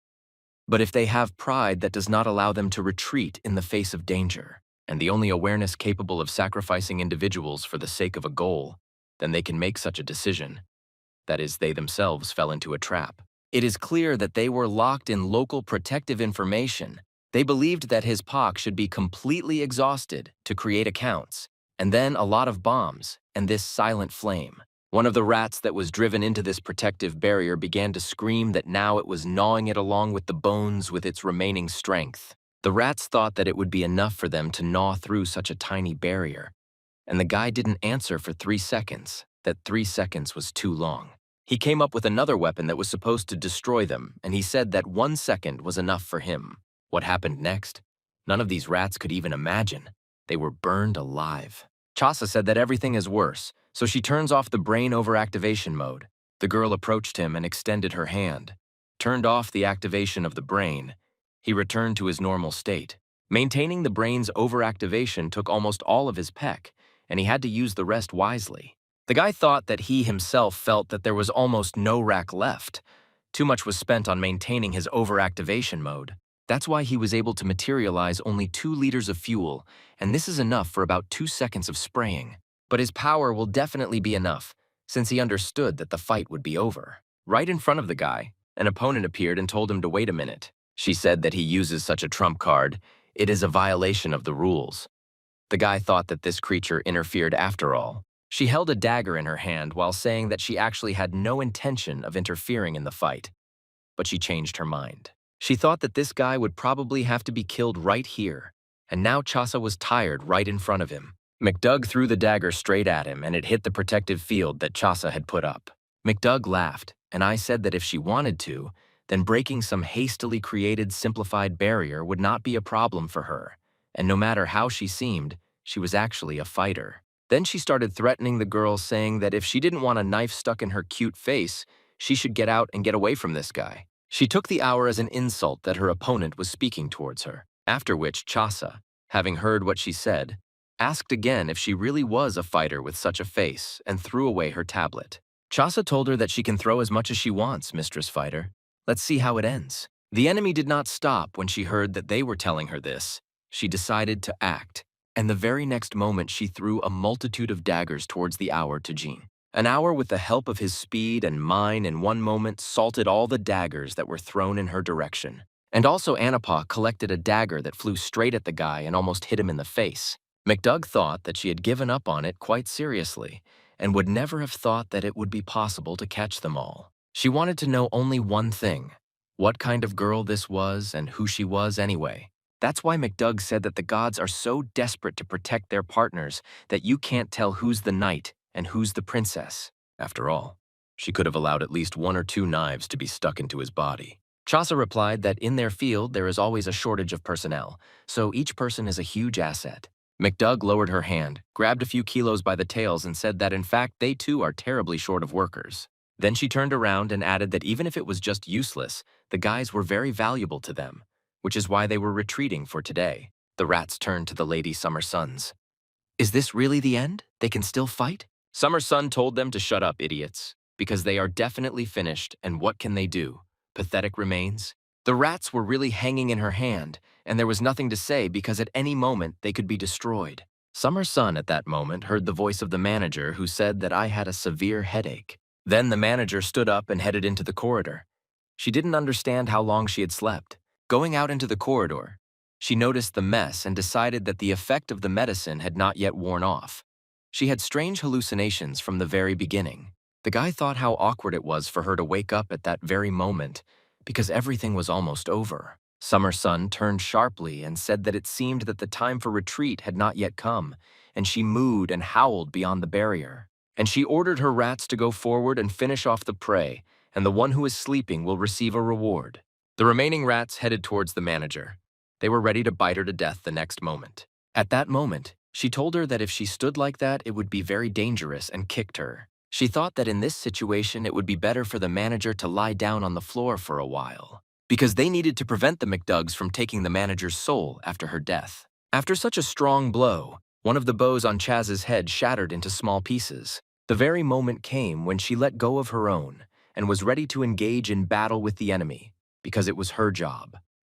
S1: But if they have pride that does not allow them to retreat in the face of danger, and the only awareness capable of sacrificing individuals for the sake of a goal, then they can make such a decision. That is, they themselves fell into a trap. It is clear that they were locked in local protective information. They believed that his POC should be completely exhausted to create accounts, and then a lot of bombs, and this silent flame. One of the rats that was driven into this protective barrier began to scream that now it was gnawing it along with the bones with its remaining strength. The rats thought that it would be enough for them to gnaw through such a tiny barrier, and the guy didn't answer for 3 seconds. That 3 seconds was too long. He came up with another weapon that was supposed to destroy them, and he said that 1 second was enough for him. What happened next? None of these rats could even imagine. They were burned alive. Chasa said that everything is worse, so she turns off the brain overactivation mode. The girl approached him and extended her hand, turned off the activation of the brain. He returned to his normal state. Maintaining the brain's overactivation took almost all of his peck, and he had to use the rest wisely. The guy thought that he himself felt that there was almost no rack left. Too much was spent on maintaining his overactivation mode. That's why he was able to materialize only 2 liters of fuel, and this is enough for about 2 seconds of spraying. But his power will definitely be enough, since he understood that the fight would be over. Right in front of the guy, an opponent appeared and told him to wait a minute. She said that he uses such a trump card. It is a violation of the rules. The guy thought that this creature interfered after all. She held a dagger in her hand while saying that she actually had no intention of interfering in the fight. But she changed her mind. She thought that this guy would probably have to be killed right here, and now Chasa was tired right in front of him. McDoug threw the dagger straight at him, and it hit the protective field that Chasa had put up. McDoug laughed, and I said that if she wanted to, then breaking some hastily created simplified barrier would not be a problem for her, and no matter how she seemed, she was actually a fighter. Then she started threatening the girl, saying that if she didn't want a knife stuck in her cute face, she should get out and get away from this guy. She took the hour as an insult that her opponent was speaking towards her, after which Chasa, having heard what she said, asked again if she really was a fighter with such a face and threw away her tablet. Chasa told her that she can throw as much as she wants, Mistress Fighter. Let's see how it ends. The enemy did not stop when she heard that they were telling her this. She decided to act, and the very next moment she threw a multitude of daggers towards the hour to Jean. An hour, with the help of his speed and mine, in one moment salted all the daggers that were thrown in her direction. And also Anapaw collected a dagger that flew straight at the guy and almost hit him in the face. McDoug thought that she had given up on it quite seriously, and would never have thought that it would be possible to catch them all. She wanted to know only one thing: what kind of girl this was and who she was anyway. That's why McDoug said that the gods are so desperate to protect their partners that you can't tell who's the knight and who's the princess. After all, she could have allowed at least 1 or 2 knives to be stuck into his body. Chasa replied that in their field there is always a shortage of personnel, so each person is a huge asset. McDoug lowered her hand, grabbed a few kilos by the tails, and said that in fact they too are terribly short of workers. Then she turned around and added that even if it was just useless, the guys were very valuable to them, which is why they were retreating for today. The rats turned to the Lady Summer Suns. Is this really the end? They can still fight? Summer Sun told them to shut up, idiots, because they are definitely finished, and what can they do? Pathetic remains? The rats were really hanging in her hand, and there was nothing to say because at any moment they could be destroyed. Summer Sun at that moment heard the voice of the manager, who said that I had a severe headache. Then the manager stood up and headed into the corridor. She didn't understand how long she had slept. Going out into the corridor, she noticed the mess and decided that the effect of the medicine had not yet worn off. She had strange hallucinations from the very beginning. The guy thought how awkward it was for her to wake up at that very moment, because everything was almost over. Summer Sun turned sharply and said that it seemed that the time for retreat had not yet come, and she mooed and howled beyond the barrier. And she ordered her rats to go forward and finish off the prey, and the one who is sleeping will receive a reward. The remaining rats headed towards the manager. They were ready to bite her to death the next moment. At that moment, she told her that if she stood like that, it would be very dangerous, and kicked her. She thought that in this situation it would be better for the manager to lie down on the floor for a while. because they needed to prevent the McDougs from taking the manager's soul after her death. After such a strong blow, one of the bows on Chaz's head shattered into small pieces. The very moment came when she let go of her own and was ready to engage in battle with the enemy, because it was her job.